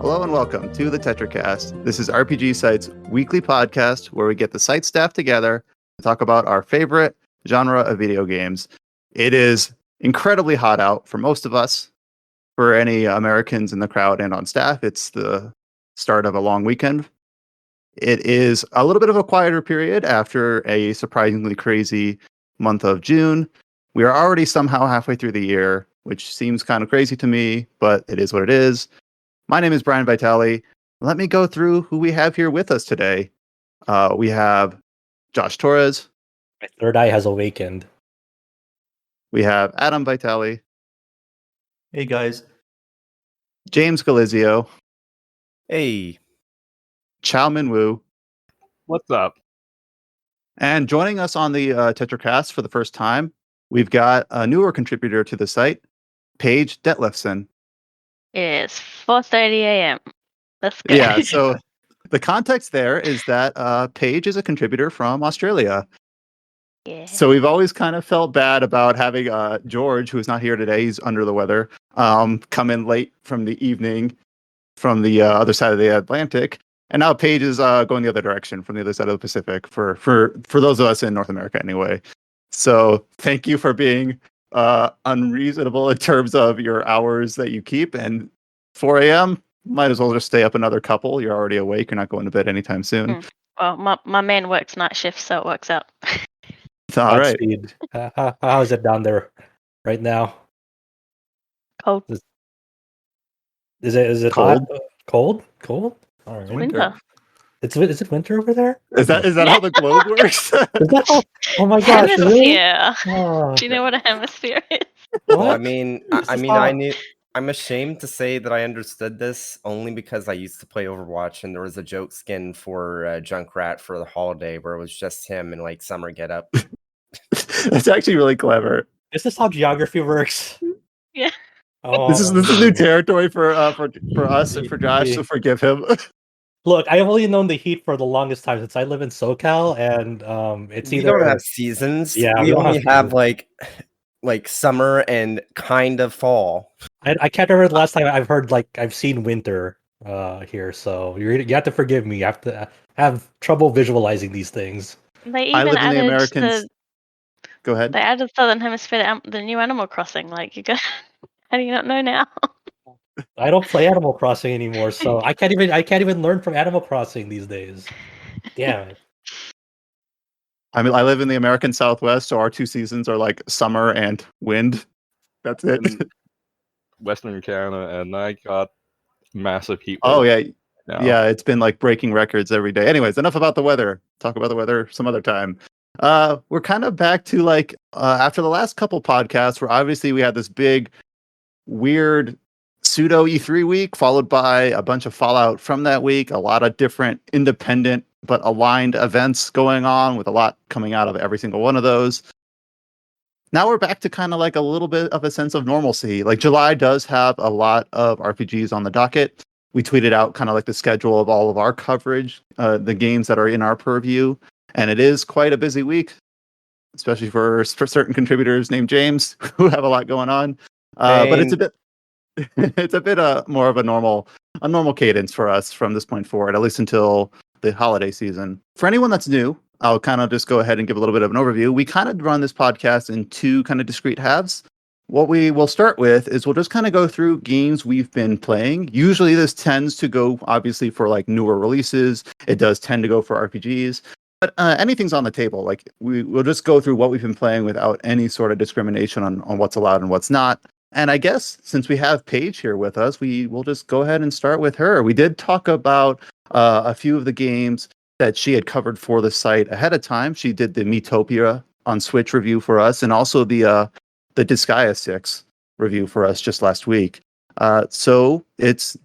Hello and welcome to the Tetracast. This is RPG Site's weekly podcast where we get the site staff together to talk about our favorite genre of video games. It is incredibly hot out for most of us. For any Americans in the crowd and on staff, it's the start of a long weekend. It is a little bit of a quieter period after a surprisingly crazy month of June. We are already somehow halfway through the year, which seems kind of crazy to me, but it is what it is. My name is Brian Vitale. Let me go through who we have here with us today. We have Josh Torres. My third eye has awakened. We have Adam Vitale. Hey, guys. James Galizio. Hey. Chow Min Woo. What's up? And joining us on the Tetracast for the first time, we've got a newer contributor to the site, Paige Detlefson. It's 4:30 a.m. Let's go. Yeah, so the context there is that Paige is a contributor from Australia. Yeah. So we've always kind of felt bad about having George, who's not here today, he's under the weather, come in late from the evening from the other side of the Atlantic. And now Paige is going the other direction from the other side of the Pacific for those of us in North America anyway. So thank you for being unreasonable in terms of your hours that you keep. And 4 a.m., might as well just stay up another couple. You're already awake. You're not going to bed anytime soon. Well, my man works night shift, so it works out. All right. How is it down there right now? Cold. Is it Cold? hot? Cold? All right. Winter. Is it winter over there? Is that how the globe works? Is that how, oh my gosh! Really? Hemisphere. Oh, Do you know what a hemisphere is? Well, what? I knew. I'm ashamed to say that I understood this only because I used to play Overwatch, and there was a joke skin for Junkrat for the holiday where it was just him in like summer getup. That's actually really clever. Is this how geography works? Yeah. Oh, This is new territory for us and for Josh, so forgive him. Look, I have only known the heat for the longest time since I live in SoCal, and it's We either don't have seasons. Yeah, we we don't only have have like summer and kind of fall. I can't remember the last time I've seen winter here, so you have to forgive me. I have trouble visualizing these things. They I even live in the added Americans. Go ahead. they added Southern Hemisphere the new Animal Crossing. Like you go, how do you not know now? I don't play Animal Crossing anymore, so I can't even learn from Animal Crossing these days. Damn it. I mean, I live in the American Southwest, so our two seasons are like summer and wind. That's it. In Western Canada, and I got massive heat. Oh wave yeah, now. yeah. It's been like breaking records every day. Anyways, enough about the weather. Talk about the weather some other time. We're kind of back to like after the last couple podcasts, where obviously we had this big, weird pseudo E3 week, followed by a bunch of fallout from that week. A lot of different independent but aligned events going on, with a lot coming out of every single one of those. Now we're back to kind of like a little bit of a sense of normalcy. Like July does have a lot of RPGs on the docket. We tweeted out kind of like the schedule of all of our coverage, the games that are in our purview. And it is quite a busy week, especially for certain contributors named James who have a lot going on. But it's a bit more of a normal cadence for us from this point forward, at least until the holiday season. For anyone that's new, I'll kind of just go ahead and give a little bit of an overview. We kind of run this podcast in two kind of discrete halves. What we will start with is we'll just kind of go through games we've been playing. Usually this tends to go obviously for like newer releases. It does tend to go for RPGs. But anything's on the table. Like we'll just go through what we've been playing without any sort of discrimination on what's allowed and what's not. And I guess since we have Paige here with us, we will just go ahead and start with her. We did talk about a few of the games that she had covered for the site ahead of time. She did the Miitopia on Switch review for us, and also the Disgaea 6 review for us just last week. So it's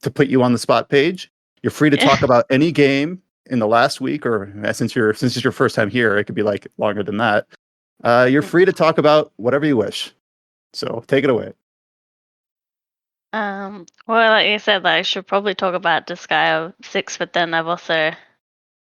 to put you on the spot, Paige. You're free to talk about any game in the last week, or since it's your first time here, it could be like longer than that. You're free to talk about whatever you wish. So take it away. Well, like you said, I should probably talk about Disgaea 6, but then I've also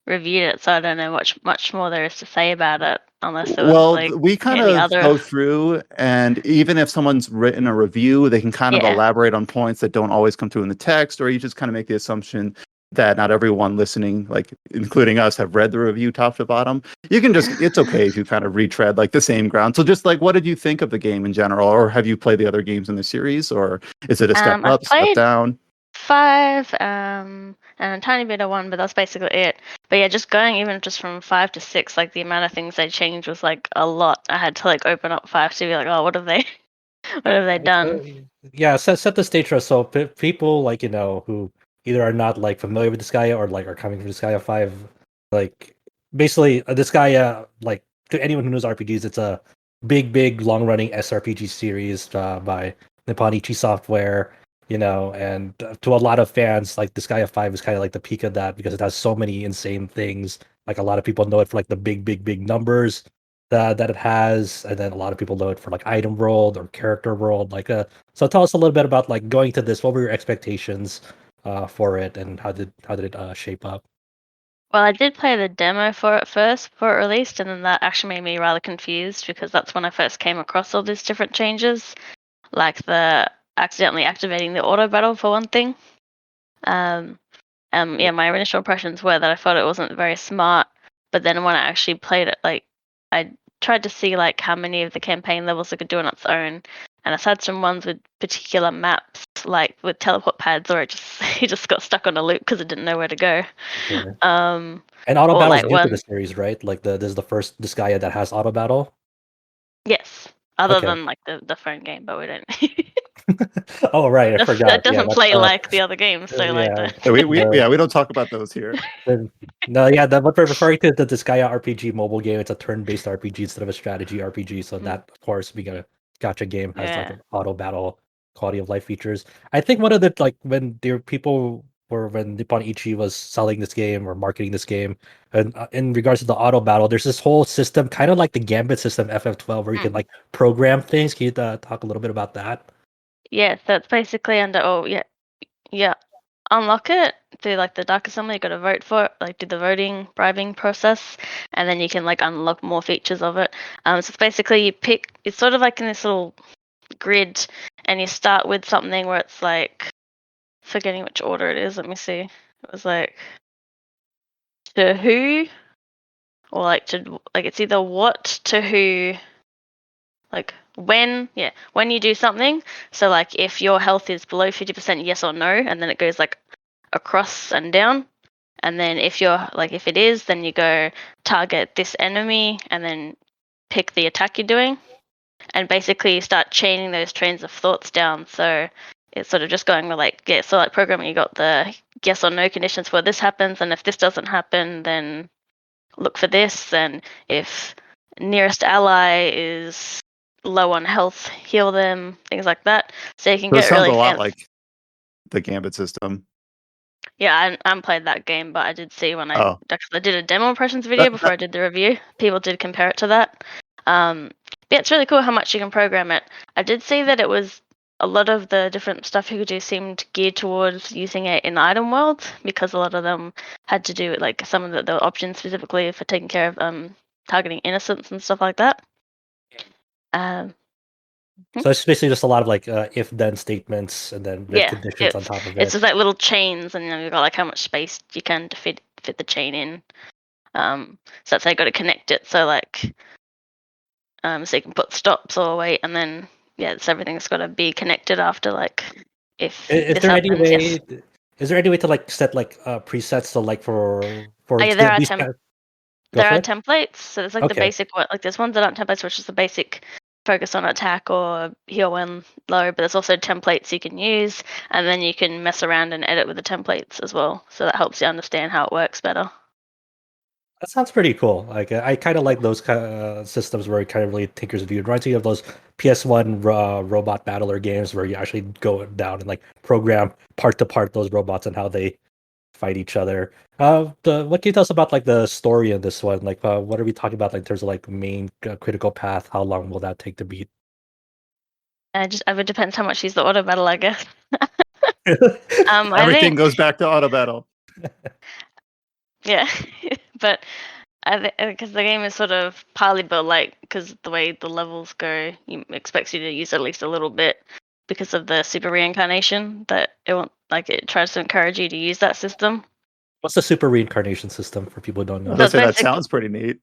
reviewed it, so I don't know much more there is to say about it. unless there was Well, like we kind any of other. go through, and even if someone's written a review, they can kind of Yeah. elaborate on points that don't always come through in the text, or you just kind of make the assumption that not everyone listening, like including us, have read the review top to bottom. You can just, it's okay if you kind of retread like the same ground. So just like, what did you think of the game in general, or have you played the other games in the series, or is it a step I've up, step played down? 5, and a tiny bit of 1, but that's basically it. But yeah, just going even just from 5 to 6, like the amount of things they changed was like a lot. I had to like open up 5 to be like, oh, what have they, what have they done? Yeah, set the stage for us. So people like who either are not like familiar with Disgaea or like are coming from Disgaea 5, like basically Disgaea, like to anyone who knows RPGs, it's a big long running SRPG series by Nippon Ichi Software. And to a lot of fans, like Disgaea 5 is kind of like the peak of that because it has so many insane things. Like a lot of people know it for like the big numbers that it has, and then a lot of people know it for like item world or character world. So tell us a little bit about like going to this. What were your expectations for it, and how did it shape up? Well, I did play the demo for it first before it released, and then that actually made me rather confused because that's when I first came across all these different changes, like the accidentally activating the auto battle for one thing. Yeah, my initial impressions were that I thought it wasn't very smart, but then when I actually played it, like I tried to see like how many of the campaign levels it could do on its own, and it's had some ones with particular maps, like with teleport pads, or it just got stuck on a loop because it didn't know where to go. Okay. Um, And auto or battle's like new to one, the series, right? Like this is the first Disgaea that has auto battle. yes, other Okay. than like the phone game, but we don't. Oh right, I forgot. That Yeah, doesn't that's play like the other games, so like yeah. the, We don't talk about those here. No, yeah, what we're referring to the Disgaea RPG mobile game. It's a turn-based RPG instead of a strategy RPG. So that, of course, being a gacha game, has like yeah. an auto battle quality of life features. I think one of the like when when Nippon Ichi was selling this game or marketing this game, and in regards to the auto battle, there's this whole system, kind of like the Gambit system FF12, where you can like program things. Can you talk a little bit about that? Yeah, so it's basically under yeah. Unlock it through like the Dark Assembly. You got to vote for it, like do the voting bribing process, and then you can like unlock more features of it. So it's basically you pick. It's sort of like in this little grid, and you start with something where it's like forgetting which order it is. Let me see. It was like to who, or like to like it's either what to who, like when you do something. So like if your health is below 50%, yes or no, and then it goes like across and down. And then if it is, then you go target this enemy and then pick the attack you're doing. And basically you start chaining those trains of thoughts down. So it's sort of just going with like programming, you got the yes or no conditions where this happens, and if this doesn't happen, then look for this, and if nearest ally is low on health, heal them, things like that. So you can So it get sounds really a lot fancy. like the Gambit system. Yeah, I haven't played that game, but I did see when I Oh, actually did a demo impressions video before I did the review. People did compare it to that. Yeah, it's really cool how much you can program it. I did see that it was a lot of the different stuff you could do seemed geared towards using it in the item world, because a lot of them had to do with like some of the options specifically for taking care of targeting innocents and stuff like that. So it's basically just a lot of like if-then statements and then with Yeah, conditions on top of it's it. just like little chains, and you've got like how much space you can to fit the chain in. So that's how you got to connect it. So like, so you can put stops or wait, and then so everything's got to be connected after like if Is this there any happens. way? Yes. Is there any way to like set like presets so like for Oh yeah, there are these go there for are it? templates. So there's like the Okay. basic one. Like there's ones that aren't templates, which is the basic focus on attack or heal when low. But there's also templates you can use, and then you can mess around and edit with the templates as well. So that helps you understand how it works better. That sounds pretty cool. Like I kind of like those kind of systems where it kind of really tinkers with you. It reminds me of those PS1 robot battler games where you actually go down and like program part to part those robots and how they fight each other. What can you tell us about like the story of this one? Like, what are we talking about? Like, in terms of like main critical path, how long will that take to beat? It depends how much you use the auto battle, I guess. I everything think goes back to auto battle. yeah, but Because the game is sort of partly built like because the way the levels go, it expects you to use at least a little bit because of the super reincarnation that it tries to encourage you to use that system. What's the super reincarnation system for people who don't know? I was gonna So say that basic- sounds pretty neat.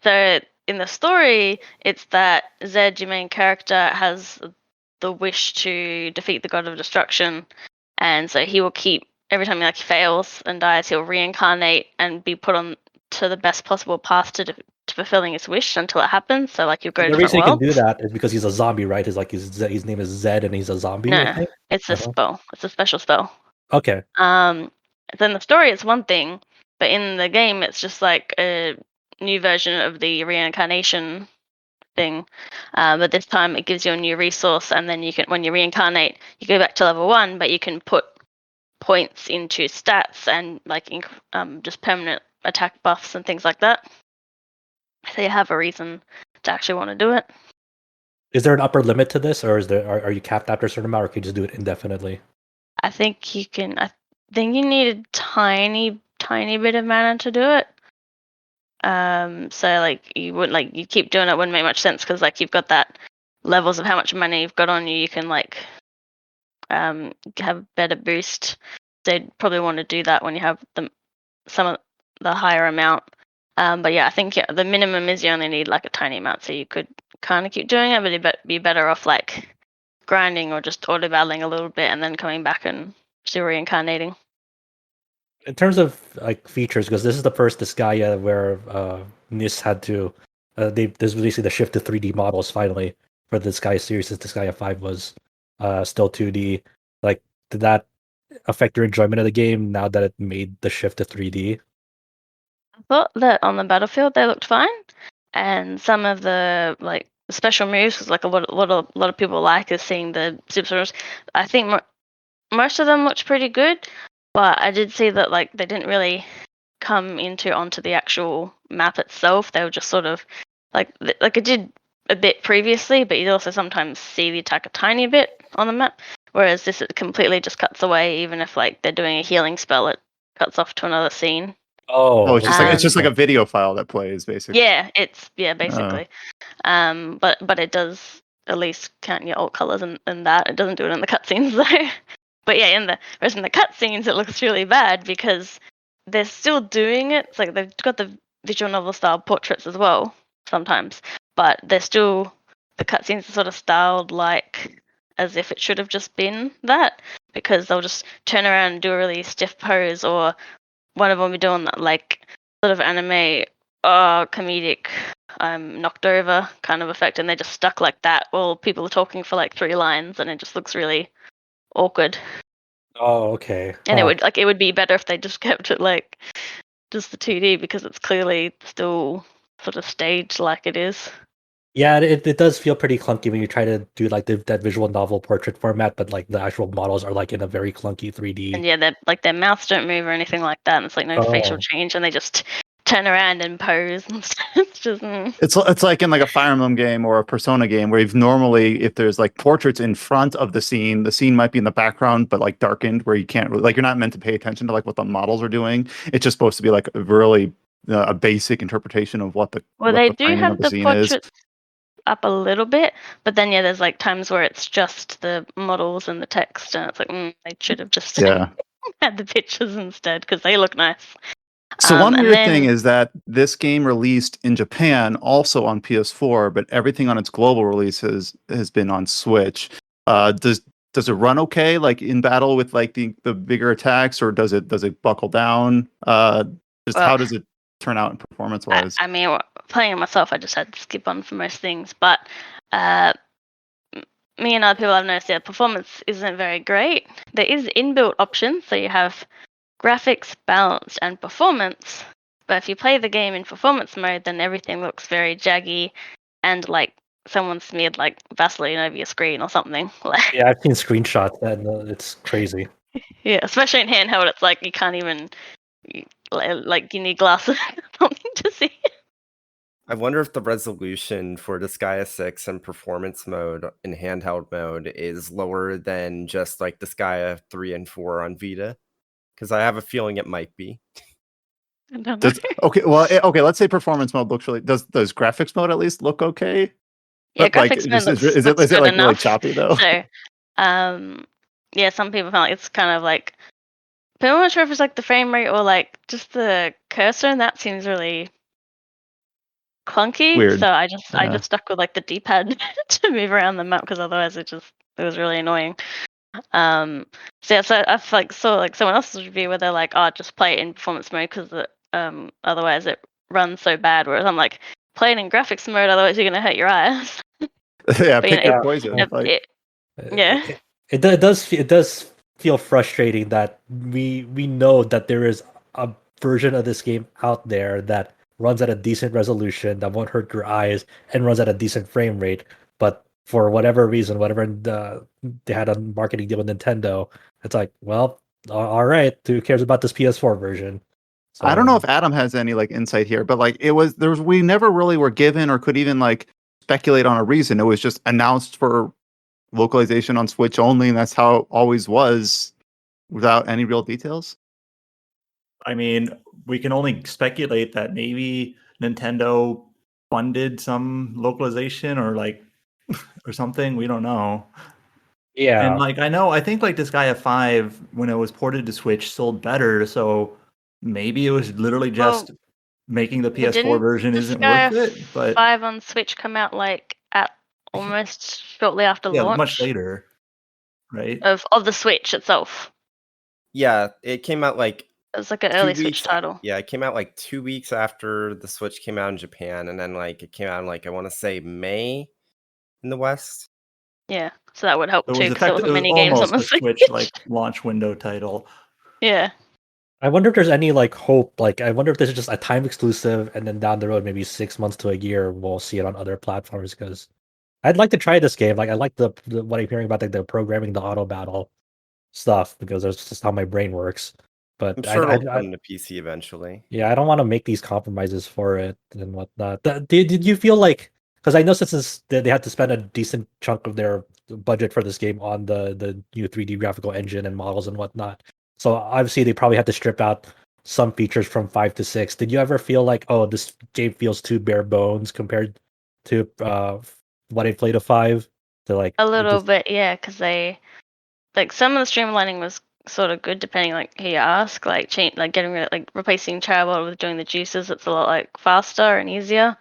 So in the story, it's that Zed, your main character, has the wish to defeat the god of destruction, and so he will keep every time he fails and dies, he'll reincarnate and be put on to the best possible path to fulfilling his wish until it happens. So you'll go to The different reason he can worlds. do that is because he's a zombie, right? His name is Zed, and he's a zombie. I No, think. it's a Uh-huh. spell. It's a special spell. Okay. Then the story is one thing, but in the game, it's just like a new version of the reincarnation thing. But this time, it gives you a new resource, and then you can, when you reincarnate, you go back to level 1, but you can put points into stats and just permanent attack buffs and things like that. So you have a reason to actually want to do it. Is there an upper limit to this, or are you capped after a certain amount, or can you just do it indefinitely? I think you can. I think you need a tiny bit of mana to do it. So you wouldn't you keep doing it wouldn't make much sense because you've got that levels of how much money you've got on you. You can have better boost. They'd probably want to do that when you have some of the higher amount. But yeah, I think the minimum is you only need a tiny amount, so you could kind of keep doing it, but you'd be better off grinding or just auto battling a little bit and then coming back and still reincarnating. In terms of features, because this is the first Disgaea where NieR had to. This was basically the shift to 3D models finally for the Disgaea series. Since Disgaea 5 was still 2D. Did that affect your enjoyment of the game now that it made the shift to 3D? I thought that on the battlefield they looked fine, and some of the special moves, because a lot of people is seeing the super moves. I think most of them looked pretty good, but I did see that they didn't really come onto the actual map itself. They were just sort of it did a bit previously, but you also sometimes see the attack a tiny bit on the map. Whereas this, it completely just cuts away. Even if they're doing a healing spell, it cuts off to another scene. Oh, it's just like a video file that plays basically. Yeah, basically. But it does at least count your alt colors and that. It doesn't do it in the cutscenes though. But yeah, in the cutscenes, it looks really bad because they're still doing it. It's they've got the visual novel style portraits as well sometimes, but they're still, the cutscenes are sort of styled as if it should have just been that, because they'll just turn around and do a really stiff pose, or one of them will be doing that sort of anime comedic knocked over kind of effect, and they're just stuck like that while people are talking for 3 lines, and it just looks really awkward. Oh, okay. And it would be better if they just kept it just the 2D, because it's clearly still sort of staged like it is. Yeah, it does feel pretty clunky when you try to do that visual novel portrait format, but the actual models are in a very clunky 3D. And yeah, their mouths don't move or anything like that, and it's no facial change, and they just turn around and pose and stuff. It's just It's like in a Fire Emblem game or a Persona game where if there's portraits in front of the scene might be in the background but darkened, where you can't really, you're not meant to pay attention to what the models are doing. It's just supposed to be a really a basic interpretation of what the they do framing have of the the scene portraits is. up a little bit, but then yeah, there's times where it's just the models and the text, and it's they should have just had the pictures instead, because they look nice. So one weird thing is that this game released in Japan also on PS4, but everything on its global release has been on Switch. Does it run okay in battle with the bigger attacks, or does it buckle down? How does it turn out in performance wise? I mean, playing it myself, I just had to skip on for most things, but me and other people I've noticed, yeah, performance isn't very great. There is inbuilt options, so you have graphics, balance, and performance. But if you play the game in performance mode, then everything looks very jaggy and someone smeared Vaseline over your screen or something. Yeah, I've seen screenshots and it's crazy. Yeah, especially in handheld, it's you can't even you need glasses or something to see. I wonder if the resolution for Disgaea 6 in performance mode in handheld mode is lower than just Disgaea 3 and 4 on Vita, because I have a feeling it might be. I don't know. Okay. Let's say performance mode looks really. Does graphics mode at least look okay? Yeah, But like, graphics mode is looks it good like really enough. choppy though? So, yeah, some people found like it's kind of like. But I'm not sure if it's like the frame rate or like just the cursor, and that seems really clunky. Weird. So I just Yeah. stuck with like the D-pad to move around the map because otherwise it was really annoying. So yeah, so I saw like someone else's review where they're like, "Oh, just play it in performance mode because otherwise it runs so bad." Whereas I'm like, play it in graphics mode, otherwise you're gonna hurt your eyes. Yeah, But, pick your poison. Like, Yeah. It does feel frustrating that we know that there is a version of this game out there that runs at a decent resolution that won't hurt your eyes and runs at a decent frame rate, but for whatever reason, they had a marketing deal with Nintendo, it's like, well, all right, who cares about this PS4 version? I don't know if So, Adam has any like insight here, but like we never really were given or could even like speculate on a reason. It was just announced for localization on Switch only, and that's how it always was, without any real details. I mean, we can only speculate that maybe Nintendo funded some localization or like or something. We don't know. yeah. And like I think like Disgaea 5 when it was ported to Switch sold better, so maybe it was literally just making the PS4 Didn't version isn't worth Disgaea it, but 5 on Switch come out like at almost shortly after yeah, launch much later, right? of the Switch itself. Yeah, it came out like It was like an 2 early Switch weeks. title. Yeah, it came out like 2 weeks after the Switch came out in Japan, and then like it came out in like I want to say May in the West. Yeah, so that would help So too because there wasn't many games on almost the a Switch. Switch like launch window title. Yeah. I wonder if there's any like hope. Like, I wonder if this is just a time exclusive, and then down the road, maybe 6 months to a year, we'll see it on other platforms. Because I'd like to try this game. Like, I like the what I'm hearing about, like the programming, the auto battle stuff, because that's just how my brain works. But I'm sure it'll I come to PC eventually. yeah, I don't want to make these compromises for it and whatnot. Did you feel like, because I know since they had to spend a decent chunk of their budget for this game on the new 3D graphical engine and models and whatnot, so obviously they probably had to strip out some features from 5 to 6. Did you ever feel like, oh, this game feels too bare bones compared to what I played of 5? To like A little bit, yeah, because they like some of the streamlining was sort of good depending like who you ask. Like getting rid of, like replacing Chowbot with doing the juices, it's a lot like faster and easier.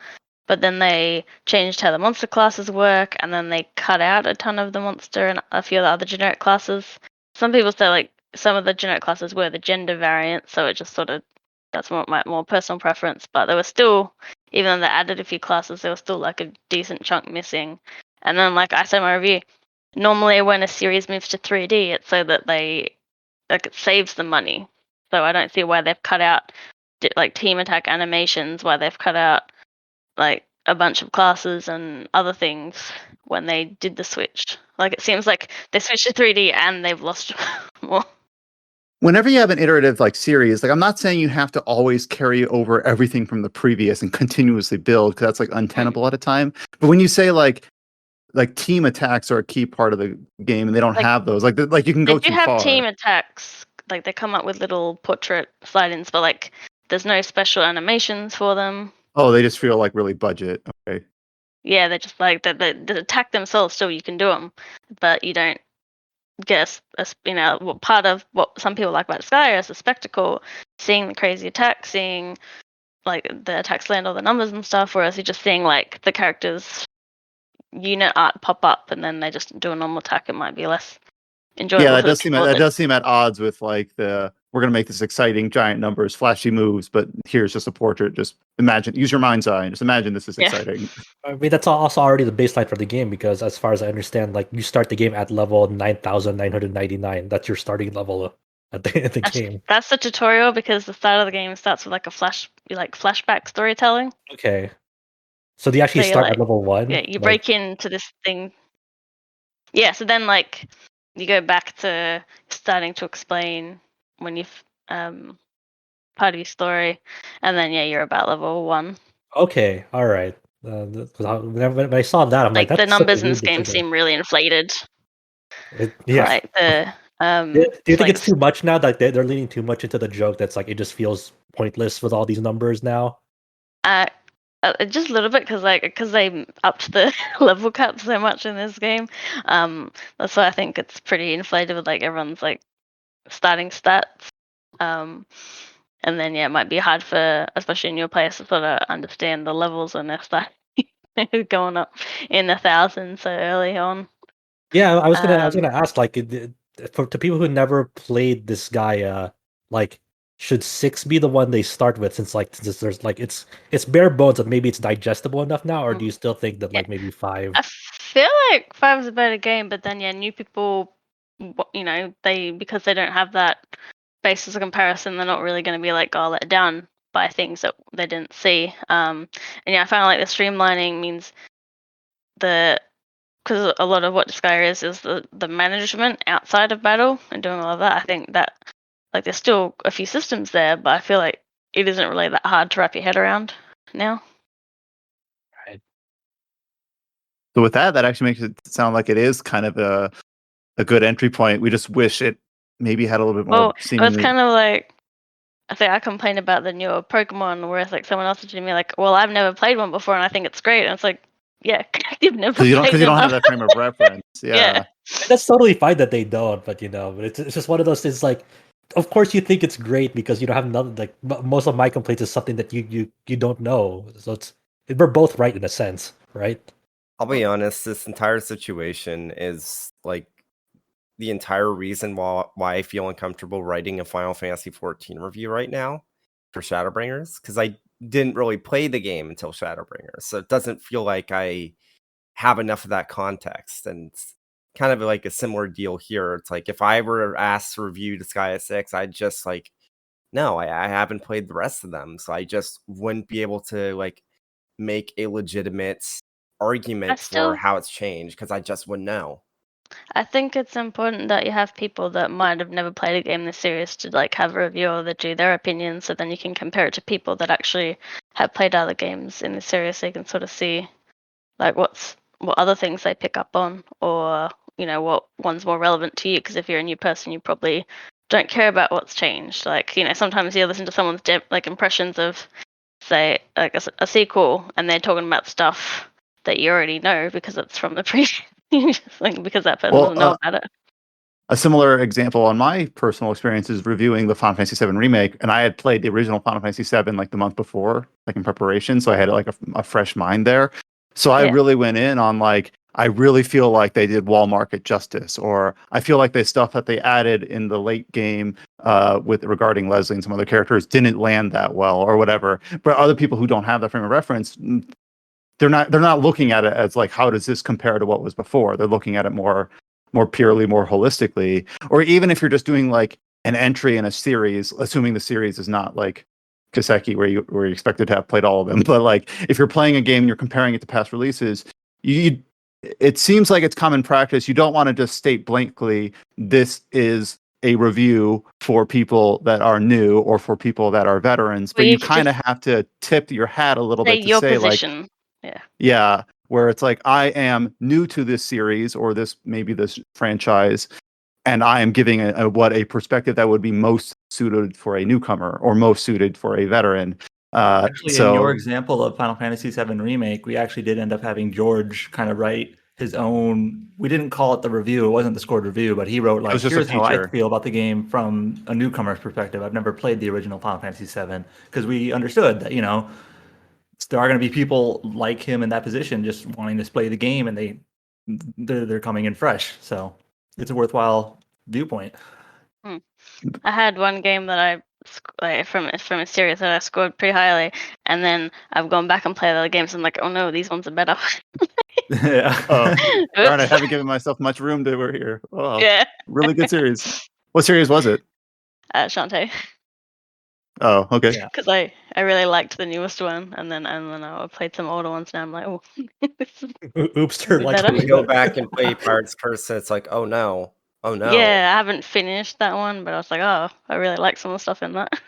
But then they changed how the monster classes work, and then they cut out a ton of the monster and a few of the other generic classes. Some people say like some of the generic classes were the gender variant, so it just sort of that's more personal preference. But there was still, even though they added a few classes, there was still like a decent chunk missing. And then, like I said in my review, normally when a series moves to 3D, it's so that it saves them money. So I don't see why they've cut out like team attack animations, why they've cut out like a bunch of classes and other things when they did the switch. Like it seems like they switched to 3D and they've lost more. Whenever you have an iterative like series, like I'm not saying you have to always carry over everything from the previous and continuously build, because that's like untenable at a time. But when you say like team attacks are a key part of the game and they don't have those, like you can go too far. They do have team attacks, like they come up with little portrait slide-ins, but like there's no special animations for them. Oh, they just feel like really budget. Okay. Yeah, they're just like the attack themselves. Still, you can do them, but you don't get part of what some people like about Disgaea is the spectacle, seeing the crazy attack, seeing like the attacks land all the numbers and stuff. Whereas you're just seeing like the characters' unit art pop up and then they just do a normal attack. It might be less enjoyable. Yeah, that does seem at odds with like we're gonna make this exciting giant numbers, flashy moves, but here's just a portrait. Just use your mind's eye and just imagine this is exciting. I mean, that's also already the baseline for the game, because as far as I understand, like you start the game at level 9,999. That's your starting level at the game. That's the tutorial, because the start of the game starts with like a flashback storytelling. Okay. So they actually start at level 1? Yeah, you break into this thing. Yeah, so then like you go back to starting to explain when you've part of your story, and then you're about level 1. Okay, all right. When I saw that, I'm like, the numbers in this game seem really inflated. Yeah. Like the Do you think like it's too much now? Like they're leaning too much into the joke that's like it just feels pointless with all these numbers now? just a little bit because they upped the level cap so much in this game. That's why I think it's pretty inflated with like everyone's like starting stats. And then it might be hard for especially new players to sort of understand the levels when they're starting going up in the thousands so early on. Yeah, I was gonna Um, ask like to people who never played this guy, like should 6 be the one they start with since there's like it's bare bones and maybe it's digestible enough now, or do you still think that Yeah. like maybe 5? I feel like 5 is a better game, but then new people, because they don't have that basis of comparison, they're not really going to be like let down by things that they didn't see. And I found like the streamlining means because a lot of what Disgaea is the management outside of battle and doing all of that. I think that like there's still a few systems there, but I feel like it isn't really that hard to wrap your head around now. So with that actually makes it sound like it is kind of a good entry point. We just wish it maybe had a little bit more Well, it was seemingly. kind of like I think I complained about the newer Pokemon, where it's like someone else said to me like, "Well, I've never played one before, and I think it's great." And it's like, yeah, you've never Because played you don't have them. that frame of reference. Yeah. Yeah. That's totally fine that they don't, but but it's just one of those things. Like, of course you think it's great because you don't have nothing. Like most of my complaints is something that you don't know. So we're both right in a sense, right? I'll be honest, this entire situation is like the entire reason why I feel uncomfortable writing a Final Fantasy 14 review right now for Shadowbringers, because I didn't really play the game until Shadowbringers, so it doesn't feel like I have enough of that context. And it's kind of like a similar deal here. It's like if I were asked to review Disgaea 6, I'd just like, no, I haven't played the rest of them, so I just wouldn't be able to like make a legitimate argument for how it's changed because I just wouldn't know. I think it's important that you have people that might have never played a game this serious to like have a reviewer that do their opinions, so then you can compare it to people that actually have played other games in this series, so you can sort of see like what other things they pick up on, or what one's more relevant to you. Because if you're a new person, you probably don't care about what's changed. Like sometimes you listen to someone's impressions of, say, like a sequel, and they're talking about stuff that you already know because it's from the previous. Because that person doesn't know about it. A similar example on my personal experience is reviewing the Final Fantasy VII Remake, and I had played the original Final Fantasy VII like the month before, like in preparation, so I had like a fresh mind there. So I really went in on like, I really feel like they did wall market justice, or I feel like the stuff that they added in the late game with regarding Leslie and some other characters didn't land that well, or whatever. But other people who don't have that frame of reference, they're not looking at it as like, how does this compare to what was before? They're looking at it more purely, more holistically. Or even if you're just doing like an entry in a series, assuming the series is not like Kaseki where you're expected to have played all of them, but like if you're playing a game and you're comparing it to past releases, it seems like it's common practice. You don't want to just state blankly, this is a review for people that are new or for people that are veterans, but you kind of have to tip your hat a little bit to say position. Like, yeah, where it's like, I am new to this series or this franchise, and I am giving a perspective that would be most suited for a newcomer or most suited for a veteran. Actually, in your example of Final Fantasy VII Remake, we actually did end up having George kind of write his own. We didn't call it the review; it wasn't the scored review, but he wrote like, "Here's how I feel about the game from a newcomer's perspective. I've never played the original Final Fantasy VII," because we understood that there are going to be people like him in that position, just wanting to play the game, and they're coming in fresh. So it's a worthwhile viewpoint. I had one game that from a series that I scored pretty highly, and then I've gone back and played other games. And I'm like, oh no, these ones are better. Yeah. Darn, I haven't given myself much room to over here. Oh, yeah. Really good series. What series was it? Shantae. Oh, okay. Because I really liked the newest one, and then I played some older ones. Now I'm like, oh, oops, like you go back and play Pirate's Curse, and it's like, oh no. Yeah, I haven't finished that one, but I was like, oh, I really like some of the stuff in that.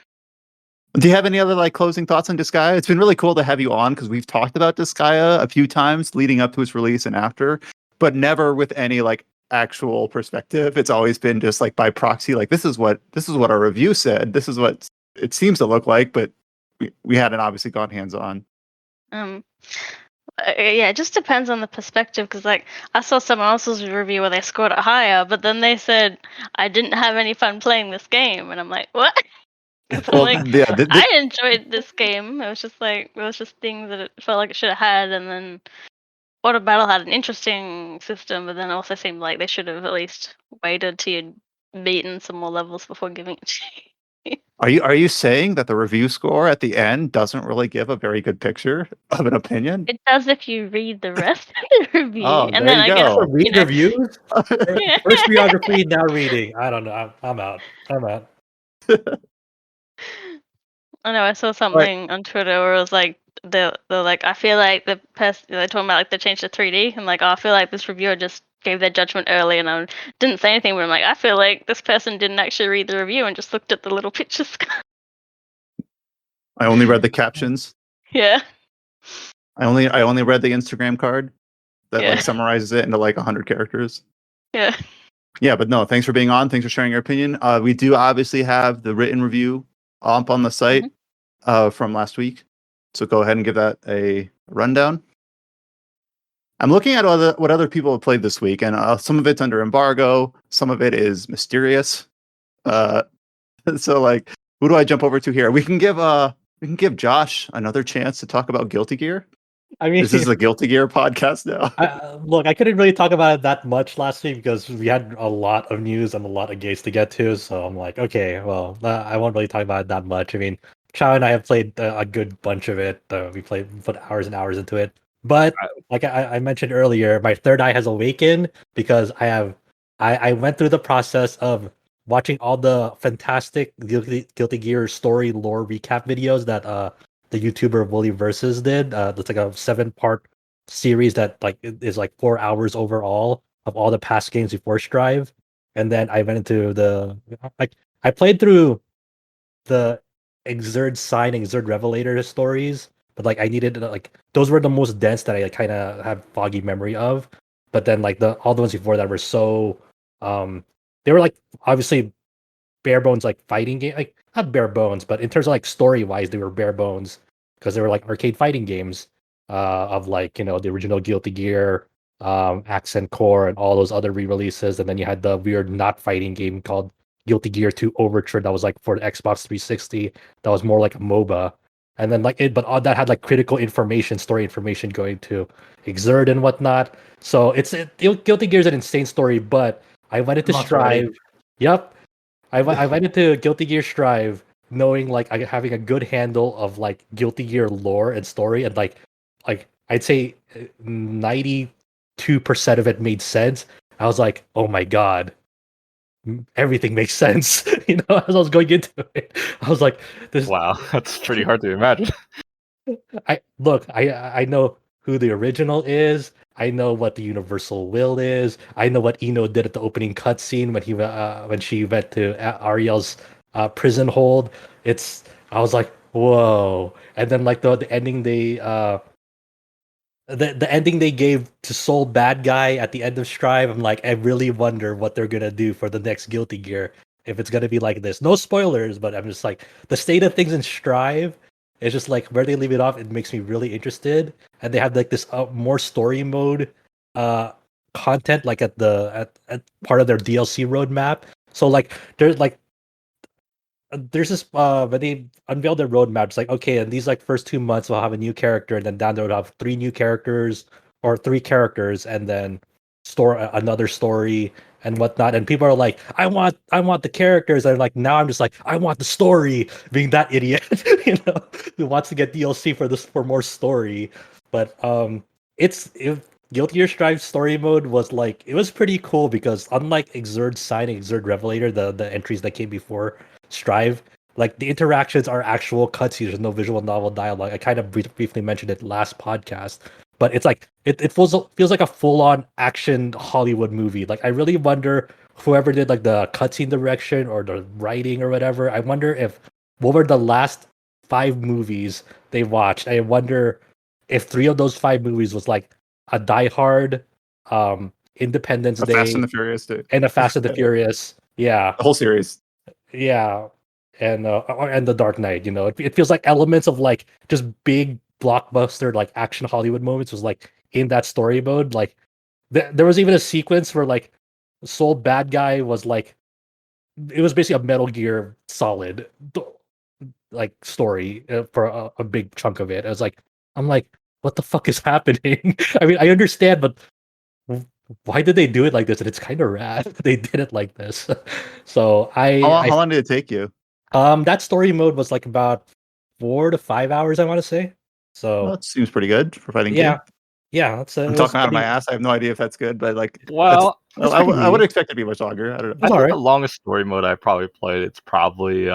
Do you have any other like closing thoughts on Disgaea? It's been really cool to have you on because we've talked about Disgaea a few times leading up to its release and after, but never with any like actual perspective. It's always been just like by proxy, like this is what our review said. This is what it seems to look like, but we hadn't obviously gone hands on. Yeah, it just depends on the perspective, because like I saw someone else's review where they scored it higher, but then they said I didn't have any fun playing this game, and I'm like, what? Well, like, yeah, I enjoyed this game. It was just things that it felt like it should have had, and then Order Battle had an interesting system, but then it also seemed like they should have at least waited till you'd beaten some more levels before giving it to you. Are you saying that the review score at the end doesn't really give a very good picture of an opinion? It does if you read the rest of the review. Oh, and there then you I guess go. Read reviews. Yeah. First biography, now reading. I don't know. I'm out. I know I saw something on Twitter where it was like they're like, I feel like the person they're talking about like they changed to 3D. I'm like, oh, I feel like this reviewer just gave their judgment early, and I didn't say anything. But I'm like, I feel like this person didn't actually read the review and just looked at the little pictures. I only read the captions. Yeah. I only read the Instagram card that Yeah. like summarizes it into like 100 characters. Yeah. Yeah, but no, thanks for being on. Thanks for sharing your opinion. We do obviously have the written review up on the site from last week. So go ahead and give that a rundown. I'm looking at what other people have played this week, and some of it's under embargo. Some of it is mysterious. So like, who do I jump over to here? We can give Josh another chance to talk about Guilty Gear. I mean, this is a Guilty Gear podcast now. Look, I couldn't really talk about it that much last week because we had a lot of news and a lot of games to get to. So I'm like, okay, well, I won't really talk about it that much. I mean, Chow and I have played a good bunch of it. We put hours and hours into it. But like I mentioned earlier, my third eye has awakened because I went through the process of watching all the fantastic Guilty Gear story lore recap videos that the YouTuber Wooly Versus did. It's like a 7-part series that like is like 4 hours overall of all the past games before Strive. And then I went into I played through the Exerd Sign, Exerd Revelator stories, but like I needed like those were the most dense that I kind of have foggy memory of. But then like all the ones before that were so they were like obviously bare bones like fighting game, like not bare bones, but in terms of like story wise, they were bare bones because they were like arcade fighting games of like the original Guilty Gear, Accent Core, and all those other re-releases. And then you had the weird not fighting game called Guilty Gear 2 Overture that was like for the Xbox 360. That was more like a MOBA. And then but all that had like critical information, story information going to Exerd and whatnot. So Guilty Gear is an insane story, but I went into Strive. Yep. I went into Guilty Gear Strive knowing like having a good handle of like Guilty Gear lore and story, and like I'd say 92% of it made sense. I was like, oh my god, everything makes sense. As I was going into it, I was like, wow, that's pretty hard to imagine. I know who the original is. I know what the universal will is. I know what Eno did at the opening cutscene when she went to Ariel's prison hold. I was like, whoa! And then like the ending the ending they gave to Soul Bad Guy at the end of Strive. I'm like, I really wonder what they're gonna do for the next Guilty Gear. If it's gonna be like this, no spoilers, but I'm just like the state of things in Strive. It's just like where they leave it off. It makes me really interested, and they have like this more story mode content like at part of their DLC roadmap. So like there's this when they unveiled their roadmap, it's like, okay, in these like first 2 months we'll have a new character, and then down there we'll have 3 new characters or 3 characters, and then another story and whatnot. And people are like, I want the characters, and like now I'm just like, I want the story, being that idiot who wants to get DLC for more story. But Guilty Gear Strive story mode was like, it was pretty cool because unlike Exerd Sign and Exerd Revelator, the entries that came before Strive, like the interactions are actual cutscenes. There's no visual novel dialogue. I kind of briefly mentioned it last podcast, but it's like it feels like a full-on action Hollywood movie. Like I really wonder whoever did like the cutscene direction or the writing or whatever. I wonder what were the last 5 movies they watched. I wonder if 3 of those 5 movies was like a Die Hard, Independence Day, Fast and the Furious, too. and the Fast and the Furious. Yeah, the whole series. Yeah, and the Dark Knight. It feels like elements of like just big blockbuster like action Hollywood moments was like in that story mode. Like there was even a sequence where like Soul Bad Guy was like it was basically a Metal Gear Solid like story for a big chunk of it. I was like, I'm like, what the fuck is happening? I mean, I understand, but why did they do it like this? And it's kind of rad. They did it like this. So how long did it take you? That story mode was like about 4 to 5 hours, I want to say. So that seems pretty good for fighting game. Yeah. I'm talking out of my ass. I have no idea if that's good, but like, well, I would expect it to be much longer. I don't know. I think the longest story mode I probably played, it's probably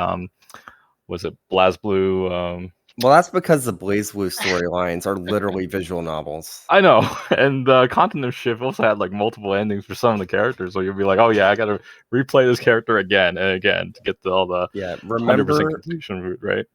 was it BlazBlue? Well, that's because the BlazBlue storylines are literally visual novels. I know, and Continent Shift also had like multiple endings for some of the characters, so you'll be like, "Oh yeah, I got to replay this character again and again to get to all the 100% completion route." Right?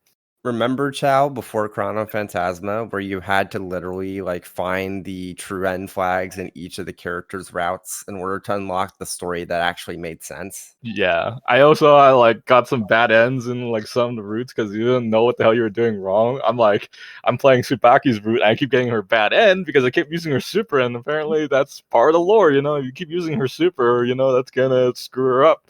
Remember, Chow, before Chrono Phantasma, where you had to literally like find the true end flags in each of the characters' routes in order to unlock the story that actually made sense? Yeah, I like got some bad ends in like some of the routes because you didn't know what the hell you were doing wrong. I'm playing Tsubaki's route and I keep getting her bad end because I kept using her super, and apparently that's part of the lore. If you keep using her super, that's gonna screw her up.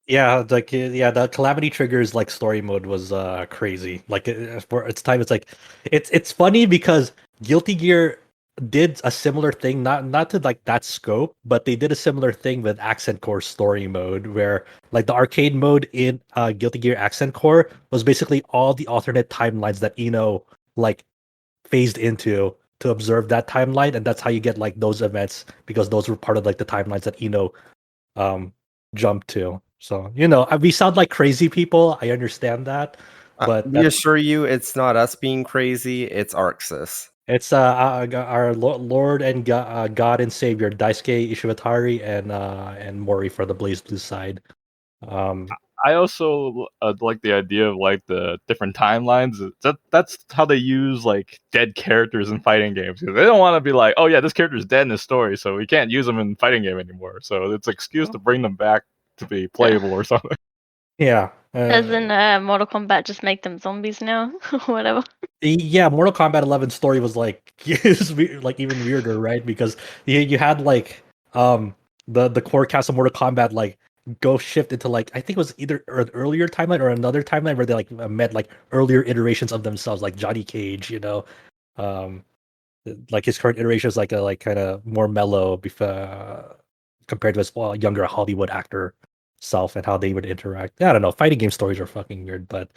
Yeah, the Calamity Triggers like story mode was crazy. Like for its time, it's like it's funny because Guilty Gear did a similar thing, not to like that scope, but they did a similar thing with Accent Core story mode, where like the arcade mode in Guilty Gear Accent Core was basically all the alternate timelines that Eno like phased into to observe that timeline, and that's how you get like those events because those were part of like the timelines that Eno jumped to. So, we sound like crazy people. I understand that. But we assure you it's not us being crazy, it's Arxis. It's our Lord and God and Savior, Daisuke Ishiwatari and Mori for the BlazBlue side. I also like the idea of like the different timelines. That's how they use like dead characters in fighting games. They don't want to be like, oh yeah, this character's dead in the story, so we can't use them in fighting game anymore. So it's an excuse to bring them back to be playable or something. Yeah. Doesn't Mortal Kombat just make them zombies now? Whatever. Yeah, Mortal Kombat 11 story was like like even weirder, right? Because you had like the core cast of Mortal Kombat like go shift into like I think it was either an earlier timeline or another timeline where they like met like earlier iterations of themselves, like Johnny Cage, like his current iteration is like a kind of more mellow compared to his younger Hollywood actor self and how they would interact. I don't know. Fighting game stories are fucking weird, but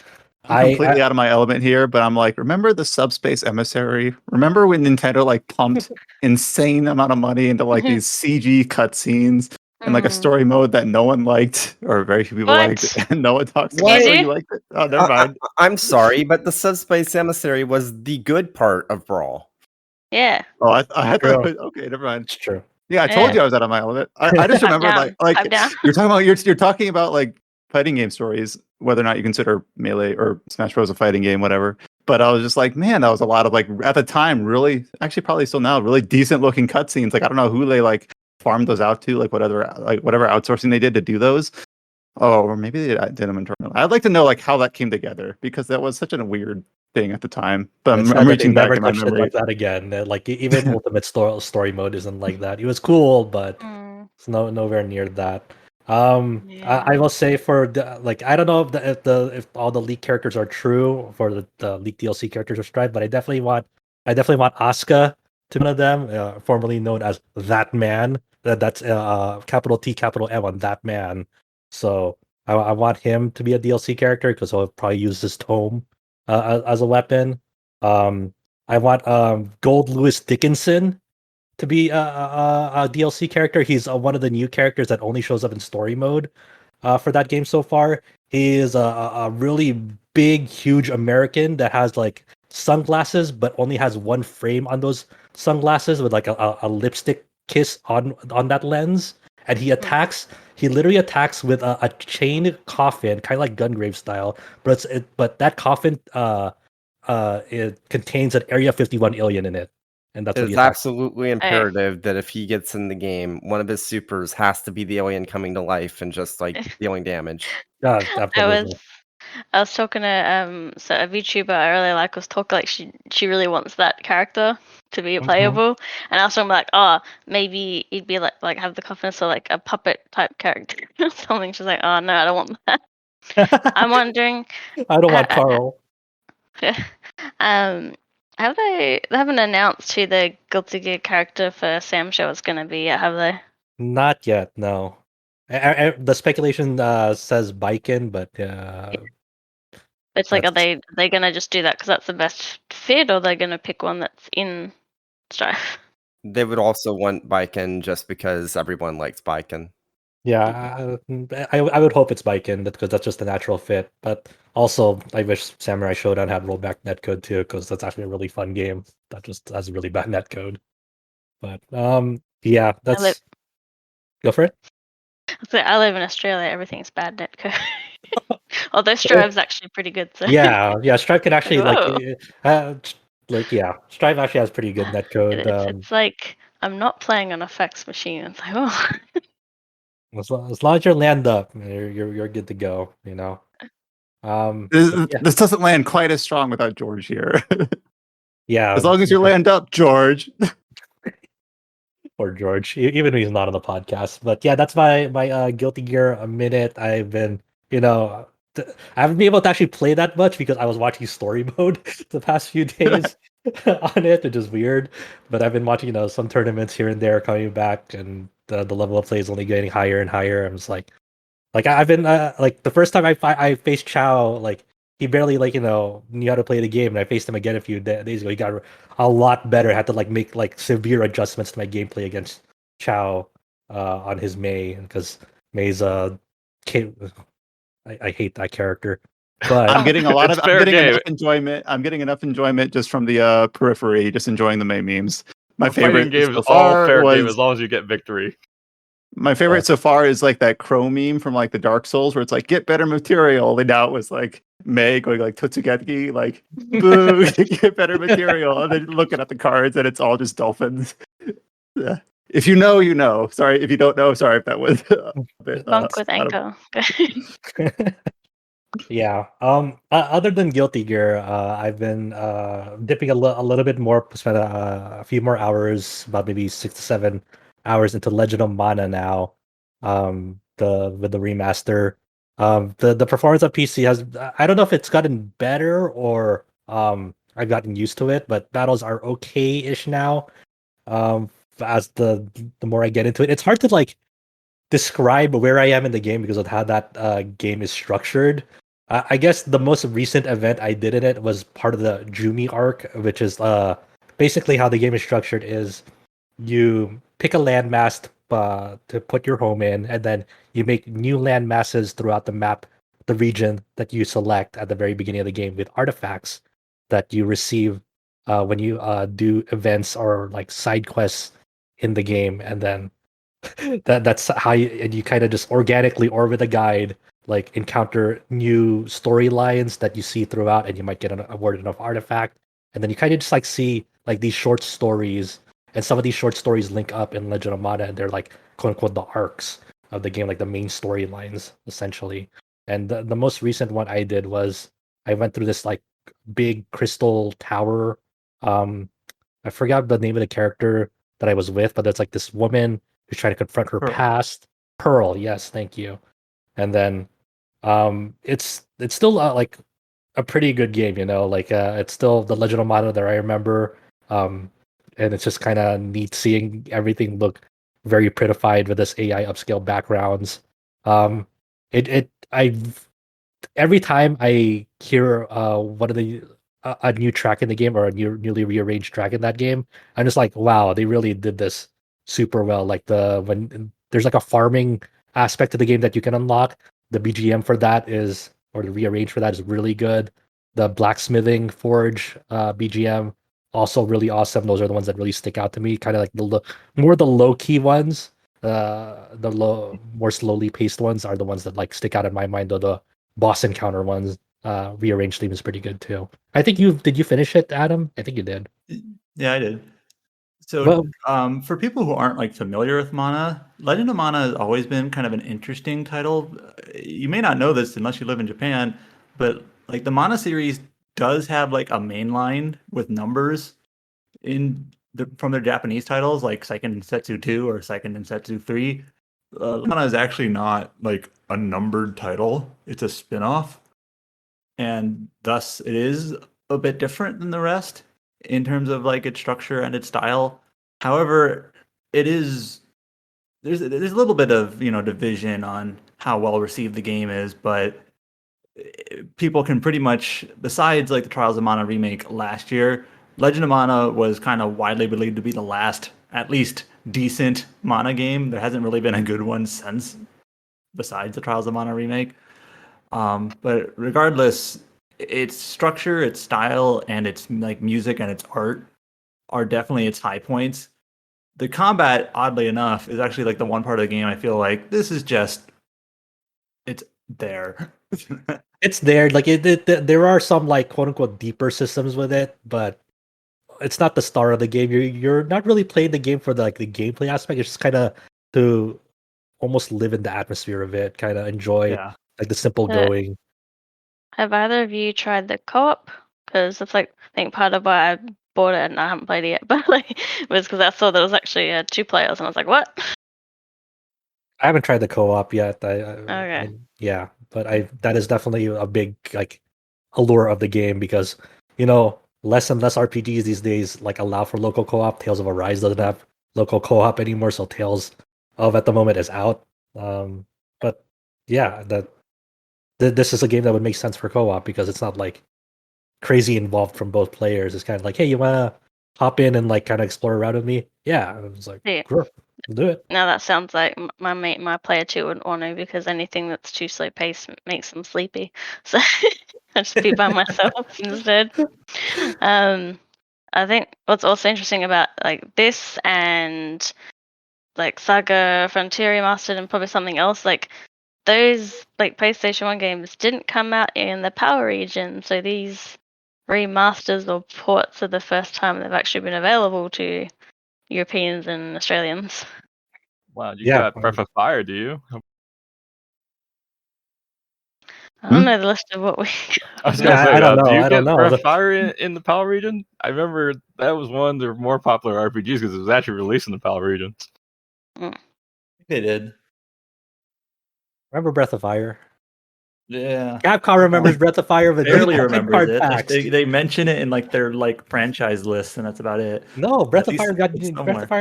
I'm completely out of my element here. But I'm like, remember the Subspace Emissary? Remember when Nintendo like pumped insane amount of money into like these CG cutscenes and like a story mode that no one liked or very few people liked, and no one talks about it. You liked it? Oh, never mind. I'm sorry, but the Subspace Emissary was the good part of Brawl. Yeah. Oh, I thought. Okay, never mind. It's true. Yeah, I told you I was out of my element. I just remember like you're talking about like fighting game stories, whether or not you consider Melee or Smash Bros. A fighting game, whatever. But I was just like, man, that was a lot of like at the time, really, actually probably still now, really decent looking cutscenes. Like I don't know who they like farmed those out to, like whatever outsourcing they did to do those. Oh, or maybe they did them internally. I'd like to know like how that came together because that was such a weird thing at the time. But I'm reaching back in my memory. Like that again. Like even Ultimate story mode isn't like that. It was cool, but it's nowhere near that. I will say for like I don't know if all the leaked characters are true for the leaked DLC characters are striped, but I definitely want Asuka to be one of them, formerly known as That Man. That's capital T capital M on That Man. So I want him to be a DLC character because he'll probably use his tome as a weapon. I want Gold Lewis Dickinson to be a DLC character. He's one of the new characters that only shows up in story mode for that game so far. He is a really big, huge American that has like sunglasses, but only has one frame on those sunglasses with like a lipstick kiss on that lens. And he literally attacks with a chain coffin, kind of like Gungrave style. But that coffin it contains an Area 51 alien in it. and that's It what is you attack. absolutely imperative that if he gets in the game, one of his supers has to be the alien coming to life and just like dealing damage. Yeah, I absolutely. was talking to so a VTuber I really like was talking like she really wants that character to be playable, and I was talking like, oh, maybe he'd be like have the confidence of like a puppet type character or something. She's like, oh no, I don't want that. I'm wondering. I don't want Carl. They haven't announced who the Guilty Gear character for Sam Show is going to be yet, have they? Not yet, no. The speculation says Biken, but it's like, are they going to just do that because that's the best fit, or they're going to pick one that's in Strife? They would also want Biken just because everyone likes Biken. Yeah, I would hope it's Biken because that's just a natural fit. But also, I wish Samurai Showdown had rollback netcode too, because that's actually a really fun game that just has really bad netcode. But yeah, that's go for it. I live in Australia. Everything's bad netcode. Although Strive's actually pretty good. So. Yeah, Strive can actually Strive actually has pretty good netcode. It's like I'm not playing on a fax machine. It's like, oh. As long as you land up, you're good to go. You know. This doesn't land quite as strong without George here. Yeah. As long as you land up, George. Or George, even when he's not on the podcast. But yeah, that's my Guilty Gear a minute. I've been, I haven't been able to actually play that much because I was watching story mode the past few days on it, which is weird. But I've been watching, some tournaments here and there coming back, and the level of play is only getting higher and higher. I'm just like I've been like the first time I faced Chow, like he barely knew how to play the game, and I faced him again a few days ago. He got a lot better. I had to make severe adjustments to my gameplay against Chow on his Mei, because Mei's kid. I hate that character, but I'm getting enough enjoyment. I'm getting enough enjoyment just from the periphery, just enjoying the Mei memes. My favorite game so is all fair was, game as long as you get victory. My favorite so far is like that Crow meme from like the Dark Souls where it's like get better material, and now it was like Mei going like Totsugeki, like boo, get better material, and then looking at the cards and it's all just dolphins. Yeah. If you know, you know. Sorry if you don't know. Sorry if that was a bit. Bunk with Anko. Yeah. Other than Guilty Gear, I've been dipping a little bit more. Spent a few more hours, about maybe 6 to 7 hours into Legend of Mana now. With the remaster. The performance of PC has. I don't know if it's gotten better or I've gotten used to it, but battles are okay-ish now. As the more I get into it, it's hard to describe where I am in the game because of how that game is structured. I guess the most recent event I did in it was part of the Jumi arc, which is basically how the game is structured is you pick a landmass to put your home in, and then you make new land masses throughout the map, the region that you select at the very beginning of the game with artifacts that you receive when you do events or side quests in the game, and then that's how you kind of just organically or with a guide encounter new storylines that you see throughout, and you might get an awarded enough artifact, and then you kind of just see these short stories, and some of these short stories link up in Legend of Mana, and they're quote unquote the arcs of the game, the main storylines essentially. And the most recent one I did was I went through this big crystal tower. I forgot the name of the character that I was with, but there's this woman who's trying to confront her past. Pearl, yes, thank you. And then it's still a pretty good game, it's still the Legend of Mana that I remember. And it's just kind of neat seeing everything look very prettified with this AI upscale backgrounds. Every time I hear one of a new track in the game or a newly rearranged track in that game, I'm just like, wow, they really did this super well. When there's a farming aspect to the game that you can unlock, the BGM for that or the rearrange for that is really good. The blacksmithing forge BGM also really awesome. Those are the ones that really stick out to me. Kind of more the low key ones. More slowly paced ones are the ones that stick out in my mind. Though the boss encounter ones, rearranged theme is pretty good too. I think did you finish it, Adam? I think you did. Yeah, I did. So, for people who aren't like familiar with Mana, Legend of Mana has always been kind of an interesting title. You may not know this unless you live in Japan, but like the Mana series does have like a main line with numbers from their Japanese titles, like Seiken Densetsu 2 or Seiken Densetsu 3. Mana is actually not like a numbered title; it's a spin-off, and thus it is a bit different than the rest in terms of like its structure and its style. However, there's a little bit of division on how well received the game is, but people can pretty much, besides like the Trials of Mana remake last year, Legend of Mana was kind of widely believed to be the last, at least decent Mana game. There hasn't really been a good one since, besides the Trials of Mana remake. But regardless, its structure, its style, and its like music and its art are definitely its high points. The combat, oddly enough, is actually like the one part of the game I feel like this is just it's there. It's there. Like there are some like quote unquote deeper systems with it, but it's not the star of the game. You're not really playing the game for the gameplay aspect. It's just kind of to almost live in the atmosphere of it, kind of enjoy like the simple going. Have either of you tried the co-op? Because that's like I think part of why I bought it and I haven't played it yet, but like it was because I saw there was actually 2 players and I was like, what? I haven't tried the co-op yet. Okay. But that is definitely a big like allure of the game because less and less RPGs these days like allow for local co-op. Tales of Arise doesn't have local co-op anymore, so Tales of at the moment is out. But yeah, this is a game that would make sense for co-op because it's not like crazy involved from both players. It's kind of like, hey, you wanna hop in and like kind of explore around with me? Yeah, I was like, sure, we'll do it. Now that sounds like my player 2 wouldn't want to because anything that's too slow paced makes them sleepy. So I just be by myself instead. I think what's also interesting about like this and like Saga Frontier Remastered and probably something else, like those like PlayStation 1 games didn't come out in the PAL region, so these remasters or ports are the first time they've actually been available to Europeans and Australians. Wow, you got Breath of Fire, do you? I don't know the list of what we I was gonna say, I don't know. do you I get don't know. Breath of Fire in the PAL region? I remember that was one of the more popular RPGs because it was actually released in the PAL region. They did. Remember Breath of Fire? Yeah. Capcom remembers Breath of Fire, but barely remembers it. They mention it in like their like franchise list, and that's about it. No, Breath of Fire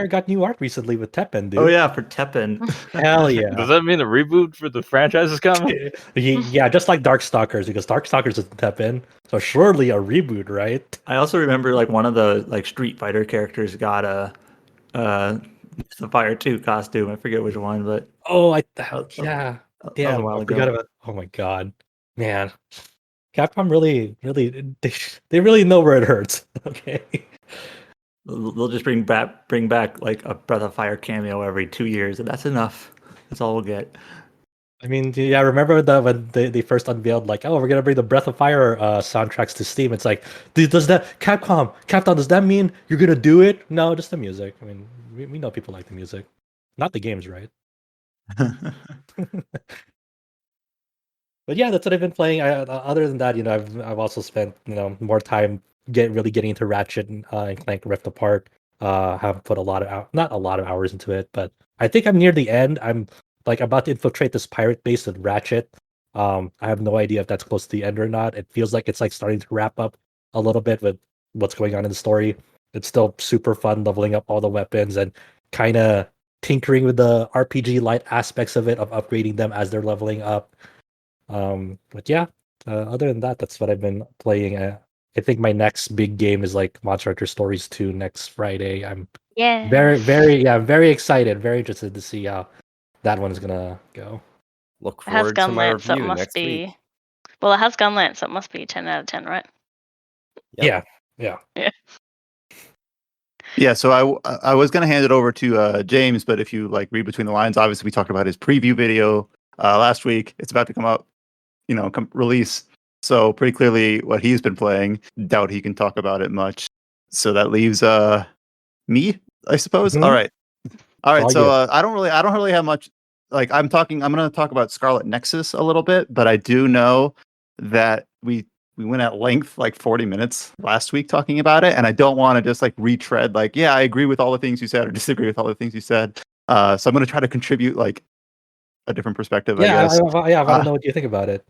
got new art recently with Teppen, dude. Oh yeah, for Teppen. Hell yeah. Does that mean a reboot for the franchise is coming? Yeah, just like Darkstalkers, because Darkstalkers is Teppen, so surely a reboot, right? I also remember like one of the like Street Fighter characters got a the Fire 2 costume. I forget which one, but yeah. That was a while I ago. forgot about. Oh my god, man! Capcom really, they really know where it hurts. Okay, they'll just bring back like a Breath of Fire cameo every 2 years, and that's enough. That's all we'll get. I mean, yeah, remember when they first unveiled like, oh, we're gonna bring the Breath of Fire soundtracks to Steam? It's like, does that Capcom? Does that mean you're gonna do it? No, just the music. I mean, we know people like the music, not the games, right? But yeah, that's what I've been playing. Other than that, I've also spent more time getting into Ratchet and Clank Rift Apart. Have put not a lot of hours into it, but I think I'm near the end. I'm like about to infiltrate this pirate base with Ratchet. I have no idea if that's close to the end or not. It feels like it's like starting to wrap up a little bit with what's going on in the story. It's still super fun leveling up all the weapons and kind of tinkering with the RPG light aspects of it, of upgrading them as they're leveling up. But yeah, other than that, that's what I've been playing. I think my next big game is like Monster Hunter Stories 2 next Friday. I'm very excited, very interested to see how that one is gonna go. Look forward to my review next week. Well, it has Gunlance, so it must be 10 out of 10, right? Yep. Yeah. Yeah, so I was gonna hand it over to James, but if you like read between the lines, obviously we talked about his preview video last week. It's about to come out, release. So pretty clearly what he's been playing. Doubt he can talk about it much. So that leaves me. I suppose. Mhm. All right. All So good. I don't really have much. Like I'm going to talk about Scarlet Nexus a little bit, but I do know that we went at length, like 40 minutes last week talking about it, and I don't want to just like retread. Like, yeah, I agree with all the things you said, or disagree with all the things you said. So I'm going to try to contribute like a different perspective, I Yeah, guess. I want to know what you think about it.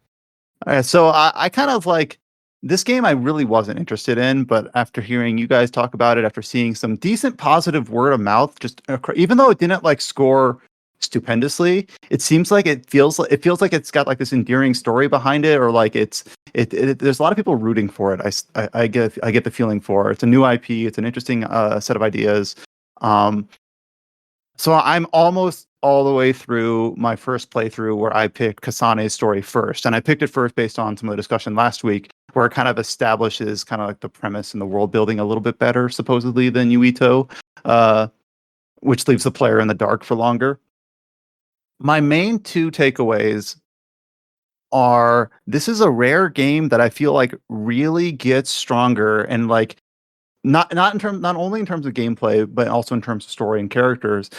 All right, so I kind of like this game. I really wasn't interested in, but after hearing you guys talk about it, after seeing some decent positive word of mouth, just even though it didn't like score stupendously, it seems like it feels like it's got like this endearing story behind it, or like there's a lot of people rooting for it. I get the feeling for it. It's a new IP. It's an interesting set of ideas. So I'm almost all the way through my first playthrough where I picked Kasane's story first. And I picked it first based on some of the discussion last week, where it kind of establishes kind of like the premise and the world building a little bit better, supposedly, than Yuito, which leaves the player in the dark for longer. My main two takeaways are this is a rare game that I feel like really gets stronger and like not only in terms of gameplay, but also in terms of story and characters.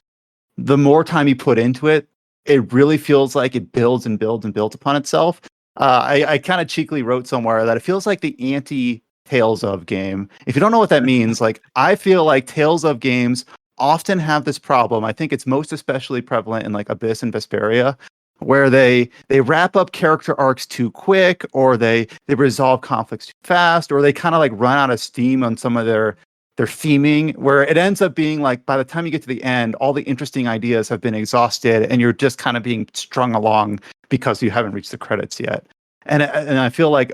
The more time you put into it, it really feels like it builds and builds and builds upon itself. I kind of cheekily wrote somewhere that it feels like the anti-Tales of game. If you don't know what that means, like I feel like Tales of games often have this problem. I think it's most especially prevalent in like Abyss and Vesperia, where they wrap up character arcs too quick, or they resolve conflicts too fast, or they kind of like run out of steam on some of their theming, where it ends up being like by the time you get to the end, all the interesting ideas have been exhausted and you're just kind of being strung along because you haven't reached the credits yet. And I feel like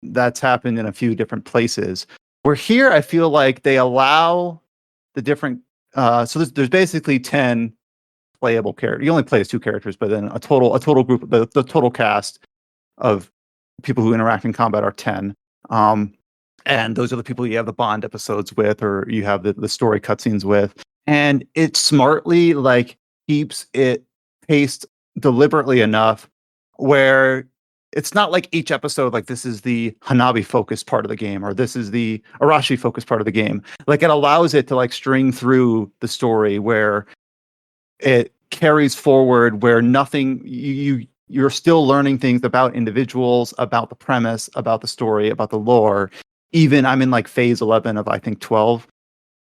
that's happened in a few different places. Where here, I feel like they allow the different. So there's basically 10 playable characters. You only play as 2 characters, but then a total group, the total cast of people who interact in combat are 10. And those are the people you have the Bond episodes with, or you have the story cutscenes with. And it smartly like keeps it paced deliberately enough where it's not like each episode, like this is the Hanabi focused part of the game, or this is the Arashi focused part of the game. Like it allows it to like string through the story where it carries forward, where nothing you're still learning things about individuals, about the premise, about the story, about the lore. Even I'm in like phase 11 of I think 12,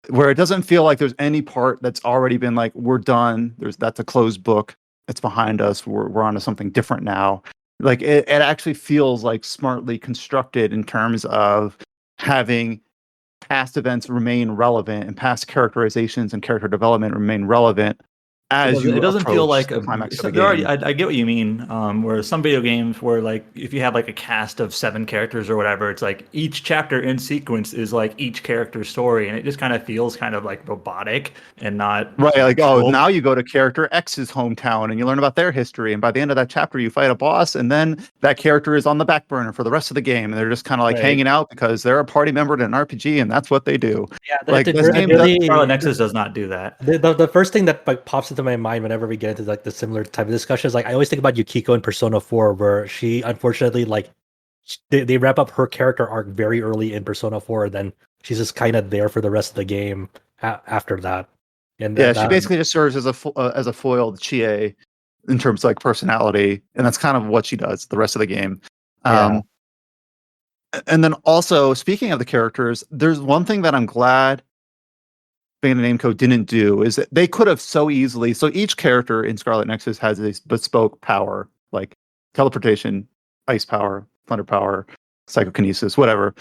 where it doesn't feel like there's any part that's already been like we're done. That's a closed book. It's behind us. We're on to something different now. Like it actually feels like smartly constructed in terms of having past events remain relevant and past characterizations and character development remain relevant as it doesn't feel like the climax of the game. game. I get what you mean. Where some video games where like if you have like a cast of 7 characters or whatever, it's like each chapter in sequence is like each character's story, and it just kind of feels kind of like robotic and not right. Like natural. now you go to character X's hometown and you learn about their history, and by the end of that chapter, you fight a boss, and then that character is on the back burner for the rest of the game, and they're just kind of like hanging out because they're a party member in an RPG, and that's what they do. Yeah, like this game, Scarlet Nexus does not do that. The first thing that like pops into my mind whenever we get into like the similar type of discussions, like I always think about Yukiko in Persona 4, where she unfortunately like they wrap up her character arc very early in Persona 4, and then she's just kind of there for the rest of the game after that. And yeah, she basically just serves as a foil to Chie in terms of like personality, and that's kind of what she does the rest of the game. And then also speaking of the characters, there's one thing that I'm glad Bandai Namco didn't do is that they could have so easily. So each character in Scarlet Nexus has a bespoke power, like teleportation, ice power, thunder power, psychokinesis, whatever.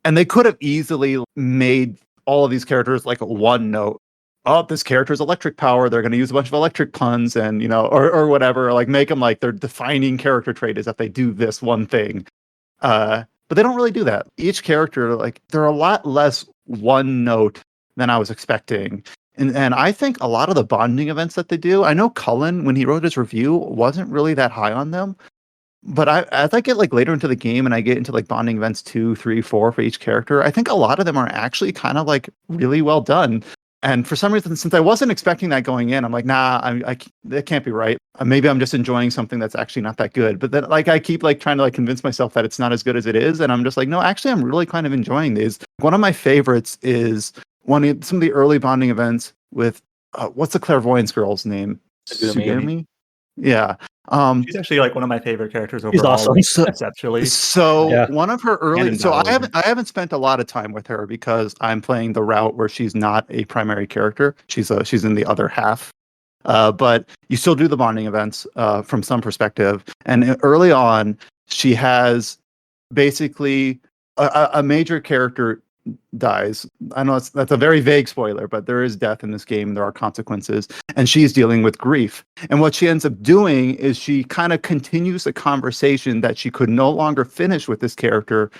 And they could have easily made all of these characters like one note. Oh, this character's electric power. They're going to use a bunch of electric puns and, or whatever, like make them like their defining character trait is that they do this one thing. But they don't really do that. Each character, like they're a lot less one note than I was expecting. And I think a lot of the bonding events that they do, I know Cullen, when he wrote his review, wasn't really that high on them. But as I get like later into the game and I get into like bonding events 2, 3, 4 for each character, I think a lot of them are actually kind of like really well done. And for some reason, since I wasn't expecting that going in, I'm like, nah, that can't be right. Maybe I'm just enjoying something that's actually not that good. But then like I keep like trying to like convince myself that it's not as good as it is. And I'm just like, no, actually, I'm really kind of enjoying these. One of my favorites is some of the early bonding events with what's the clairvoyance girl's name? Sugumi. Yeah. She's actually like one of my favorite characters overall. She's awesome. Conceptually. So one of her early. So I haven't spent a lot of time with her because I'm playing the route where she's not a primary character. She's in the other half. But you still do the bonding events from some perspective. And early on, she has basically a major character dies. I know that's a very vague spoiler, but there is death in this game. There are consequences, and she's dealing with grief. And what she ends up doing is she kind of continues a conversation that she could no longer finish with this character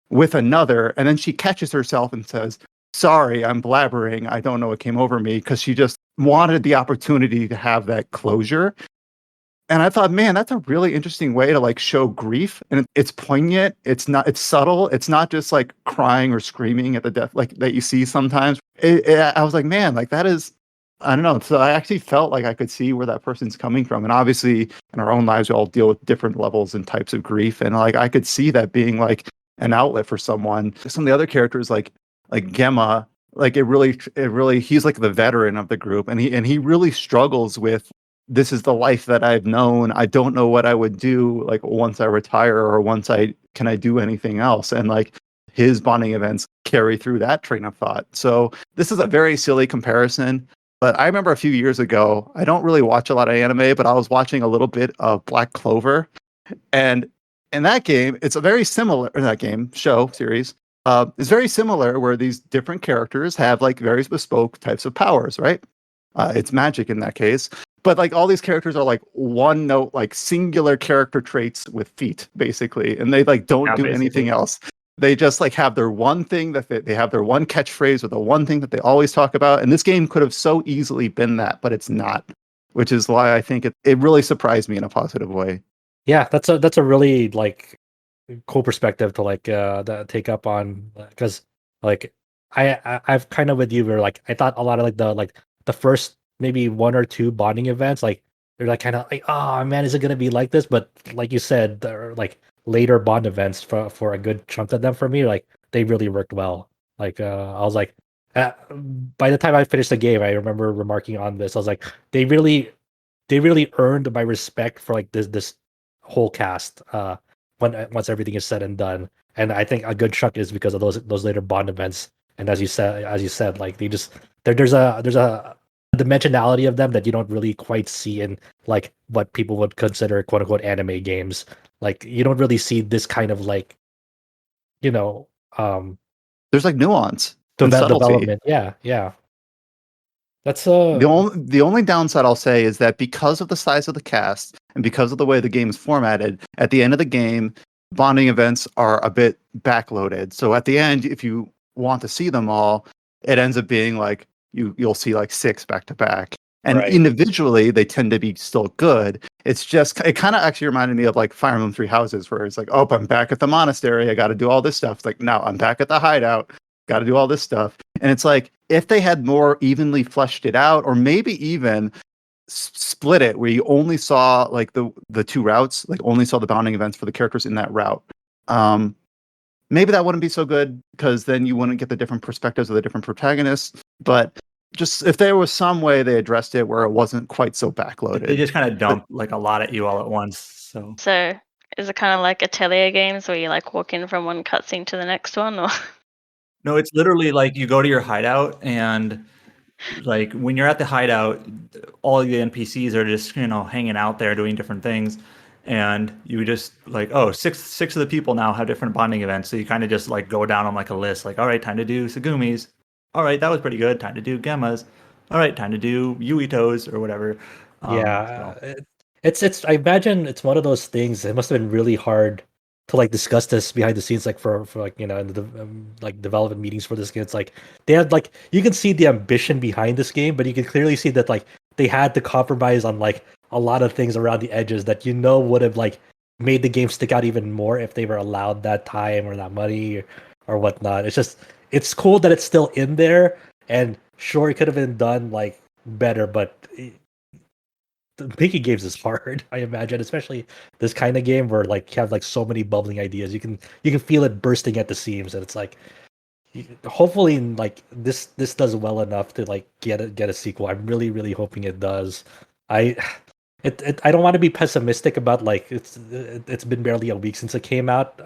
with another, and then she catches herself and says, "Sorry, I'm blabbering. I don't know what came over me," because she just wanted the opportunity to have that closure. And I thought, man, that's a really interesting way to like show grief, and it's poignant. It's subtle. It's not just like crying or screaming at the death like that you see sometimes. I was like, man, like that is, I don't know. So I actually felt like I could see where that person's coming from. And obviously, in our own lives, we all deal with different levels and types of grief, and like I could see that being like an outlet for someone. Some of the other characters, like Gemma, like it really, he's like the veteran of the group, and he really struggles with, this is the life that I've known. I don't know what I would do like once I retire or can I do anything else? And like his bonding events carry through that train of thought. So this is a very silly comparison, but I remember a few years ago, I don't really watch a lot of anime, but I was watching a little bit of Black Clover. And in that game, it's a very similar, show series. It's very similar where these different characters have like very bespoke types of powers, right? It's magic in that case. But like all these characters are like one note, like singular character traits with feet, basically, and they like don't do anything else. They just like have their one thing that they have their one catchphrase or the one thing that they always talk about. And this game could have so easily been that, but it's not, which is why I think it really surprised me in a positive way. Yeah, that's a really like cool perspective to like take up on, because like I've kind of with you where like I thought a lot of the first maybe one or two bonding events, like they're like kind of like, oh man, is it gonna be like this? But like you said, there are like later bond events for a good chunk of them for me, like they really worked well. Like I was like, by the time I finished the game, I remember remarking on this. I was like, they really earned my respect for like this whole cast once everything is said and done. And I think a good chunk is because of those later bond events. And as you said, like there's a dimensionality of them that you don't really quite see in like what people would consider quote unquote anime games. Like you don't really see this kind of like, there's like nuance and development. Yeah. That's the only downside I'll say is that because of the size of the cast and because of the way the game is formatted, at the end of the game, bonding events are a bit backloaded. So at the end, if you want to see them all, it ends up being like you'll see like 6 back to back. And individually, they tend to be still good. It's just, it kind of actually reminded me of like Fire Emblem Three Houses, where it's like, oh, I'm back at the monastery. I got to do all this stuff. It's like, no, I'm back at the hideout. Got to do all this stuff. And it's like, if they had more evenly fleshed it out, or maybe even split it where you only saw like the two routes, like only saw the bonding events for the characters in that route. Maybe that wouldn't be so good because then you wouldn't get the different perspectives of the different protagonists. But just if there was some way they addressed it where it wasn't quite so backloaded. They just kind of dump like a lot at you all at once. So is it kind of like Atelier games where you like walk in from one cutscene to the next one, or? No, it's literally like you go to your hideout, and like when you're at the hideout, all the NPCs are just hanging out there doing different things. And you just like, oh, six of the people now have different bonding events. So you kind of just like go down on like a list, like, all right, time to do Segumi's. All right, that was pretty good. Time to do Gemma's. All right, time to do Yuito's or whatever. It's. I imagine it's one of those things. It must have been really hard to like discuss this behind the scenes, like for like in the like development meetings for this game. It's like they had like, you can see the ambition behind this game, but you can clearly see that like they had to compromise on like a lot of things around the edges that would have like made the game stick out even more if they were allowed that time or that money or whatnot. It's cool that it's still in there, and sure, it could have been done like better, but making games is hard, I imagine, especially this kind of game where like you have like so many bubbling ideas. You can feel it bursting at the seams, and it's like hopefully like this does well enough to like get a sequel. I'm really really hoping it does. I I don't want to be pessimistic about like it's been barely a week since it came out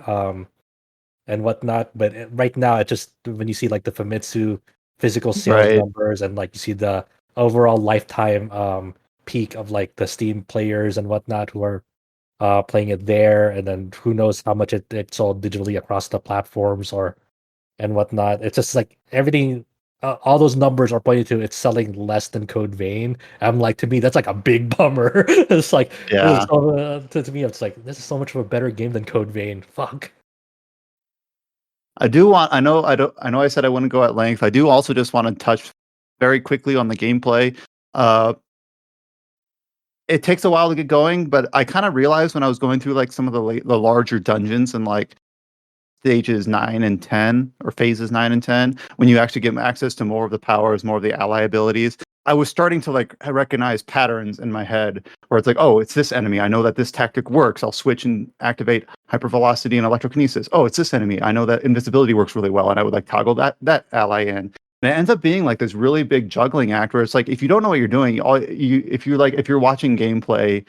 and whatnot, but right now it just when you see like the Famitsu physical sales numbers and like you see the overall lifetime peak of like the Steam players and whatnot who are playing it there, and then who knows how much it sold digitally across the platforms or and whatnot. It's just like everything, all those numbers are pointing to it's selling less than Code Vein. I'm like, to me, that's like a big bummer. It's like, to me, it's like this is so much of a better game than Code Vein. Fuck. I know I said I wouldn't go at length. I do also just want to touch very quickly on the gameplay. It takes a while to get going, but I kind of realized when I was going through like some of the larger dungeons and like stages 9 and 10 or phases 9 and 10, when you actually get access to more of the powers, more of the ally abilities, I was starting to like recognize patterns in my head where it's like, oh, it's this enemy. I know that this tactic works. I'll switch and activate hypervelocity and electrokinesis. Oh, it's this enemy. I know that invisibility works really well, and I would like toggle that ally in. And it ends up being like this really big juggling act where it's like if you don't know what you're doing, if you're watching gameplay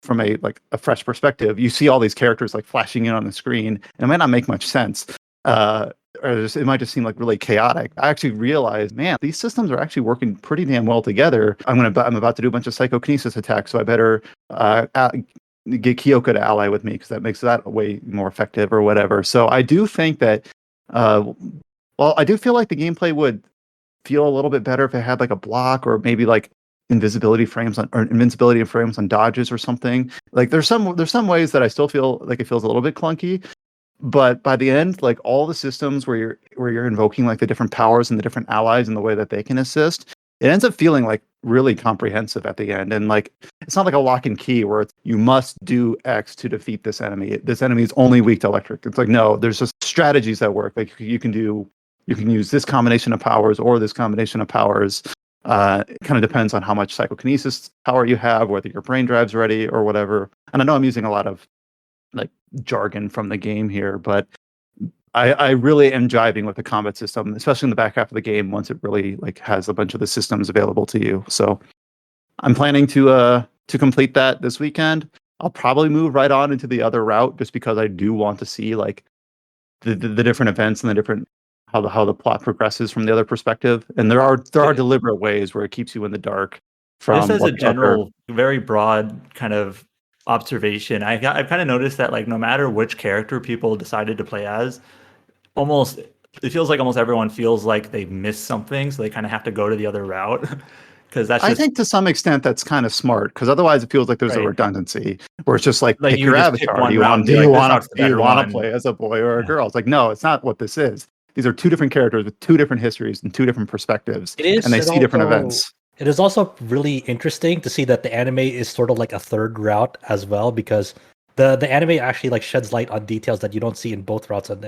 from a fresh perspective, you see all these characters like flashing in on the screen, and it might not make much sense. It might just seem like really chaotic. I actually realized, man, these systems are actually working pretty damn well together. I'm about to do a bunch of psychokinesis attacks, so I better get Kyoka to ally with me because that makes that way more effective or whatever. So I do think that, I do feel like the gameplay would feel a little bit better if it had like a block or maybe like invincibility frames on dodges or something. Like there's some ways that I still feel like it feels a little bit clunky. But by the end, like all the systems where you're invoking like the different powers and the different allies and the way that they can assist, it ends up feeling like really comprehensive at the end. And like it's not like a lock and key where it's you must do X to defeat this enemy. This enemy is only weak to electric. It's like no, there's just strategies that work. Like you can use this combination of powers or this combination of powers. It kind of depends on how much psychokinesis power you have, whether your brain drive's ready or whatever. And I know I'm using a lot of like jargon from the game here, but I really am jiving with the combat system, especially in the back half of the game once it really like has a bunch of the systems available to you. So I'm planning to complete that this weekend. I'll probably move right on into the other route just because I do want to see like the different events and the different how the plot progresses from the other perspective. And there are deliberate ways where it keeps you in the dark. Just as a general, very broad kind of observation, I've kind of noticed that like no matter which character people decided to play as, it feels like almost everyone feels like they've missed something, so they kind of have to go to the other route. Because I think to some extent that's kind of smart, because otherwise it feels like there's a redundancy where it's just like pick your avatar. Do you want to play as a boy or a girl? It's like no, it's not what this is. These are two different characters with two different histories and two different perspectives, and they see different events. It is also really interesting to see that the anime is sort of like a third route as well, because the anime actually like sheds light on details that you don't see in both routes in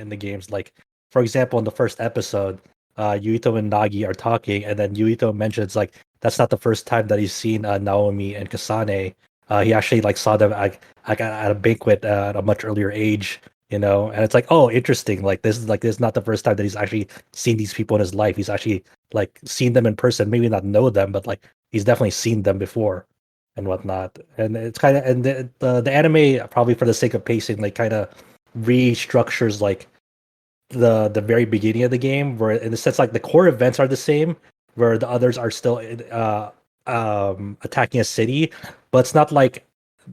the games. Like for example, in the first episode, Yuito and Nagi are talking, and then Yuito mentions like that's not the first time that he's seen Naomi and Kasane. He actually like saw them at a banquet at a much earlier age, you know. And it's like, oh, interesting. Like this is not the first time that he's actually seen these people in his life. He's actually like seen them in person, maybe not know them, but like he's definitely seen them before and whatnot. And it's kind of, and the anime, probably for the sake of pacing, like kind of restructures like the very beginning of the game, where in a sense like the core events are the same, where the others are still attacking a city, but it's not like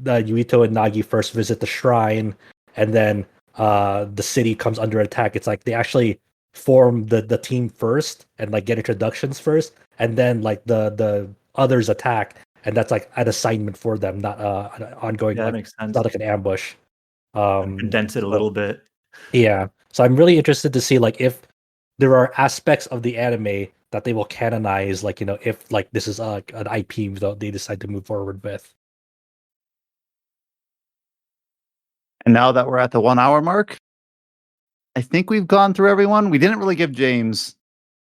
the Yuito and Nagi first visit the shrine and then the city comes under attack. It's like they actually form the team first and like get introductions first, and then like the others attack, and that's like an assignment for them, not an ongoing. Yeah, that like, makes sense. Not like an ambush. Condense it a little bit. Yeah, so I'm really interested to see like if there are aspects of the anime that they will canonize, like, you know, if like this is an IP that they decide to move forward with. And now that we're at the 1 hour mark, I think we've gone through everyone. We didn't really give James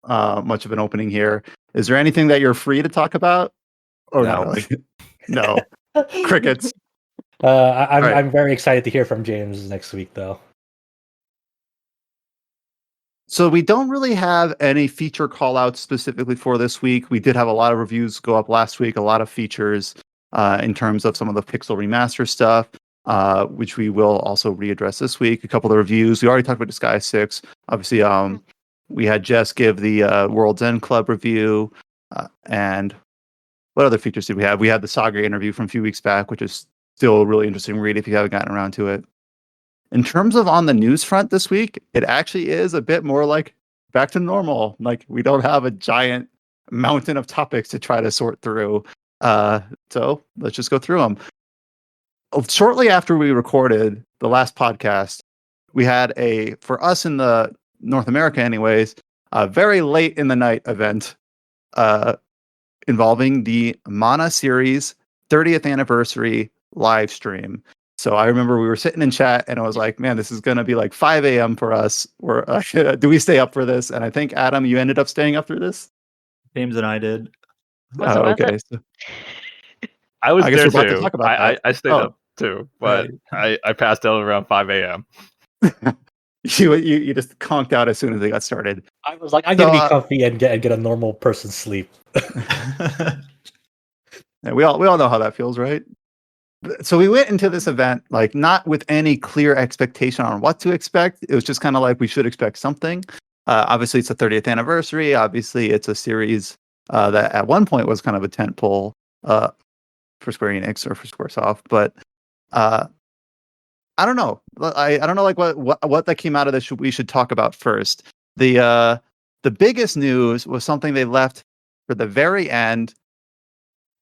much of an opening here. Is there anything that you're free to talk about? Or no? No. Crickets. I'm very excited to hear from James next week, though. So we don't really have any feature callouts specifically for this week. We did have a lot of reviews go up last week, a lot of features in terms of some of the Pixel Remaster stuff, which we will also readdress this week. A couple of reviews. We already talked about Disgaea 6. Obviously, we had Jess give the World's End Club review. And what other features did we have? We had the Saga interview from a few weeks back, which is still a really interesting read if you haven't gotten around to it. In terms of on the news front this week, it actually is a bit more like back to normal. Like we don't have a giant mountain of topics to try to sort through. So let's just go through them. Shortly after we recorded the last podcast, we had for us in the North America anyways, a very late in the night event involving the Mana series 30th anniversary live stream. So I remember we were sitting in chat and I was like, man, this is going to be like 5 a.m. for us. Do we stay up for this? And I think, Adam, you ended up staying up through this? James and I did. Okay. So, I was there too. To talk about that. I stayed up too, but I passed out around 5 a.m. You just conked out as soon as they got started. I was like, I'm going to be comfy and get a normal person's sleep. Yeah, we all know how that feels, right? So we went into this event like not with any clear expectation on what to expect. It was just kind of like we should expect something. Obviously, it's the 30th anniversary. Obviously, it's a series that at one point was kind of a tentpole for Square Enix or for Squaresoft. But I don't know. I don't know like what that came out of this. We should talk about first. The biggest news was something they left for the very end,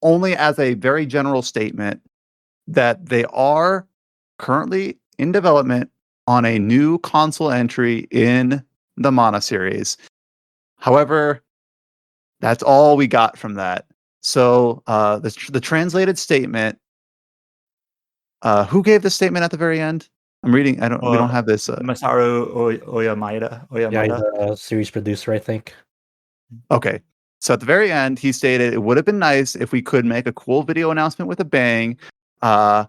only as a very general statement, that they are currently in development on a new console entry in the Mana series. However, that's all we got from that. So the translated statement. Who gave the statement at the very end? I'm reading. We don't have this. Masaru Oyamada. Yeah, he's a series producer, I think. Okay. So at the very end, he stated it would have been nice if we could make a cool video announcement with a bang. But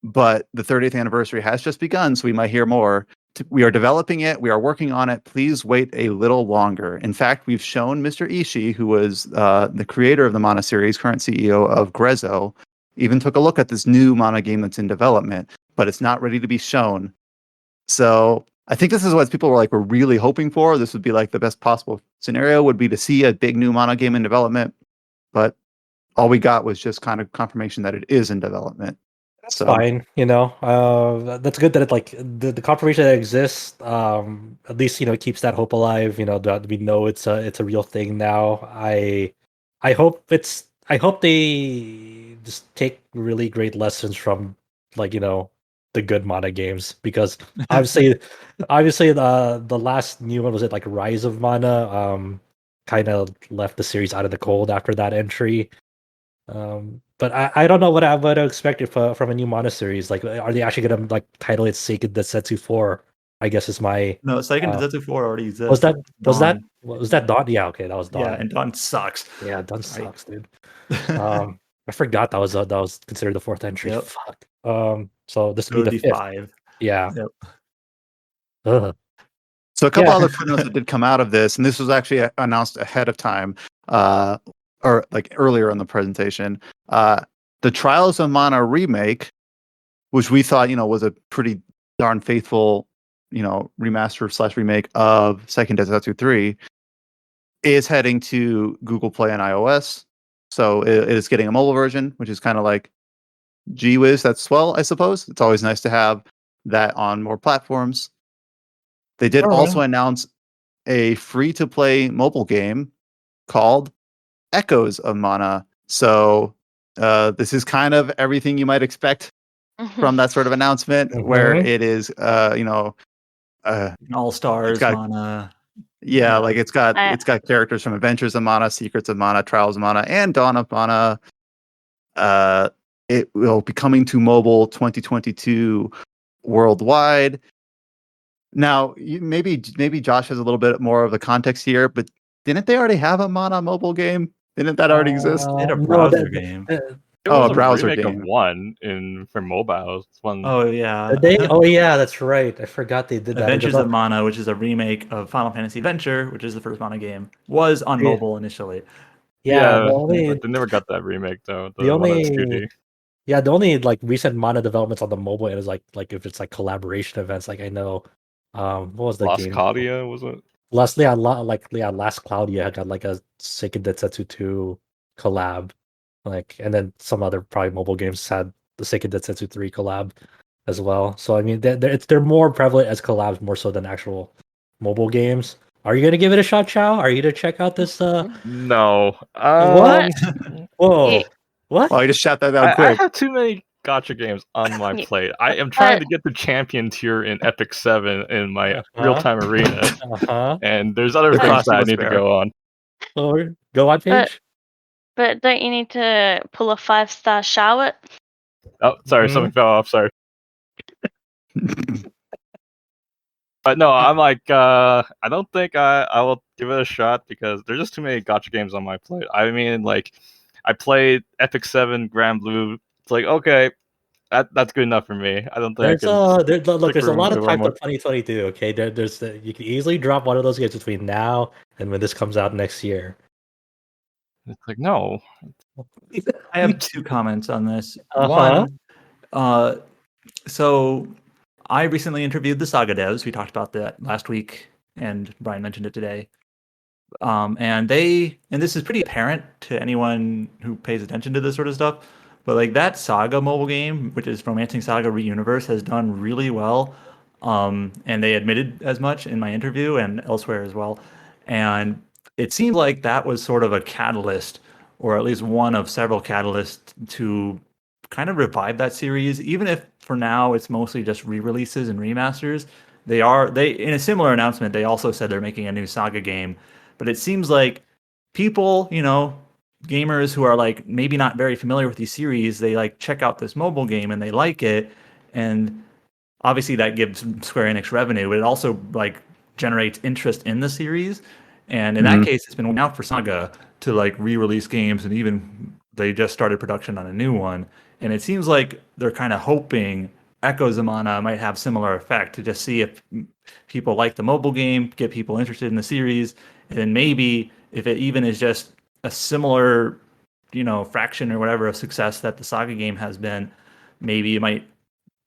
the 30th anniversary has just begun, so we might hear more. We are developing it. We are working on it. Please wait a little longer. In fact, we've shown Mr. Ishii, who was the creator of the Mana series, current CEO of Grezzo, even took a look at this new Mana game that's in development, but it's not ready to be shown. So I think this is what people were really hoping for. This would be like the best possible scenario would be to see a big new Mana game in development, but all we got was just kind of confirmation that it is in development. That's fine, that's good that it the confirmation that exists. At least it keeps that hope alive. That we know it's a real thing now. I hope they just take really great lessons from the good Mana games, because obviously the last new one was it Rise of Mana kind of left the series out of the cold after that entry. But I don't know what I would expect from a new Mana series. Are they actually gonna title it Seiken Densetsu 4? I guess is my no. Seiken Densetsu 4 already exists. Was that Dawn? Yeah, okay, that was Dawn. Yeah, and Dawn sucks. Yeah, Dawn sucks, dude. I forgot that was considered the fourth entry. Yep. Fuck. So this would be the fifth. 5. Yeah. Yep. Ugh. So a couple other footnotes that did come out of this, and this was actually announced ahead of time, or earlier in the presentation. The Trials of Mana remake, which we thought was a pretty darn faithful remaster / remake of Seiken Densetsu 3, is heading to Google Play and iOS. So it is getting a mobile version, which is kind of like, gee whiz, that's swell, I suppose. It's always nice to have that on more platforms. They did also announce a free-to-play mobile game called Echoes of Mana. So this is kind of everything you might expect from that sort of announcement, where it is, All-Stars Mana. Yeah, it's got characters from Adventures of Mana, Secrets of Mana, Trials of Mana, and Dawn of Mana. It will be coming to mobile 2022 worldwide. Now, maybe Josh has a little bit more of the context here, but didn't they already have a Mana mobile game? Didn't that already exist? They had a browser game. It was a browser remake game. of one for mobile. It's one. Oh yeah. Oh yeah, that's right. I forgot they did that. Adventures of Mana, which is a remake of Final Fantasy Adventure, which is the first Mana game, was on mobile initially. Yeah, but they never got that remake though. The one only that's 2D. Yeah, the only like recent Mana developments on the mobile is like if it's like collaboration events. Like I know, what was the Lost game? Claudia, was it? Last Claudia had got like a Seiken Densetsu 2 collab, like, and then some other probably mobile games had the Seiken Densetsu 3 collab as well. So I mean, they're more prevalent as collabs more so than actual mobile games. Are you gonna give it a shot, Chow? Are you gonna check out this? No. What? Whoa! What? Oh, you just shot that down I quick. have too many gacha games on my plate. I am trying to get the champion tier in Epic 7 in my real-time arena. And there's other things cost that you I a need to spare. go on. Or go on page. But don't you need to pull a 5-star shower? Oh, sorry, something fell off. Sorry. But no, I'm like, I don't think I will give it a shot because there's just too many gacha games on my plate. I mean, like, I played Epic 7 Grand Blue. It's like, okay, that's good enough for me. I don't think There's a lot of time for 2022. Okay, you can easily drop one of those games between now and when this comes out next year. It's like, no. I have two comments on this. Uh-huh. One, so I recently interviewed the Saga devs. We talked about that last week, and Brian mentioned it today. And this is pretty apparent to anyone who pays attention to this sort of stuff. But like that Saga mobile game, which is Romancing Saga Reuniverse, has done really well. And they admitted as much in my interview and elsewhere as well. And it seemed like that was sort of a catalyst, or at least one of several catalysts to kind of revive that series, even if for now it's mostly just re-releases and remasters. They in a similar announcement, they also said they're making a new Saga game, but it seems like people, gamers who are like maybe not very familiar with these series, they like check out this mobile game and they like it, and obviously that gives Square Enix revenue, but it also like generates interest in the series. And in that case, it's been working out for Saga to like re-release games, and even they just started production on a new one. And it seems like they're kind of hoping Echoes of Mana might have similar effect to just see if people like the mobile game, get people interested in the series, and then maybe if it even is just a similar, fraction or whatever of success that the Saga game has been, maybe it might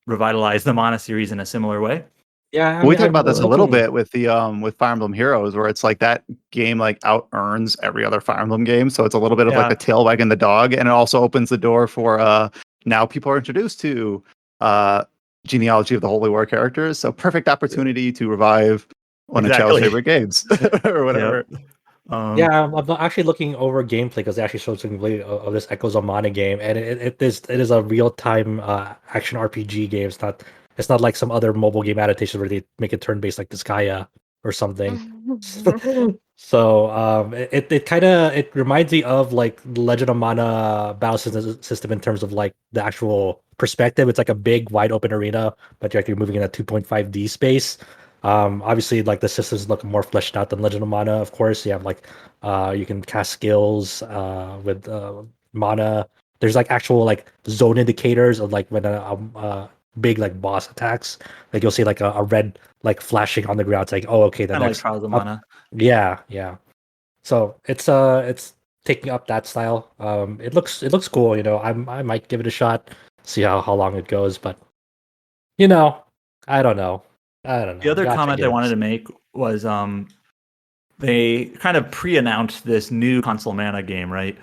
revitalize the Mana series in a similar way. Yeah, we talked about this a little bit with the with Fire Emblem Heroes, where it's like that game like out earns every other Fire Emblem game, so it's a little bit of like the tail wagging the dog, and it also opens the door for now people are introduced to genealogy of the Holy War characters, so perfect opportunity to revive one of Chow's favorite games or whatever. Yep. I'm actually looking over gameplay because they actually showed some gameplay of this Echoes of Mana game, and it is a real time action RPG game. It's not like some other mobile game adaptations where they make it turn based like Disgaea or something. So it reminds me of like Legend of Mana battle system in terms of like the actual perspective. It's like a big wide open arena, but you're actually moving in a 2.5D space. Obviously like the systems look more fleshed out than Legend of Mana. Of course, you have like you can cast skills with mana. There's like actual like zone indicators of like when a big like boss attacks, like you'll see like a red like flashing on the ground. It's like, oh, okay, the next like Trials of Mana. Yeah. So it's taking up that style. It looks cool. I might give it a shot, see how long it goes, but I don't know. The other comment I wanted to make was they kind of pre-announced this new console Mana game, right?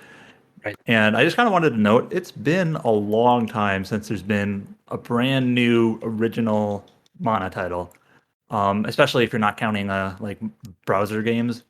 Right. And I just kind of wanted to note it's been a long time since there's been a brand new original Mana title, especially if you're not counting like browser games.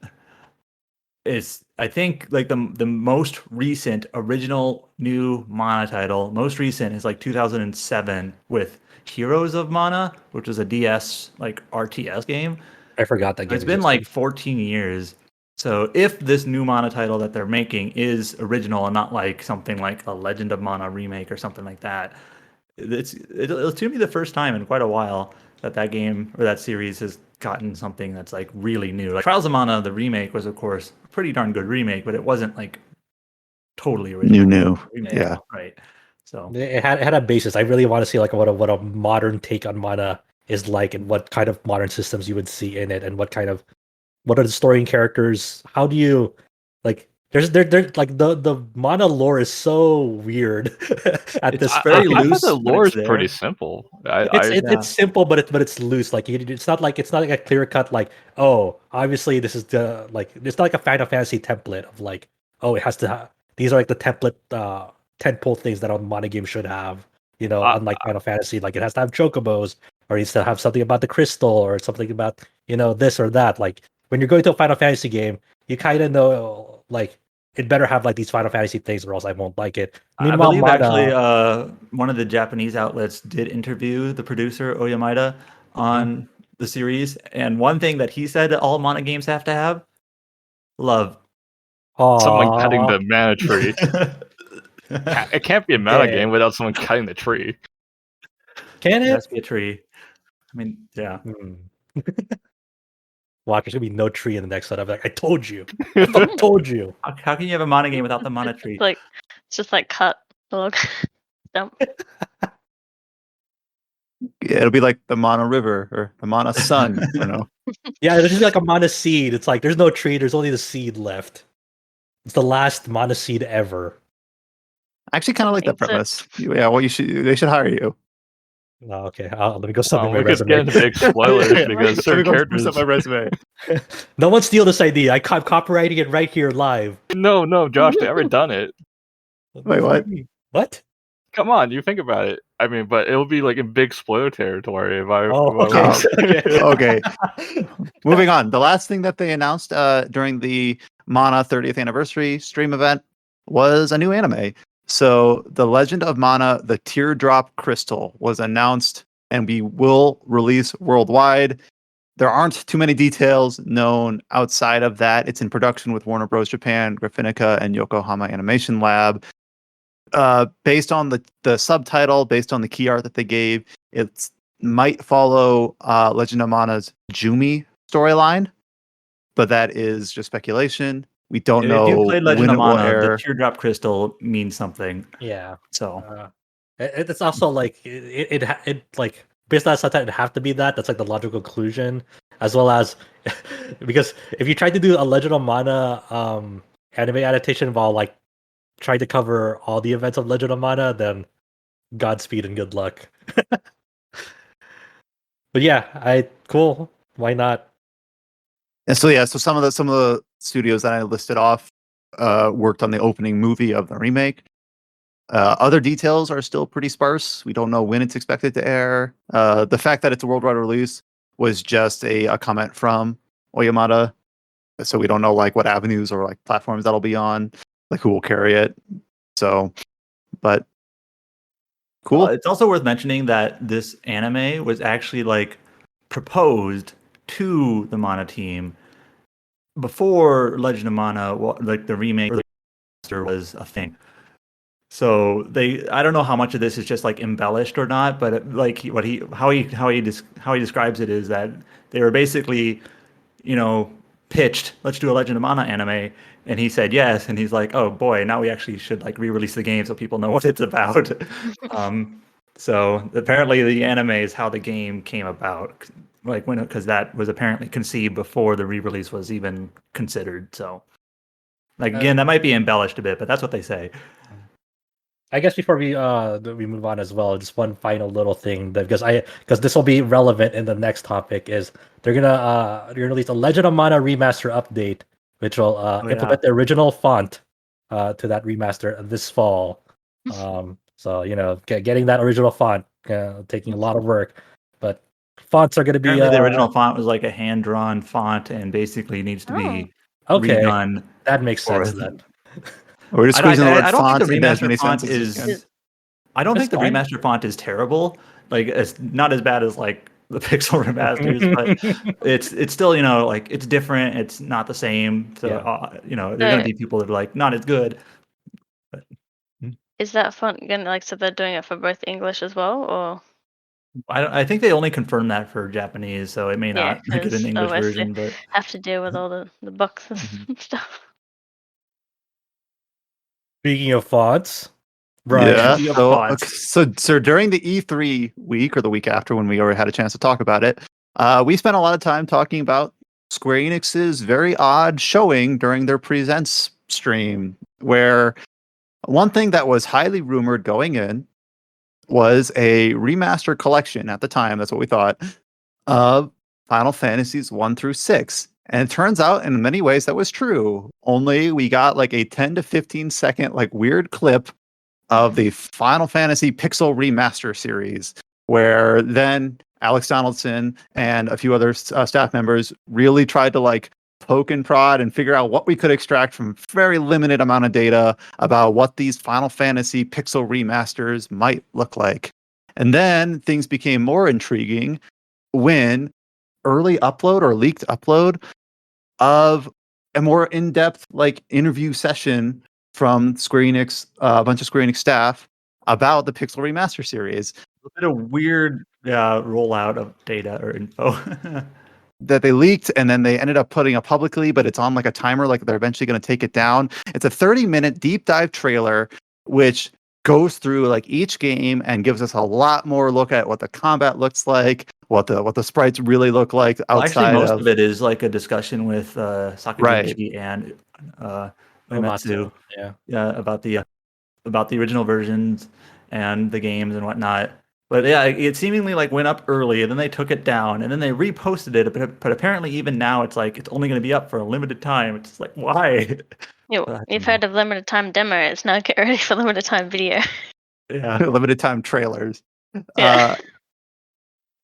I think like the most recent original new Mana title, most recent is like 2007 with Heroes of Mana, which is a DS like RTS game. I forgot that game. It's been like 14 years. So if this new Mana title that they're making is original and not like something like a Legend of Mana remake or something like that, it'll to be the first time in quite a while that game or that series has gotten something that's like really new. Like Trials of Mana, the remake was of course a pretty darn good remake, but it wasn't like totally original. New. Remake, yeah. Right. So it had a basis. I really want to see like what a modern take on mana is like, and what kind of modern systems you would see in it, and what are the story and characters. How do you like? There's like the mana lore is so weird at this. Very loose. I thought the lore is there. pretty simple. It's simple, but it's loose. Like it's not like a clear cut like, oh, obviously this is the like, it's not like a Final Fantasy template of like, oh, it has to have, these are like the template tentpole things that a mana game should have. Unlike Final Fantasy, like it has to have chocobos, or it needs to have something about the crystal, or something about this or that. Like when you're going to a Final Fantasy game, you kind of know like it better have like these Final Fantasy things, or else I won't like it. Meanwhile, I believe actually one of the Japanese outlets did interview the producer Oyamada on the series, and one thing that he said that all mana games have to have: love. Someone cutting the mana tree. It can't be a mana game without someone cutting the tree. Can it? It has to be a tree. I mean, yeah. Watch, there's gonna be no tree in the next set. I'm like, I told you. I told you. How can you have a mana game without the mana tree? It's just like cut the log. Dump. Yeah, it'll be like the Mana River or the Mana Sun. Yeah, it's just like a mana seed. It's like there's no tree. There's only the seed left. It's the last mana seed ever. I actually kind of like that premise. Yeah, they should hire you. Oh, okay. Let me go submit my we resume. could get into big spoilers because certain characters. My resume. No one steal this idea. I'm copywriting it right here live. No, Josh, they already done it. Wait, what? What? Come on, you think about it. I mean, but it'll be like in big spoiler territory if I. Okay. Moving on. The last thing that they announced during the Mana 30th anniversary stream event was a new anime. So, The Legend of Mana, the Teardrop Crystal was announced, and we will release worldwide. There aren't too many details known outside of that. It's in production with Warner Bros. Japan, Graphinica, and Yokohama Animation Lab. Based on the subtitle, based on the key art that they gave, it might follow Legend of Mana's Jumi storyline, but that is just speculation. We don't know. If you played Legend of Mana, the Teardrop Crystal means something. Yeah. So it's also like it like based on that subtitle, it'd have to be that. That's like the logical conclusion, as well as because if you tried to do a Legend of Mana anime adaptation while like trying to cover all the events of Legend of Mana, then Godspeed and good luck. But yeah, cool. Why not? And so some of the studios that I listed off worked on the opening movie of the remake. Other details are still pretty sparse. We don't know when it's expected to air. The fact that it's a worldwide release was just a comment from Oyamada, so we don't know like what avenues or like platforms that'll be on, like who will carry it. So, but cool. It's also worth mentioning that this anime was actually like proposed to the Mana team before Legend of Mana, like the remake was a thing. So I don't know how much of this is just like embellished or not, but how he describes it is that they were basically, pitched, let's do a Legend of Mana anime, and he said yes, and he's like, oh boy, now we actually should like re-release the game so people know what it's about. So apparently the anime is how the game came about, because that was apparently conceived before the re-release was even considered. So again, that might be embellished a bit, but that's what they say. I guess before we move on as well, just one final little thing because this will be relevant in the next topic is they're gonna release a Legend of Mana remaster update, which will implement the original font to that remaster this fall. So getting that original font taking a lot of work, but fonts are going to be the original font was like a hand-drawn font and basically needs to be redone. That makes sense then. We're just squeezing the word I don't font think the into as many remaster font sentences. I don't think the remaster font is terrible. Like it's not as bad as like the Pixel remasters, but it's still it's different. It's not the same. So there's going to be people that are like not as good. But, is that font gonna so they're doing it for both English as well, or? I think they only confirmed that for Japanese, so it may not get an English version. But have to deal with all the boxes and stuff. Speaking of fonts, right? Yeah. So during the E3 week or the week after, when we already had a chance to talk about it, we spent a lot of time talking about Square Enix's very odd showing during their Presents stream, where one thing that was highly rumored going in was a remaster collection at the time. That's what we thought of Final Fantasies 1 through 6. And it turns out in many ways that was true. Only we got like a 10 to 15 second like weird clip of the Final Fantasy Pixel Remaster series, where then Alex Donaldson and a few other staff members really tried to like poke and prod and figure out what we could extract from very limited amount of data about what these Final Fantasy Pixel Remasters might look like. And then things became more intriguing when early upload or leaked upload of a more in-depth like interview session from Square Enix, a bunch of Square Enix staff about the Pixel Remaster series. A bit of weird rollout of data or info that they leaked, and then they ended up putting up publicly, but it's on like a timer, like they're eventually going to take it down. It's a 30-minute deep dive trailer, which goes through like each game and gives us a lot more look at what the combat looks like, what the sprites really look like outside. Actually, most of it is like a discussion with Sakaguchi and Uematsu, about the original versions and the games and whatnot. But yeah, it seemingly like went up early, and then they took it down, and then they reposted it. But apparently, even now, it's like it's only going to be up for a limited time. It's like, why? You've heard of limited time demo. It's now get ready for limited time video. Yeah, limited time trailers. Yeah.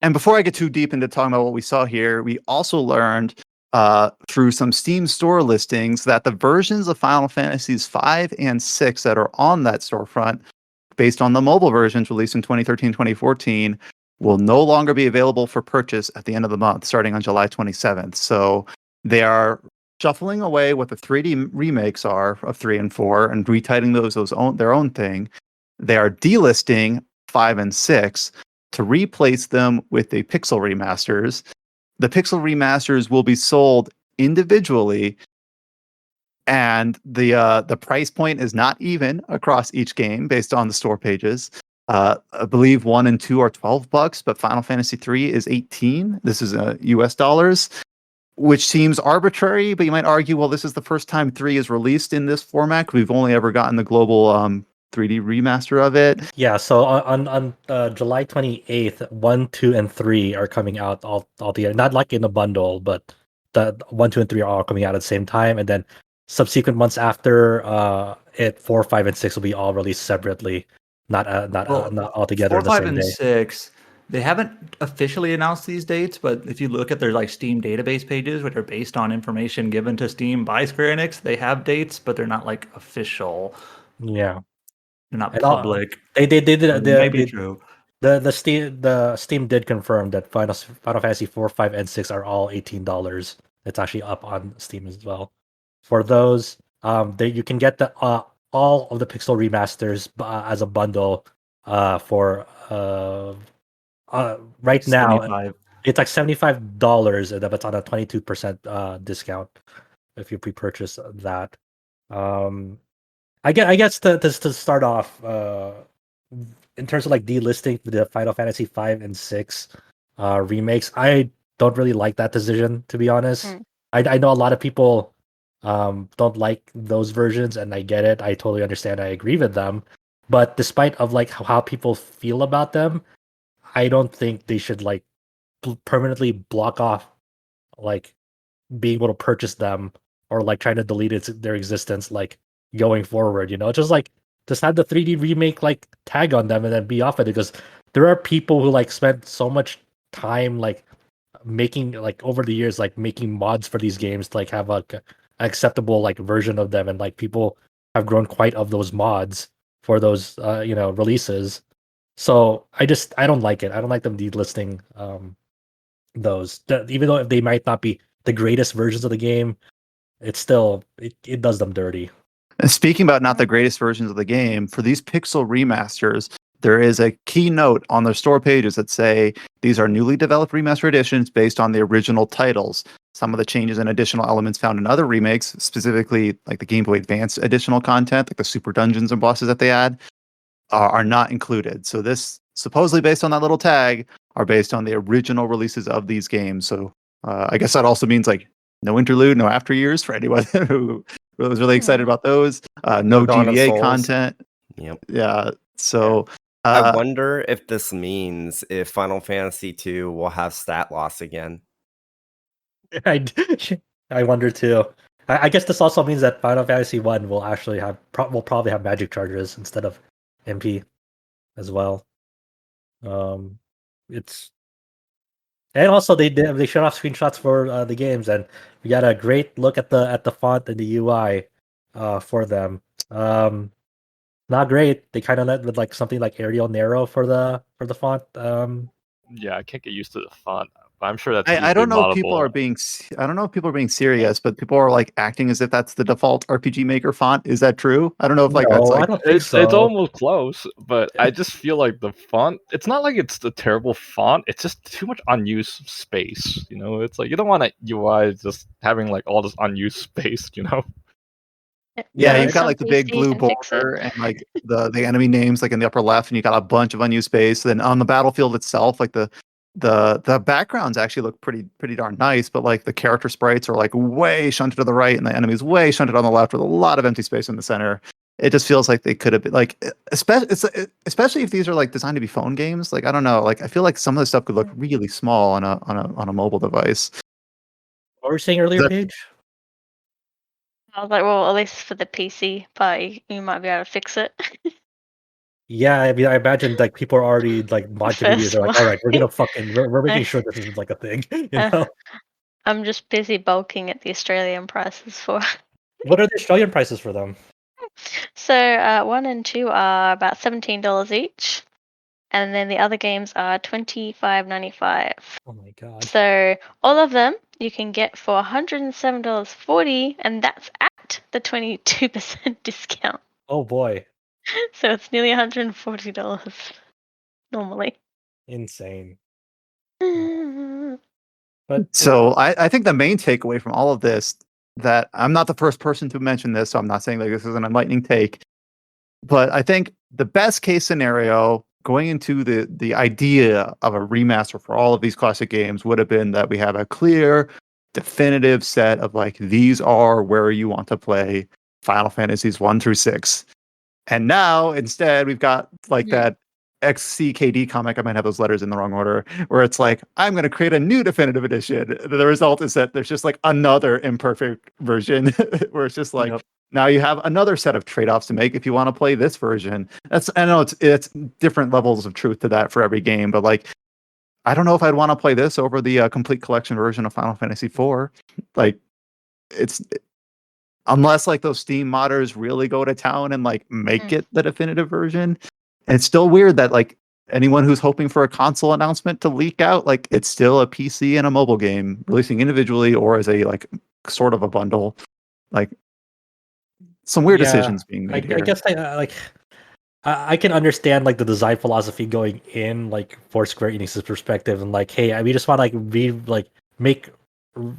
And before I get too deep into talking about what we saw here, we also learned through some Steam store listings that the versions of Final Fantasies 5 and 6 that are on that storefront, based on the mobile versions released in 2013-2014, will no longer be available for purchase at the end of the month, starting on July 27th. So they are shuffling away what the 3D remakes are of 3 and 4 and retitling those their own thing. They are delisting 5 and 6 to replace them with the Pixel Remasters. The Pixel Remasters will be sold individually, and the price point is not even across each game based on the store pages. I believe 1 and 2 are $12, but Final Fantasy 3 is $18. This is US dollars, which seems arbitrary, but you might argue, well, this is the first time 3 is released in this format. We've only ever gotten the global 3D remaster of it. Yeah, so on July 28th, 1, 2, and 3 are coming out all together. Not like in a bundle, but the 1, 2, and 3 are all coming out at the same time, and then subsequent months after, 4, 5, and 6 will be all released separately, not all together. 4, 5, and 6. They haven't officially announced these dates, but if you look at their like Steam database pages, which are based on information given to Steam by Square Enix, they have dates, but they're not like official. Yeah, they're not public. They did it. Maybe true. The Steam did confirm that Final Fantasy 4, 5, and 6 are all $18. It's actually up on Steam as well. For those, you can get the all of the Pixel remasters as a bundle for right now. $75. It's like $75, and that's on a 22% discount if you pre-purchase that. I guess to start off, in terms of like delisting the Final Fantasy 5 and 6 remakes, I don't really like that decision, to be honest. I know a lot of people don't like those versions, and I get it. I totally understand. I agree with them. But despite of like how people feel about them, I don't think they should like permanently block off like being able to purchase them, or like trying to delete their existence like going forward. Just have the 3D remake like tag on them and then be off it, because there are people who like spent so much time like making like over the years like making mods for these games to like have like an acceptable like version of them, and like people have grown quite of those mods for those releases. So I don't like it. I don't like them delisting those, even though they might not be the greatest versions of the game. It's still it does them dirty. And speaking about not the greatest versions of the game, for these Pixel remasters, there is a keynote on their store pages that say these are newly developed remaster editions based on the original titles. Some of the changes and additional elements found in other remakes, specifically like the Game Boy Advance additional content, like the super dungeons and bosses that they add, are not included. So this, supposedly based on that little tag, are based on the original releases of these games. So I guess that also means like no interlude, no after years for anyone who was really excited about those. No GBA content. Yep. Yeah. So I wonder if this means if Final Fantasy 2 will have stat loss again. I wonder too. I guess this also means that Final Fantasy 1 will actually have will probably have magic charges instead of MP as well. It's and also they showed off screenshots for the games, and we got a great look at the font and the UI for them. Not great. They kind of went with like something like Arial Narrow for the font. Yeah, I can't get used to the font. I'm sure that's. I don't know if people are being. I don't know if people are being serious, but people are like acting as if that's the default RPG Maker font. Is that true? I don't know if like that's like. I don't think so. It's almost close, but I just feel like the font. It's not like it's the terrible font. It's just too much unused space. You know, it's like you don't want a UI just having like all this unused space. You know. Yeah, you've got like the big blue border and like the enemy names like in the upper left, and you got a bunch of unused space. Then on the battlefield itself, like the backgrounds actually look pretty darn nice, but like the character sprites are like way shunted to the right, and the enemies way shunted on the left with a lot of empty space in the center. It just feels like they could have been like, especially if these are like designed to be phone games. Like I don't know, like I feel like some of the stuff could look really small on a mobile device. What were you saying earlier, Paige? I was like, well, at least for the PC part, you might be able to fix it. Yeah, I mean, I imagine like people are already like watching videos. They're like, all right, we're making sure this isn't like a thing. You know? I'm just busy bulking at the Australian prices for. What are the Australian prices for them? So 1 and 2 are about $17 each, and then the other games are $25.95. Oh my god! So all of them you can get for $107.40, and that's at the 22% discount. Oh boy! So it's nearly $140 normally. Insane. But so I think the main takeaway from all of this, that I'm not the first person to mention this, so I'm not saying like this is an enlightening take, but I think the best case scenario going into the idea of a remaster for all of these classic games would have been that we have a clear, definitive set of like, these are where you want to play Final Fantasies 1 through 6. And now instead we've got like that XCKD comic, I might have those letters in the wrong order, where it's like, I'm going to create a new definitive edition. The result is that there's just like another imperfect version where it's just like, now you have another set of trade-offs to make if you want to play this version. I know it's different levels of truth to that for every game, but like, I don't know if I'd want to play this over the complete collection version of Final Fantasy IV. Like, unless like those Steam modders really go to town and like make it the definitive version. And it's still weird that like anyone who's hoping for a console announcement to leak out, like it's still a PC and a mobile game releasing individually or as a like sort of a bundle. Like some weird decisions being made here. I guess I can understand like the design philosophy going in like for Square Enix's perspective and like, hey, we just want to make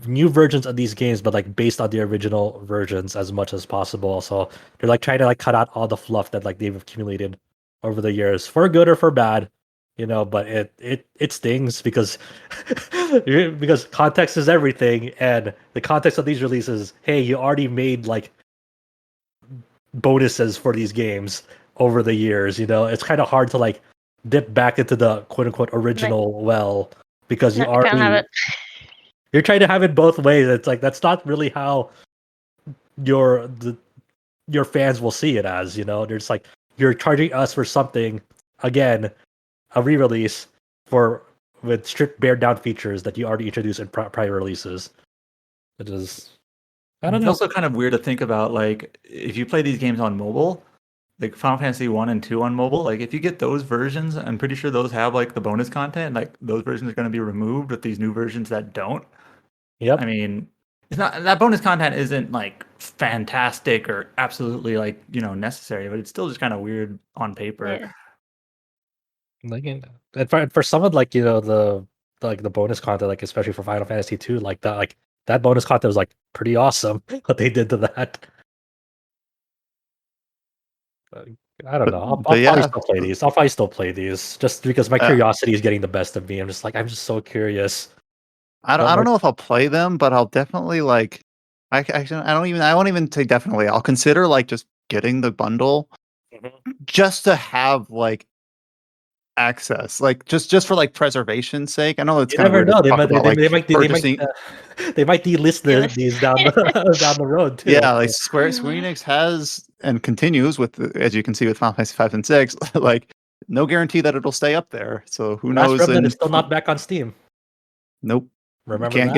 new versions of these games, but like based on the original versions as much as possible. So they're like trying to like cut out all the fluff that like they've accumulated over the years, for good or for bad, you know. But it stings because because context is everything, and the context of these releases. Hey, you already made like bonuses for these games over the years. You know, it's kind of hard to like dip back into the quote unquote original well because you already have it. You're trying to have it both ways. It's like that's not really how your fans will see it as, you know. There's like, you're charging us for something, again, a re-release with stripped bared down features that you already introduced in prior releases. It is, I don't know. It's also kind of weird to think about, like, if you play these games on mobile, like Final Fantasy 1 and 2 on mobile, like if you get those versions, I'm pretty sure those have like the bonus content, like those versions are going to be removed with these new versions that don't. Yep. I mean, it's not, that bonus content isn't like fantastic or absolutely like, you know, necessary, but it's still just kind of weird on paper. Yeah. Like, and for some of like the bonus content, like especially for Final Fantasy 2, like that bonus content was like pretty awesome. What they did to that. I don't know. I'll probably still play these. I'll probably still play these just because my curiosity is getting the best of me. I'm just so curious. I don't know if I'll play them, but I'll definitely like. I won't even say definitely. I'll consider like just getting the bundle, just to have like access, like just for like preservation's sake. I know it's kind of weird. They might delist these down the road too. Yeah, like Square Enix has and continues with, as you can see with Final Fantasy 5 and 6, like no guarantee that it'll stay up there. So who knows? And it's still not back on Steam. Nope. Remember and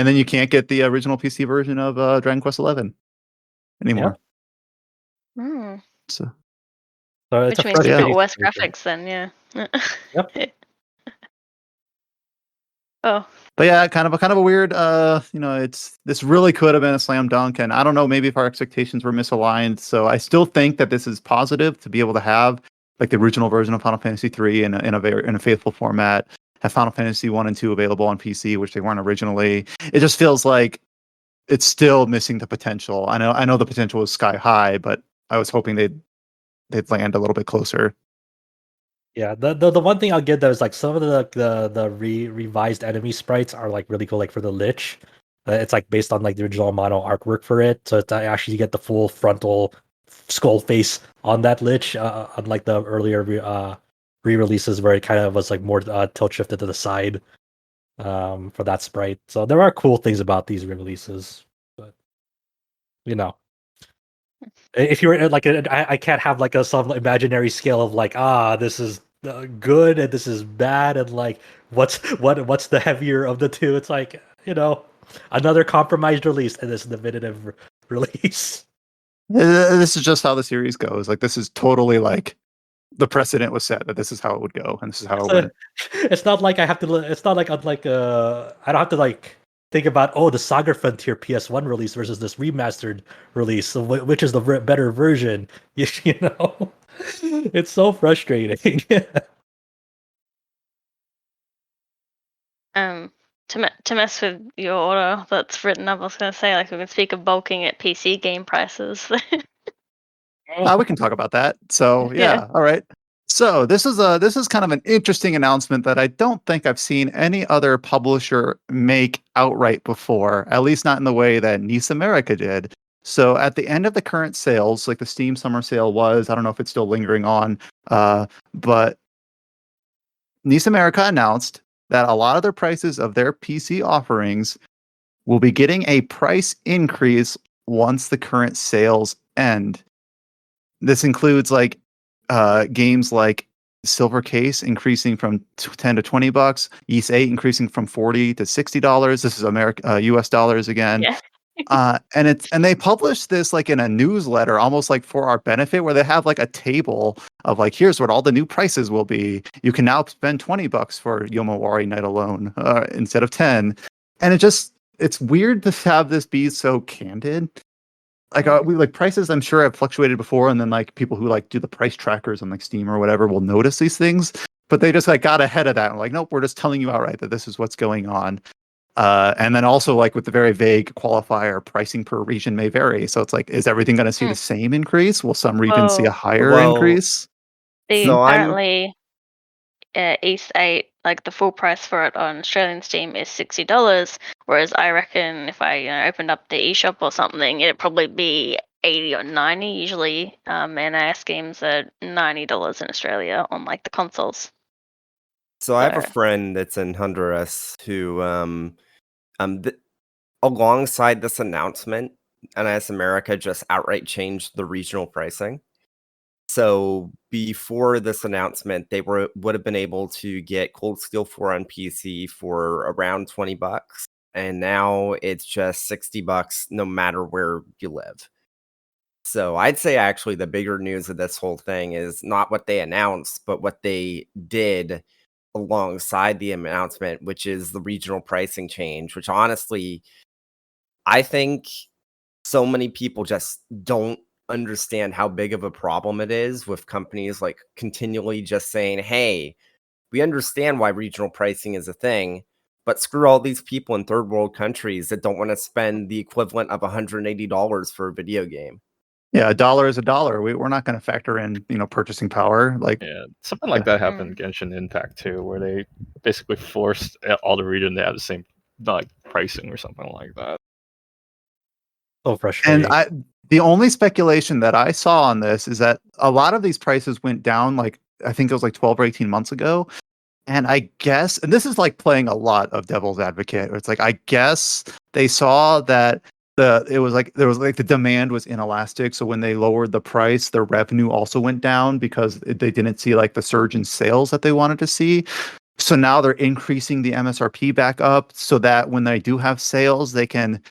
then you can't get the original PC version of Dragon Quest 11 anymore. Yeah. So it's which means you got worse graphics then, yeah. Yep. Oh. But yeah, kind of a weird. This really could have been a slam dunk, and I don't know, maybe if our expectations were misaligned. So I still think that this is positive to be able to have like the original version of Final Fantasy 3 in a faithful format. Have Final Fantasy 1 and 2 available on PC, which they weren't originally. It just feels like it's still missing the potential. I know the potential was sky high, but I was hoping they'd land a little bit closer. Yeah, the one thing I'll give though is like some of the revised enemy sprites are like really cool. Like for the Lich, it's like based on like the original mono artwork for it, so to actually get the full frontal skull face on that Lich, unlike the earlier re-releases where it kind of was like more tilt shifted to the side for that sprite. So there are cool things about these re-releases, but if you're like I can't have like some imaginary scale of like this is good and this is bad and like what's the heavier of the two. It's like another compromised release and this definitive release. This is just how the series goes. Like this is totally like the precedent was set that this is how it would go and this is how it went. It's not like I have to. It's not like I don't have to like think about the Saga Frontier PS1 release versus this remastered release. So which is the better version? It's so frustrating. To mess with your order that's written up, I was going to say like we can speak of bulking at PC game prices. We can talk about that. So yeah. All right. So this is kind of an interesting announcement that I don't think I've seen any other publisher make outright before, at least not in the way that NieR America did. So at the end of the current sales, like the Steam Summer Sale was, I don't know if it's still lingering on, but NieR America announced that a lot of their prices of their PC offerings will be getting a price increase once the current sales end. This includes like games like Silver Case increasing from $10 to $20, Ys 8 increasing from $40 to $60. This is US dollars again. Yeah. And they publish this like in a newsletter, almost like for our benefit, where they have like a table of like, here's what all the new prices will be. You can now spend $20 for Yomawari Night Alone instead of 10. And it's weird to have this be so candid. Like we like prices I'm sure have fluctuated before, and then like people who like do the price trackers on like Steam or whatever will notice these things, but they just like got ahead of that and like, nope, we're just telling you outright that this is what's going on. And then also like with the very vague qualifier, pricing per region may vary. So it's like, is everything going to see the same increase? Will some regions see a higher increase? Apparently, Ys 8, like the full price for it on Australian Steam is $60, whereas I reckon if I opened up the eShop or something, it'd probably be 80 or 90. Usually, NIS games are $90 in Australia on like the consoles. So I have a friend that's in Honduras who, alongside this announcement, NIS America just outright changed the regional pricing. So before this announcement, they would have been able to get Cold Steel 4 on PC for around $20, and now it's just $60 no matter where you live. So I'd say actually the bigger news of this whole thing is not what they announced, but what they did alongside the announcement, which is the regional pricing change, which honestly, I think so many people just don't understand how big of a problem it is with companies like continually just saying, hey, we understand why regional pricing is a thing, but screw all these people in third world countries that don't want to spend the equivalent of $180 for a video game. Yeah, a dollar is a dollar. We're not going to factor in, purchasing power. Like, yeah, something like that happened in Genshin Impact too, where they basically forced all the region to have the same like pricing or something like that. So frustrating. And the only speculation that I saw on this is that a lot of these prices went down, like I think it was like 12 or 18 months ago. And I guess, and this is like playing a lot of devil's advocate, where it's like, I guess they saw that there was like the demand was inelastic. So when they lowered the price, their revenue also went down because they didn't see like the surge in sales that they wanted to see. So now they're increasing the MSRP back up so that when they do have sales, they can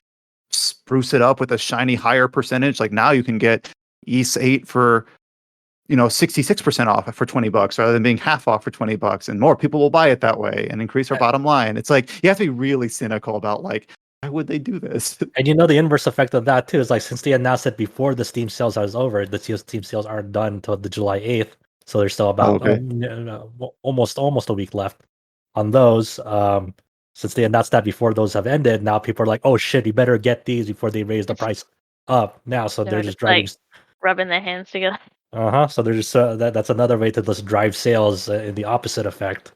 spruce it up with a shiny higher percentage. Like now you can get Ys 8 for 66% off for $20 rather than being half off for $20, and more people will buy it that way and increase our bottom line. It's like you have to be really cynical about like, why would they do this? And the inverse effect of that too is like, since they announced it before the Steam sales is over, the Steam sales aren't done until the July 8th, so there's still about almost a week left on those. Since they announced that before those have ended, now people are like, oh shit, we better get these before they raise the price up now. So they're just driving, like rubbing their hands together. So they're just that's another way to just drive sales in the opposite effect,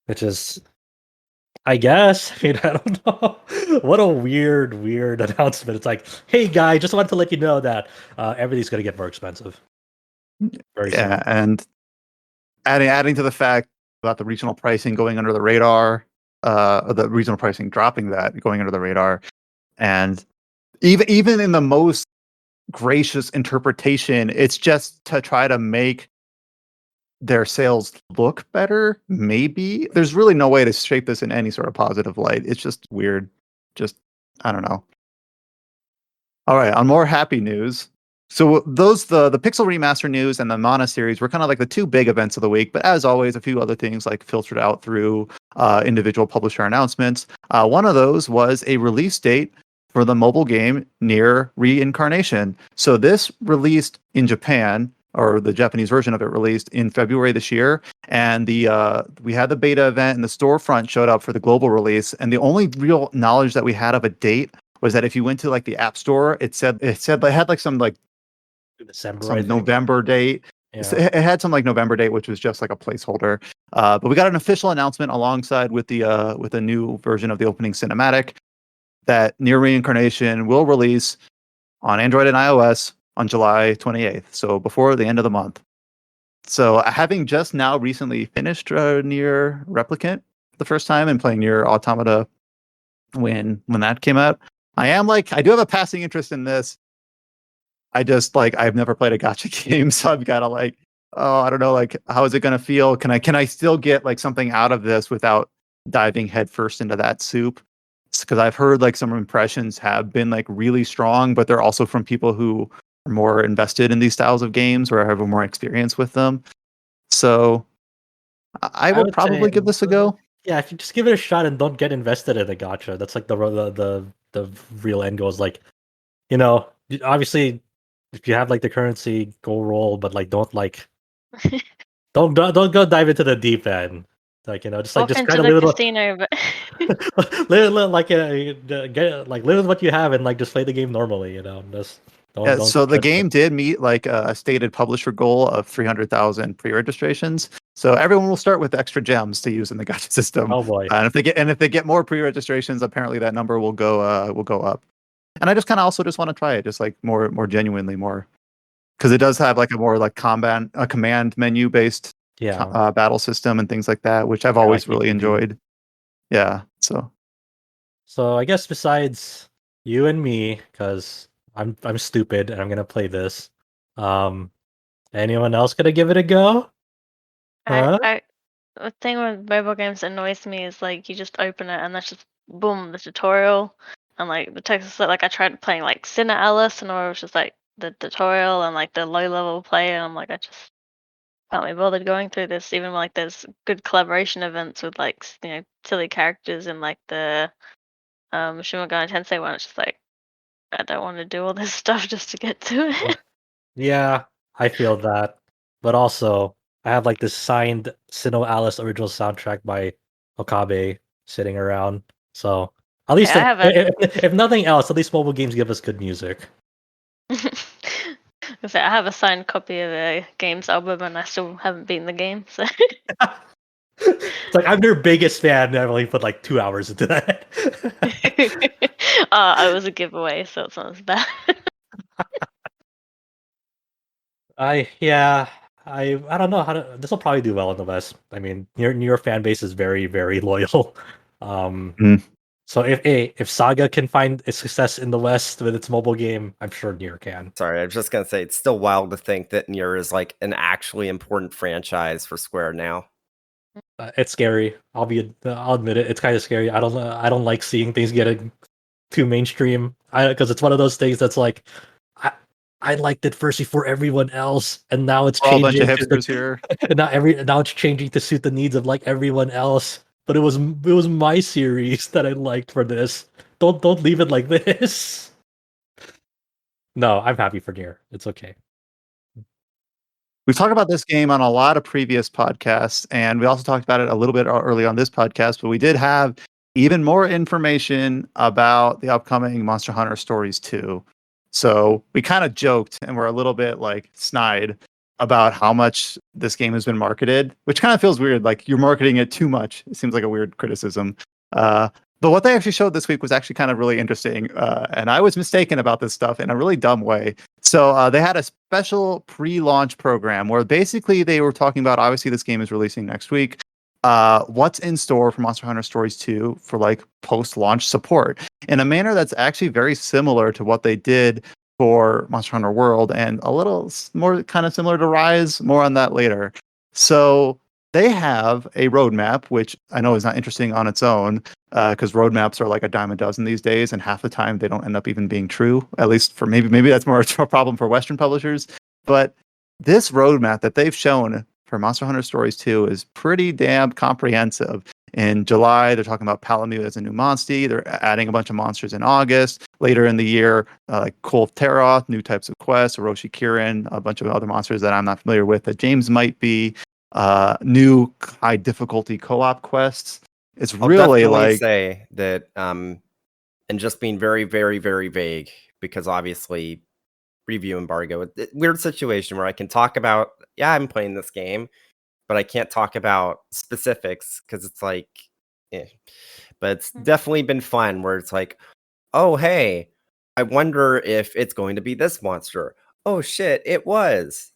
which is, I guess, I don't know. What a weird announcement. It's like, hey guy, just wanted to let you know that everything's gonna get more expensive. Very soon. And adding to the fact about the regional pricing going under the radar, the regional pricing dropping that going under the radar, and even in the most gracious interpretation, it's just to try to make their sales look better. Maybe there's really no way to shape this in any sort of positive light. It's just weird. Just, I don't know. All right, on more happy news. So those the Pixel Remaster news and the Mana series were kind of like the two big events of the week. But as always, a few other things like filtered out through individual publisher announcements. One of those was a release date for the mobile game NieR Reincarnation. So this released in Japan, or the Japanese version of it released in February this year, and we had the beta event and the storefront showed up for the global release. And the only real knowledge that we had of a date was that if you went to like the App Store, it had like some like December, some November date. Yeah. It had some like November date, which was just like a placeholder. But we got an official announcement alongside with a new version of the opening cinematic that NieR Reincarnation will release on Android and iOS on July 28th, so before the end of the month. So having just now recently finished NieR Replicant the first time and playing NieR Automata when that came out, I do have a passing interest in this. I just I've never played a gacha game, so I've got to I don't know, how is it going to feel? Can I still get something out of this without diving headfirst into that soup? Because I've heard some impressions have been really strong, but they're also from people who are more invested in these styles of games or have more experience with them. So I would probably give this a go. Yeah, if you just give it a shot and don't get invested in a gacha, that's the real end goal. Is obviously if you have the currency, go roll, but don't don't go dive into the deep end. Just kind of live casino, but live with what you have and just play the game normally. Just don't so the game did meet a stated publisher goal of 300,000 pre-registrations. So everyone will start with extra gems to use in the gacha system. Oh boy! And if they get more pre-registrations, apparently that number will go up. And I just kind of also just want to try it, just more genuinely more, because it does have a more command menu based battle system and things like that, which I've always really enjoyed. Yeah. So I guess besides you and me, because I'm stupid and I'm gonna play this. Anyone else gonna give it a go? The thing with mobile games that annoys me is you just open it and that's just boom, the tutorial, and the text is I tried playing Sinner Alice and it was just the tutorial and the low level play, and I'm I just can't be bothered going through this, even when there's good collaboration events with silly characters in the Shin Megami Tensei one. It's just I don't want to do all this stuff just to get to it. Yeah, I feel that. But also, I have like this signed Sinnoh Alice original soundtrack by Okabe sitting around. So at least, I have a. if nothing else, at least mobile games give us good music. I have a signed copy of a games album, and I still haven't beaten the game. So It's like I'm their biggest fan, and I've only put like 2 hours into that. I was a giveaway, so it's not as bad. I don't know how to. This will probably do well in the West. I mean, your fan base is very very loyal. So if Saga can find a success in the West with its mobile game, I'm sure NieR can. Sorry, I was just gonna say it's still wild to think that NieR is like an actually important franchise for Square now. It's scary. I'll admit it. It's kind of scary. I don't like seeing things getting too mainstream. Because it's one of those things that's like, I liked it first before everyone else, and now it's changing. A bunch of hipsters here. And now it's changing to suit the needs of like everyone else. But it was my series that I liked for this. Don't leave it like this. No, I'm happy for NieR. It's okay. We've talked about this game on a lot of previous podcasts, and we also talked about it a little bit early on this podcast, but we did have even more information about the upcoming Monster Hunter Stories 2. So we kind of joked and we're a little bit like snide about how much this game has been marketed, which kind of feels weird. Like you're marketing it too much. It seems like a weird criticism. But what they actually showed this week was actually kind of really interesting. And I was mistaken about this stuff in a really dumb way. So they had a special pre-launch program where basically they were talking about, obviously this game is releasing next week. What's in store for Monster Hunter Stories 2 for like post-launch support in a manner that's actually very similar to what they did for Monster Hunter World and a little more kind of similar to Rise. More on that later. So they have a roadmap, which I know is not interesting on its own, because roadmaps are like a dime a dozen these days, and half the time they don't end up even being true. At least for maybe that's more a problem for Western publishers. But this roadmap that they've shown for Monster Hunter Stories 2 is pretty damn comprehensive. In July, they're talking about Palamute as a new monster. They're adding a bunch of monsters in August. Later in the year, like Kolth Teroth, new types of quests, Orochi Kirin, a bunch of other monsters that I'm not familiar with that James might be. New high difficulty co-op quests. It's really like say that and just being very very very vague, because obviously review embargo, weird situation where I can talk about I'm playing this game, but I can't talk about specifics because it's like but it's definitely been fun where it's like, oh hey, I wonder if it's going to be this monster. Oh shit, it was.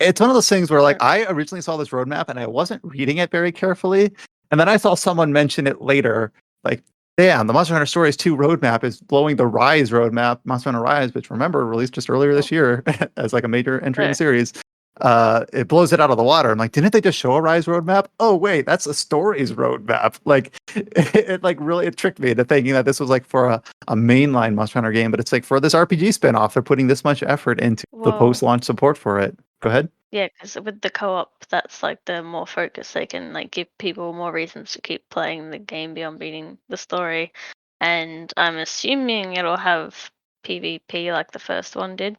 It's one of those things where like I originally saw this roadmap and I wasn't reading it very carefully. And then I saw someone mention it later. Like, damn, the Monster Hunter Stories 2 roadmap is blowing the Rise roadmap, Monster Hunter Rise, which remember released just earlier this year as like a major entry in the series. It blows it out of the water. I'm like, didn't they just show a Rise roadmap? Oh wait, that's a Stories roadmap. Like it like really tricked me into thinking that this was like for a mainline Monster Hunter game, but it's like for this RPG spinoff, they're putting this much effort into the post-launch support for it. Go ahead. Yeah, because with the co-op, that's like the more focus. They can like give people more reasons to keep playing the game beyond beating the story. And I'm assuming it'll have PvP like the first one did.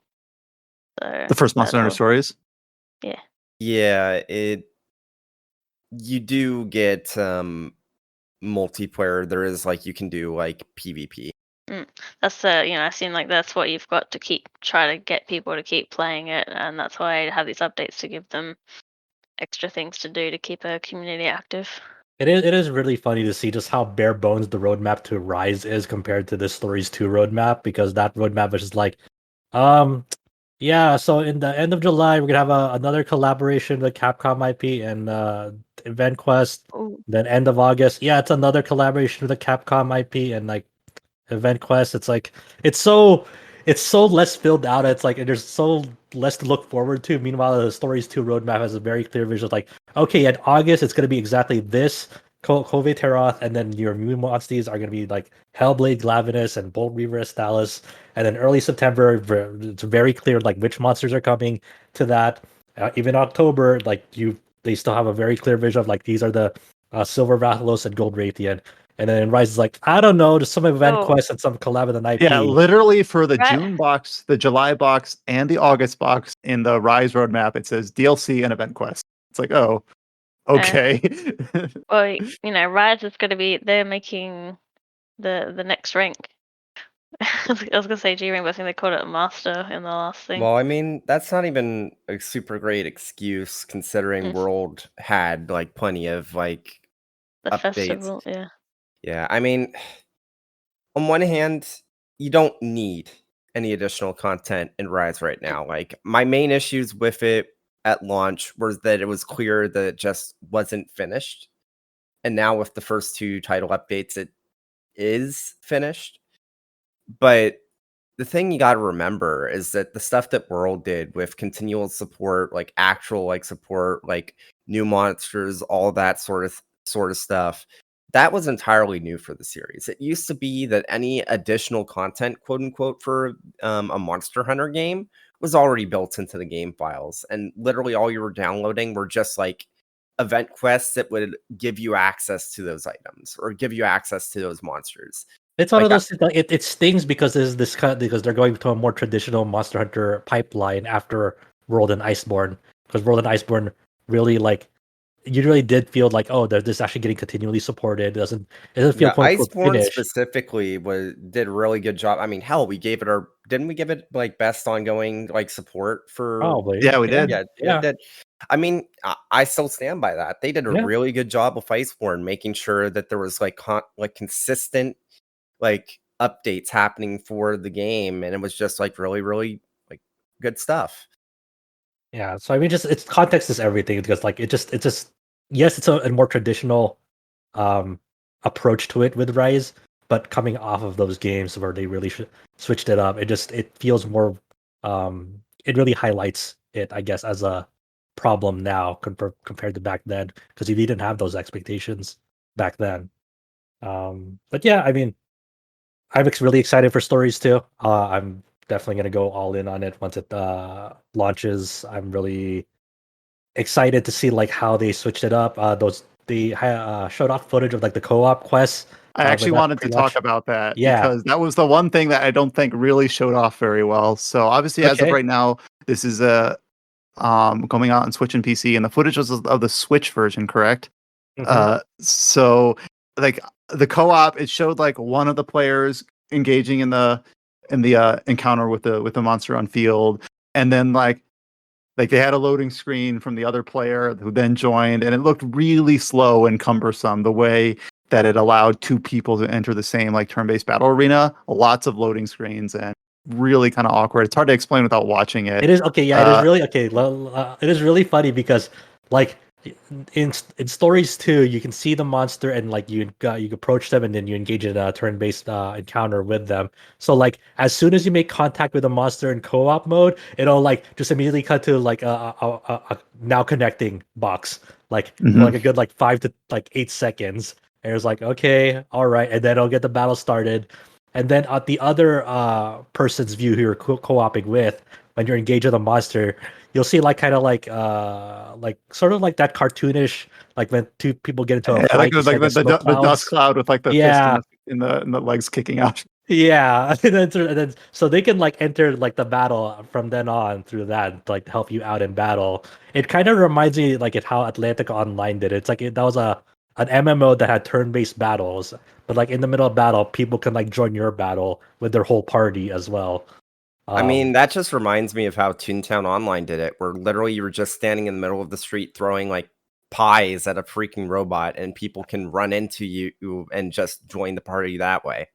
So the first Monster Hunter Stories. Yeah. Yeah, you do get multiplayer. There is like you can do like PvP. That's I seem like that's what you've got to try to get people to keep playing it, and that's why I have these updates to give them extra things to do to keep a community active. It is really funny to see just how bare bones the roadmap to Rise is compared to this Stories 2 roadmap, because that roadmap was just like, so in the end of July we're gonna have another collaboration with Capcom IP and Event Quest. Then end of August, it's another collaboration with the Capcom IP and like Event Quest. It's like it's so less filled out. It's like there's so less to look forward to. Meanwhile, the Stories 2 roadmap has a very clear vision. Like, okay, in August it's going to be exactly this Kolth Teroth, and then your new monsters are going to be like Hellblade Glavenus and Bolt Reaver Estalis. And then early September, it's very clear like which monsters are coming to that. Even October, like they still have a very clear vision of like these are the Silver Rathalos and Gold Raytheon. And then Rise is like, I don't know, there's some event Oh. quest and some collab with an IP. Yeah, literally for the Right. June box, the July box, and the August box in the Rise roadmap, it says DLC and event quest. It's like, oh, okay. Well, Rise is going to be, they're making the next rank. I was going to say G-Rank, but I think they called it Master in the last thing. Well, I mean, that's not even a super great excuse considering World had like plenty of like the updates. festival, yeah. Yeah, I mean, on one hand, you don't need any additional content in Rise right now. Like, my main issues with it at launch was that it was clear that it just wasn't finished. And now with the first 2 title updates, it is finished. But the thing you got to remember is that the stuff that World did with continual support, like actual like support, like new monsters, all that sort of stuff, that was entirely new for the series. It used to be that any additional content, quote unquote, for a Monster Hunter game was already built into the game files, and literally all you were downloading were just like event quests that would give you access to those items or give you access to those monsters. It's one of those things, it stings because because they're going to a more traditional Monster Hunter pipeline after World and Iceborne. Because World and Iceborne really you really did feel like, oh, this is actually getting continually supported. It doesn't feel Iceborne specifically did a really good job. I mean, hell, didn't we give it like best ongoing like support for? Probably. Yeah, we did. Yeah. Did. I mean, I still stand by that. They did a really good job with Iceborne, making sure that there was like consistent like updates happening for the game, and it was just like really, really like good stuff. Yeah, so I mean, it's context is everything, because like it's just yes, it's a more traditional approach to it with Rise, but coming off of those games where they really switched it up, it feels more it really highlights it, I guess, as a problem now compared to back then, because you didn't have those expectations back then. But yeah, I mean, I'm really excited for Stories too. I'm definitely gonna go all in on it once it launches. I'm really excited to see like how they switched it up. They showed off footage of like the co-op quests. I actually wanted to talk about that because that was the one thing that I don't think really showed off very well. So obviously, as of right now, this is coming out on Switch and PC, and the footage was of the Switch version, correct? So like the co-op, it showed like one of the players engaging in the encounter with the monster on field, and then like they had a loading screen from the other player who then joined, and it looked really slow and cumbersome the way that it allowed 2 people to enter the same like turn-based battle arena. Lots of loading screens and really kind of awkward. It's hard to explain without watching it. It is okay. Yeah, it is really okay. It is really funny because like in Stories 2, you can see the monster and like you approach them and then you engage in a turn-based encounter with them. So like as soon as you make contact with the monster in co-op mode, it'll like just immediately cut to like a now connecting box, like like a good like 5 to like 8 seconds. And it's like, okay, all right, and then it'll get the battle started. And then at the other person's view who you're co-oping with, when you're engaged with a monster, you'll see like kind of like sort of like that cartoonish, like when 2 people get into a fight, like the dust cloud with like the fist in the legs kicking out. Yeah, and then so they can like enter like the battle from then on through that, like to help you out in battle. It kind of reminds me like how Atlantica Online did it. It's like that was an MMO that had turn-based battles, but like in the middle of battle, people can like join your battle with their whole party as well. I mean, that just reminds me of how Toontown Online did it, where literally you were just standing in the middle of the street throwing like pies at a freaking robot, and people can run into you and just join the party that way.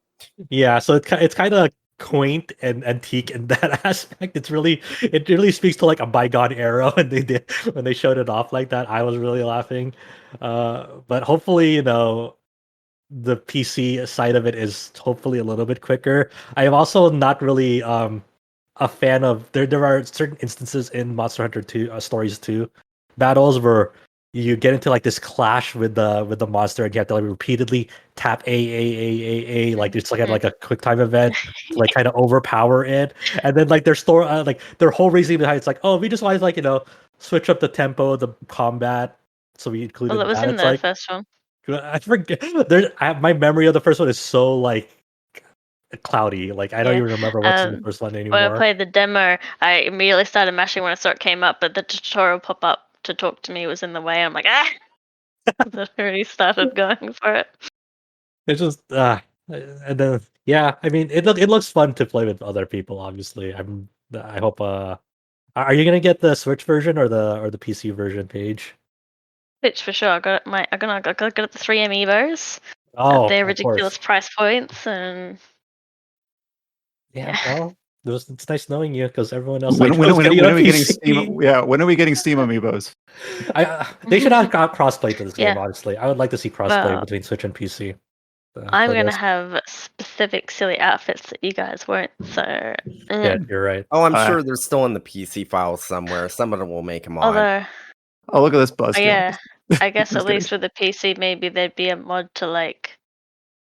Yeah, so it's kind of quaint and antique in that aspect. It really speaks to like a bygone era when they showed it off like that. I was really laughing. But hopefully, the PC side of it is hopefully a little bit quicker. I am also not really a fan of there are certain instances in Monster Hunter 2 Stories 2 battles where you get into like this clash with the monster and you have to like repeatedly tap A, like it's like a quick time event to like kind of overpower it. And then like their whole reasoning behind it's like, oh, we just wanted to like switch up the tempo of the combat, so we included Well, it was that. in the first one. I forget. My memory of the first one is so like cloudy. Like I don't even remember what's in the first one anymore. When I played the demo, I immediately started mashing when I saw it came up, but the tutorial pop up to talk to me was in the way. I'm like, I already started going for it. It's just and then I mean it looks fun to play with other people. Obviously, I hope. Are you gonna get the Switch version or the PC version, Paige? Switch for sure. I got the 3 amiibos. Oh, their of ridiculous course. price points and Yeah, well, it's nice knowing you because everyone else When are we getting PC. Steam? Yeah, when are we getting Steam amiibos? They should have got crossplay to this game. Yeah. Honestly, I would like to see crossplay between Switch and PC. I'm gonna have specific silly outfits that you guys won't. So yeah, you're right. Oh, I'm sure they're still in the PC files somewhere. Someone will make them on. Although, oh, look at this buzz. yeah, I guess at least with the PC, maybe there'd be a mod to like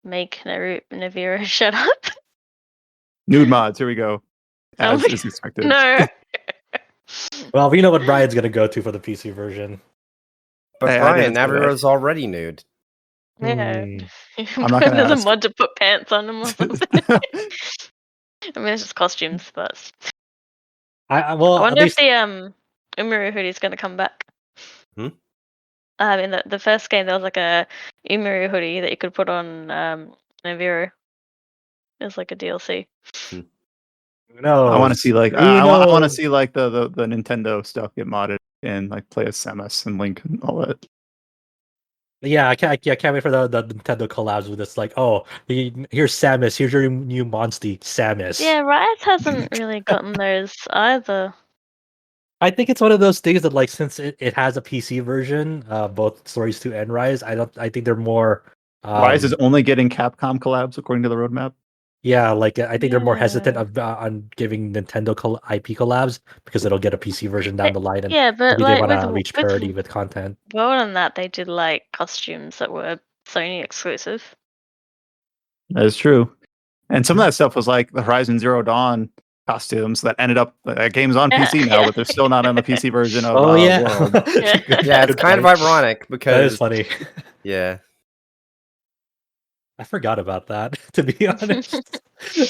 make Navira shut up. Nude mods. Here we go. Oh As my is expected. No. Well, we know what Brian's gonna go to for the PC version. But Hey, Brian, Naviro's already nude. Yeah. I'm not gonna There's a ask. mod to put pants on them or something. I mean, it's just costumes, but I wonder if the Umaru hoodie's gonna come back. Hmm? In the first game, there was like a Umaru hoodie that you could put on Navira. It was like a DLC. No, I want to see like I want to see like the Nintendo stuff get modded and like play as Samus and Link and all that. Yeah, I can't wait for the Nintendo collabs with this. Like, oh, here's Samus. Here's your new Monstie, Samus. Yeah, Riot hasn't really gotten those either. I think it's one of those things that, like, since it has a PC version, both Stories 2 and Rise, I think they're more. Rise is only getting Capcom collabs according to the roadmap. Yeah, like I think they're more hesitant on giving Nintendo IP collabs because it'll get a PC version down the line, and but maybe like they want to reach parity with content. More than that, they did like costumes that were Sony exclusive. That is true, and some of that stuff was like the Horizon Zero Dawn costumes that ended up games on PC now, but they're still not on the PC version of World. Yeah, it's kind of ironic because that is funny. Yeah. I forgot about that, to be honest. All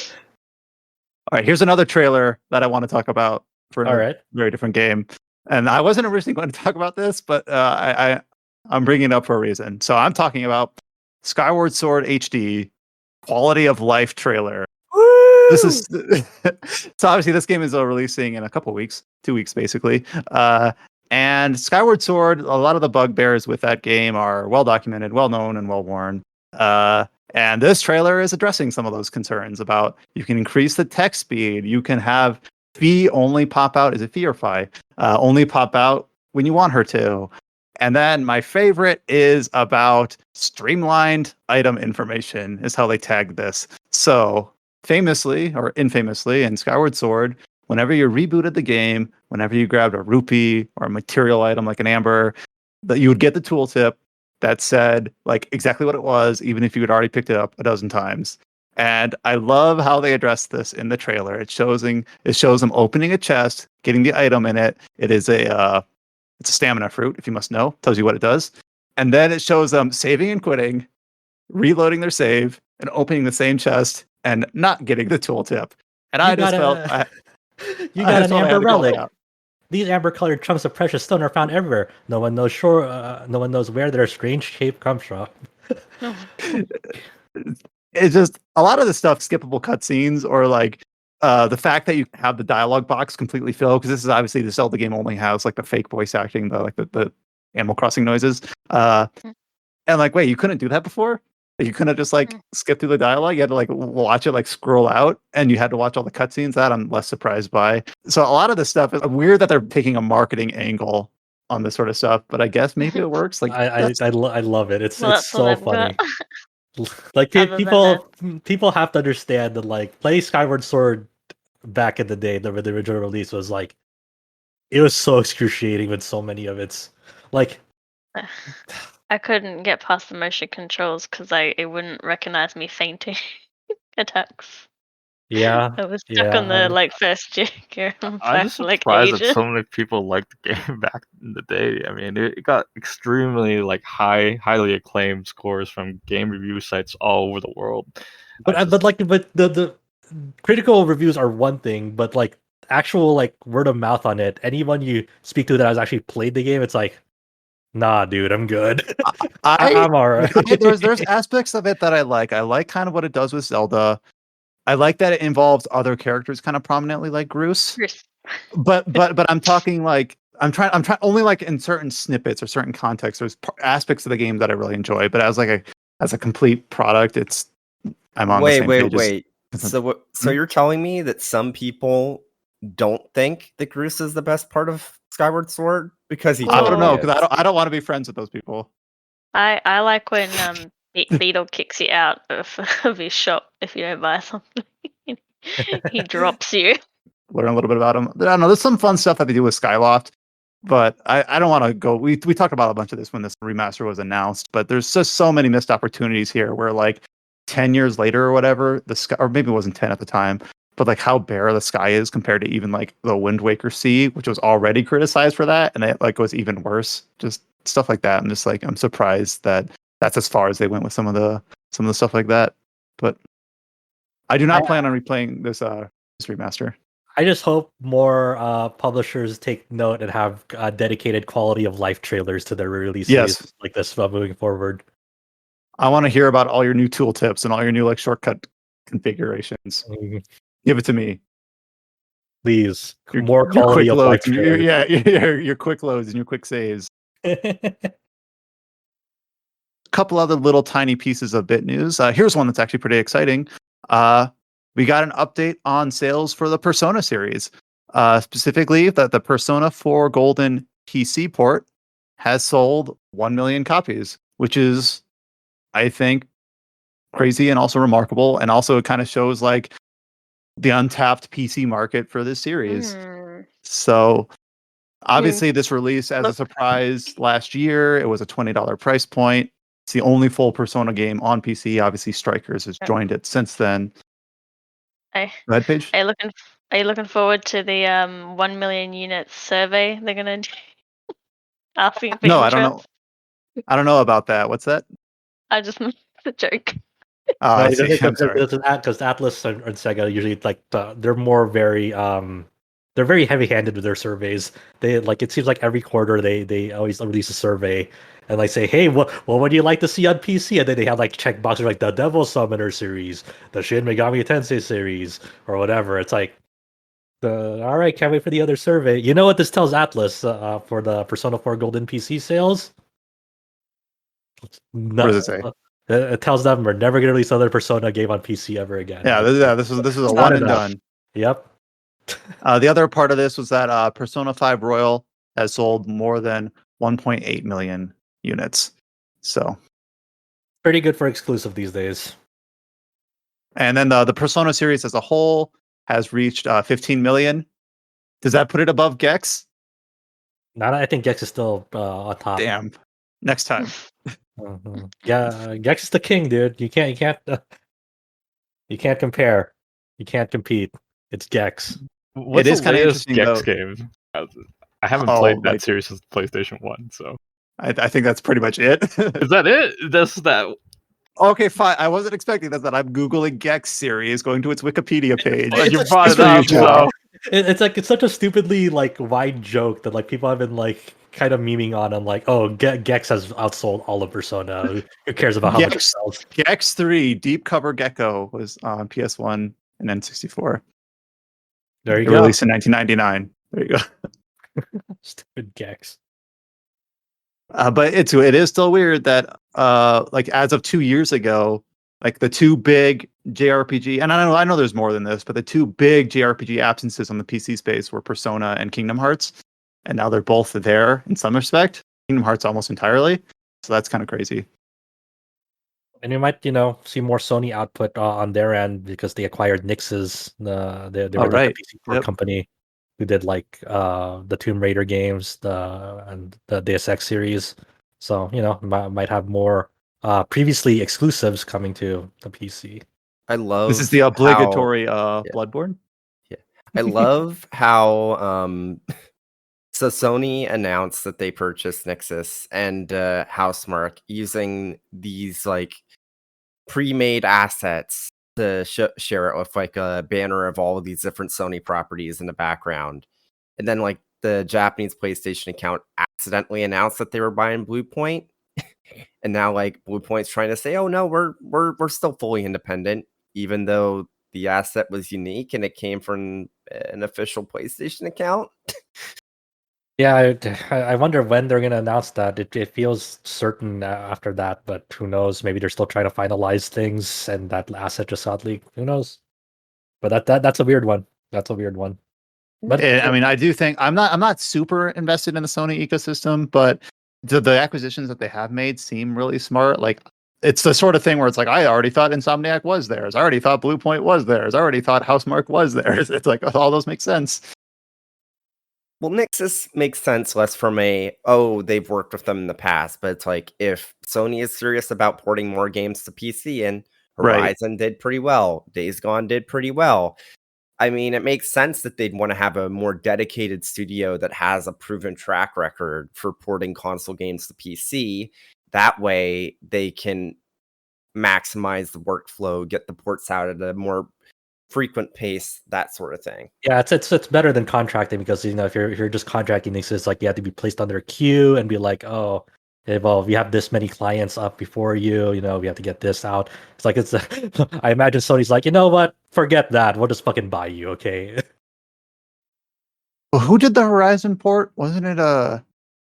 right, here's another trailer that I want to talk about for a very different game. And I wasn't originally going to talk about this, but I'm bringing it up for a reason. So I'm talking about Skyward Sword HD quality of life trailer. Woo! This is so obviously this game is releasing in a couple weeks, 2 weeks basically. And Skyward Sword, a lot of the bugbears with that game are well documented, well known, and well worn. And this trailer is addressing some of those concerns about you can increase the text speed. You can have Fee only pop out. Is it Fee or Fi? Only pop out when you want her to. And then my favorite is about streamlined item information is how they tagged this. So famously or infamously in Skyward Sword, whenever you rebooted the game, whenever you grabbed a rupee or a material item like an amber, that you would get the tooltip that said like exactly what it was, even if you had already picked it up a dozen times. And I love how they address this in the trailer. It shows them opening a chest, getting the item in it. It's a stamina fruit, if you must know. Tells you what it does. And then it shows them saving and quitting, reloading their save, and opening the same chest and not getting the tooltip. And I just felt you got an amber relic. These amber-colored chunks of precious stone are found everywhere. No one knows where their strange shape comes from. It's just a lot of the stuff, skippable cutscenes, or like the fact that you have the dialogue box completely filled, because this is obviously the Zelda game only has like the fake voice acting, the Animal Crossing noises. And like, wait, you couldn't do that before? You couldn't just like skip through the dialogue. You had to like watch it like scroll out, and you had to watch all the cutscenes. That I'm less surprised by. So a lot of this stuff is weird that they're taking a marketing angle on this sort of stuff, but I guess maybe it works. Like I love it. It's so funny. Like people have to understand that like playing Skyward Sword back in the day, the original release was like it was so excruciating with so many of its like. I couldn't get past the motion controls because it wouldn't recognize me fainting attacks. Yeah, I was stuck on the like first year I'm back just for like surprised that ages. so many people liked the game back in the day. I mean, it got extremely like highly acclaimed scores from game review sites all over the world. but the critical reviews are one thing, but like actual like word of mouth on it. Anyone you speak to that has actually played the game, it's like, nah, dude, I'm good. I'm all right. There's aspects of it that I like. I like kind of what it does with Zelda. I like that it involves other characters kind of prominently, like Groose. But I'm talking like I'm trying only like in certain snippets or certain contexts. There's aspects of the game that I really enjoy, but as a complete product, I'm on the same page. Wait. So you're telling me that some people don't think that Groose is the best part of Skyward Sword because I don't know, because I don't want to be friends with those people. I like when Beetle kicks you out of his shop if you don't buy something. He drops you. Learn a little bit about him. I don't know. There's some fun stuff that they do with Skyloft, but I don't want to go. We talked about a bunch of this when this remaster was announced, but there's just so many missed opportunities here where like 10 years later or whatever, the sky, or maybe it wasn't 10 at the time, but like how bare the sky is compared to even like the Wind Waker Sea, which was already criticized for that, and it like was even worse. Just stuff like that. I'm just like, I'm surprised that that's as far as they went with some of the stuff like that. But I do not plan on replaying this remaster. I just hope more publishers take note and have dedicated quality of life trailers to their releases like this moving forward. I want to hear about all your new tooltips and all your new like shortcut configurations. Give it to me, please. More quality of life trailers. Your quick loads and your quick saves. Couple other little tiny pieces of bit news. Here's one that's actually pretty exciting. We got an update on sales for the Persona series. Specifically, that the Persona 4 Golden PC port has sold 1 million copies, which is, I think, crazy and also remarkable. And also it kind of shows like the untapped PC market for this series. So obviously this release as a surprise last year. It was a $20 price point. It's the only full Persona game on PC. Obviously Strikers has joined it since then. Go ahead, Paige. Are you looking forward to the 1 million units survey they're gonna do? Asking for I don't know. I don't know about that. What's that? I just made the joke. Oh, I see. I'm sorry. Because Atlas and Sega usually like they're more very they're very heavy-handed with their surveys. They like it seems like every quarter they always release a survey and like say, hey, what would you like to see on PC? And then they have like check boxes like the Devil Summoner series, the Shin Megami Tensei series, or whatever. It's like, all right, can't wait for the other survey. You know what this tells Atlas for the Persona 4 Golden PC sales? What does it say? It tells them we're never going to release another Persona game on PC ever again. Yeah, this is a one and done. Yep. The other part of this was that Persona 5 Royal has sold more than 1.8 million units. So pretty good for exclusive these days. And then the Persona series as a whole has reached 15 million. Does that put it above Gex? No, I think Gex is still on top. Damn. Next time. Yeah, Gex is the king, dude. You can't compare. You can't compete. It's Gex. What's the latest Gex game? I haven't played that series since PlayStation 1, so I think that's pretty much it. Is that it? That's that. Okay, fine. I wasn't expecting that. I'm Googling Gex series, going to its Wikipedia page. You brought it up, so it's like it's such a stupidly like wide joke that like people have been like kind of memeing on and like, oh, Gex has outsold all of Persona. Who cares about how much it sells? Gex 3 Deep Cover Gecko was on PS1 and N64. There you go. Released in 1999. There you go. Stupid Gex. But it is still weird that like as of 2 years ago, like the two big JRPG, and I know there's more than this, but the two big JRPG absences on the PC space were Persona and Kingdom Hearts, and now they're both there in some respect. Kingdom Hearts almost entirely, so that's kind of crazy. And you might, see more Sony output on their end because they acquired Nix's. They were the PC port company who did like the Tomb Raider games, and the Deus Ex series. So might have more previously exclusives coming to the PC. I love this is the obligatory Bloodborne. Yeah, I love how so Sony announced that they purchased Nexus and Housemarque using these like pre-made assets to share it with like a banner of all of these different Sony properties in the background, and then like the Japanese PlayStation account accidentally announced that they were buying Bluepoint, and now like Bluepoint's trying to say, "Oh no, we're still fully independent," even though the asset was unique and it came from an official PlayStation account. Yeah, I wonder when they're going to announce that. It feels certain after that, but who knows? Maybe they're still trying to finalize things, and that asset just got leaked. Who knows? But that's a weird one. That's a weird one. But I mean, I do think I'm not super invested in the Sony ecosystem, but the acquisitions that they have made seem really smart. Like, it's the sort of thing where it's like, I already thought Insomniac was theirs. I already thought Bluepoint was theirs. I already thought Housemarque was theirs. It's like all those make sense. Well, Nexus makes sense less from they've worked with them in the past, but it's like if Sony is serious about porting more games to PC, and Horizon did pretty well, Days Gone did pretty well. I mean, it makes sense that they'd want to have a more dedicated studio that has a proven track record for porting console games to PC. That way they can maximize the workflow, get the ports out at a more frequent pace, that sort of thing. Yeah, it's better than contracting, because if you're just contracting things, it's like you have to be placed under a queue and be like, oh, well, we have this many clients up before you, we have to get this out. It's like I imagine Sony's like, you know what? Forget that. We'll just fucking buy you, okay? Well, who did the Horizon port? Wasn't it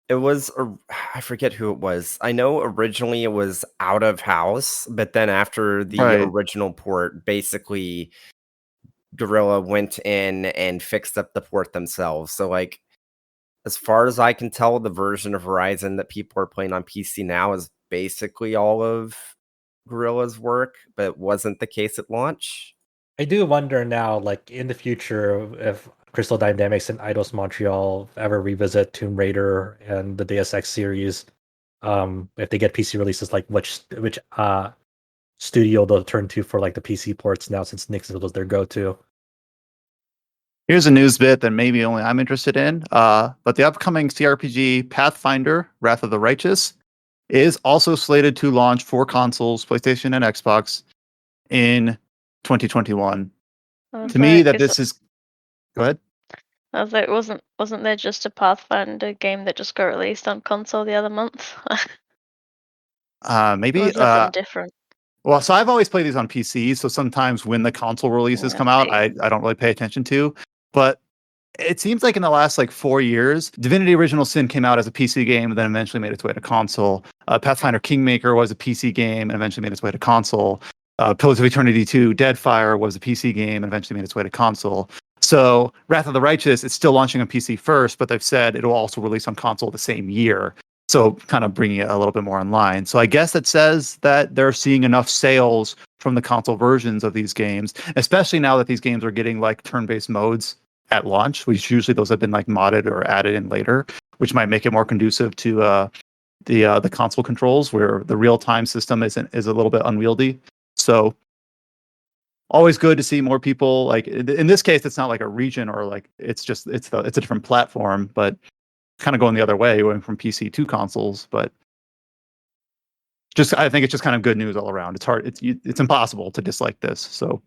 It was, I forget who it was. I know originally it was Out of House, but then after the original port, basically Guerrilla went in and fixed up the port themselves. So like, as far as I can tell, the version of Horizon that people are playing on PC now is basically all of Guerrilla's work, but it wasn't the case at launch. I do wonder now, like in the future, if Crystal Dynamics and Eidos Montreal ever revisit Tomb Raider and the Deus Ex series, if they get PC releases, like which studio they'll turn to for like the PC ports now, since Nixon was their go-to. Here's a news bit that maybe only I'm interested in. But the upcoming CRPG Pathfinder, Wrath of the Righteous, is also slated to launch for consoles, PlayStation and Xbox, in 2021. To me, that this is... Go ahead. I was like, wasn't there just a Pathfinder game that just got released on console the other month? Maybe. Or was it different? Well, so I've always played these on PC, so sometimes when the console releases come out, I don't really pay attention to. But it seems like in the last 4 years, Divinity Original Sin came out as a PC game and then eventually made its way to console. Pathfinder Kingmaker was a PC game and eventually made its way to console. Pillars of Eternity 2, Deadfire was a PC game and eventually made its way to console. So Wrath of the Righteous is still launching on PC first, but they've said it'll also release on console the same year. So kind of bringing it a little bit more in line. So I guess it says that they're seeing enough sales from the console versions of these games, especially now that these games are getting turn-based modes at launch, which usually those have been modded or added in later, which might make it more conducive to the console controls, where the real-time system is a little bit unwieldy. So always good to see more people, in this case, it's not like a region or it's a different platform, but kind of going the other way, going from PC to consoles. But I think it's just kind of good news all around. It's hard. It's impossible to dislike this. So,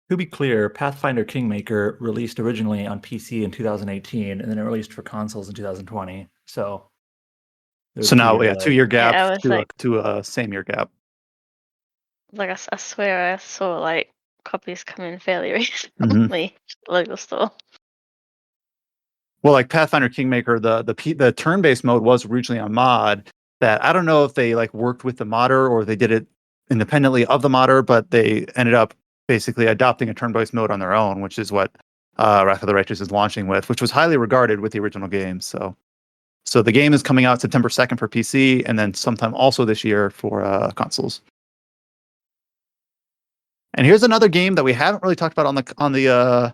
to be clear, Pathfinder Kingmaker released originally on PC in 2018, and then it released for consoles in 2020. So now 2-year gap to a same year gap. I swear I saw copies come in fairly recently. Local store. Well, Pathfinder Kingmaker, the turn-based mode was originally on mod. That I don't know if they worked with the modder or they did it independently of the modder, but they ended up basically adopting a turn-based mode on their own, which is what Wrath of the Righteous is launching with, which was highly regarded with the original game. So the game is coming out September 2nd for PC, and then sometime also this year for consoles. And here's another game that we haven't really talked about on the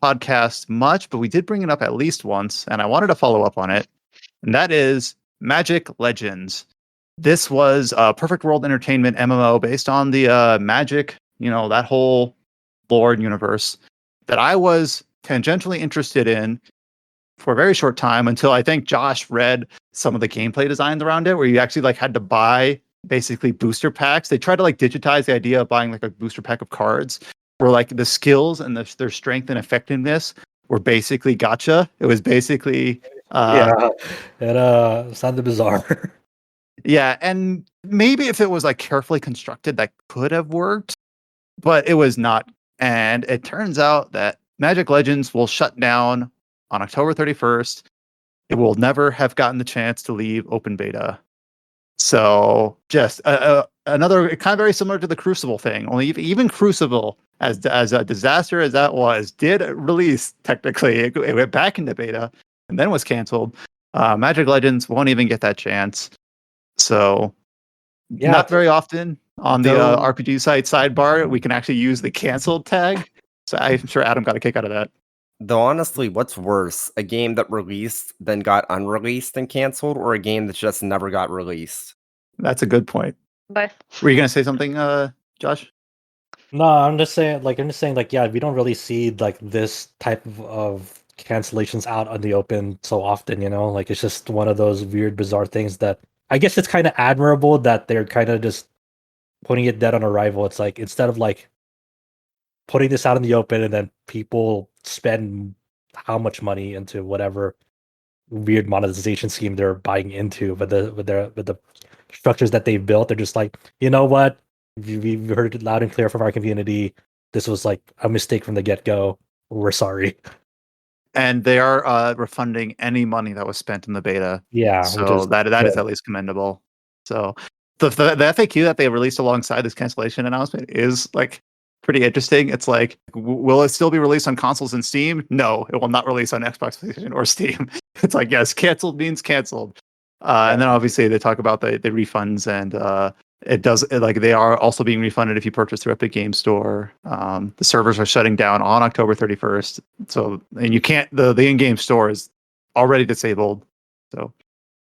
podcast much, but we did bring it up at least once, and I wanted to follow up on it, and that is Magic Legends. This was a Perfect World Entertainment MMO based on the Magic that whole lore and universe that I was tangentially interested in for a very short time until I think Josh read some of the gameplay designs around it, where you actually like had to buy basically booster packs. They tried to like digitize the idea of buying like a booster pack of cards, where like the skills and their strength and effectiveness were basically gotcha. It was basically it sounded bizarre. Yeah, and maybe if it was like carefully constructed, that could have worked, but it was not. And it turns out that Magic Legends will shut down on October 31st. It will never have gotten the chance to leave open beta. So just another kind of very similar to the Crucible thing. Only even Crucible, as a disaster as that was, did release technically. It went back into beta and then was canceled. Magic Legends won't even get that chance. So not very often on the RPG site sidebar we can actually use the canceled tag. So I'm sure Adam got a kick out of that. Though honestly, what's worse, a game that released then got unreleased and canceled, or a game that just never got released? That's a good point. Both. Were you gonna say something, Josh? No, I'm just saying yeah, we don't really see like this type of cancellations out on the open so often, like it's just one of those weird, bizarre things that I guess it's kind of admirable that they're kind of just putting it dead on arrival. It's like instead of like putting this out in the open and then people spend how much money into whatever weird monetization scheme they're buying into, but with the structures that they've built, they're just like, you know what, we've heard it loud and clear from our community. This was like a mistake from the get-go. We're sorry. And they are refunding any money that was spent in the beta. Yeah, so that is at least commendable. So the FAQ that they released alongside this cancellation announcement is like pretty interesting. It's like, will it still be released on consoles and Steam? No, it will not release on Xbox, PlayStation, or Steam. It's like, yes, canceled means canceled. And then obviously they talk about the refunds, and they are also being refunded if you purchase through Epic Game Store. The servers are shutting down on October 31st. So, and you can't, the in-game store is already disabled. So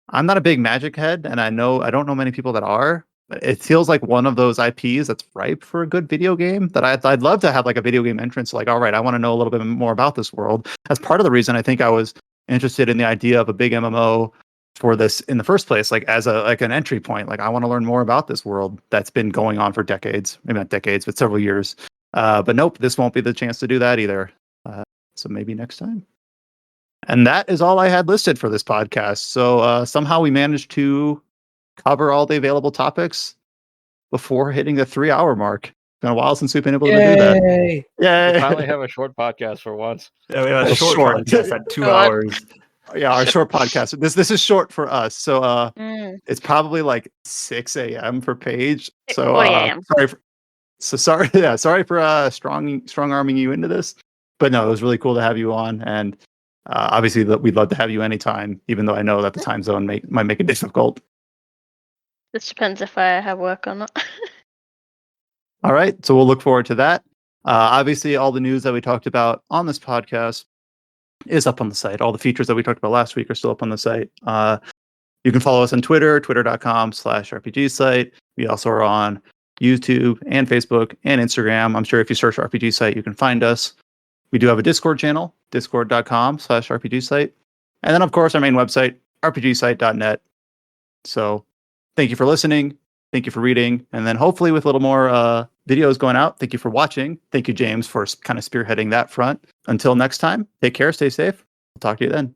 I'm not a big Magic head, and I don't know many people that are. But it feels like one of those IPs that's ripe for a good video game. That I'd love to have like a video game entrance. Like, all right, I want to know a little bit more about this world. That's part of the reason I think I was interested in the idea of a big MMO for this in the first place, like as an entry point. Like, I want to learn more about this world that's been going on for decades, maybe not decades, but several years. But nope, this won't be the chance to do that either. So maybe next time. And that is all I had listed for this podcast. So somehow we managed to cover all the available topics before hitting the 3-hour mark. It's been a while since we've been able to do that. Yeah, we finally have a short podcast for once. Yeah, we have a short podcast at 2 hours. Yeah, our short podcast. This is short for us. So it's probably like 6 a.m. for Paige. So sorry for strong arming you into this. But no, it was really cool to have you on, and obviously we'd love to have you anytime, even though I know that the time zone might make it difficult. This depends if I have work or not. All right, so we'll look forward to that. Obviously, all the news that we talked about on this podcast is up on the site. All the features that we talked about last week are still up on the site. You can follow us on Twitter, twitter.com/RPG site. We also are on YouTube and Facebook and Instagram. I'm sure if you search RPG site, you can find us. We do have a Discord channel, discord.com/RPG site. And then, of course, our main website, rpgsite.net. So thank you for listening. Thank you for reading. And then hopefully with a little more videos going out. Thank you for watching. Thank you, James, for kind of spearheading that front. Until next time, take care, stay safe. We'll talk to you then.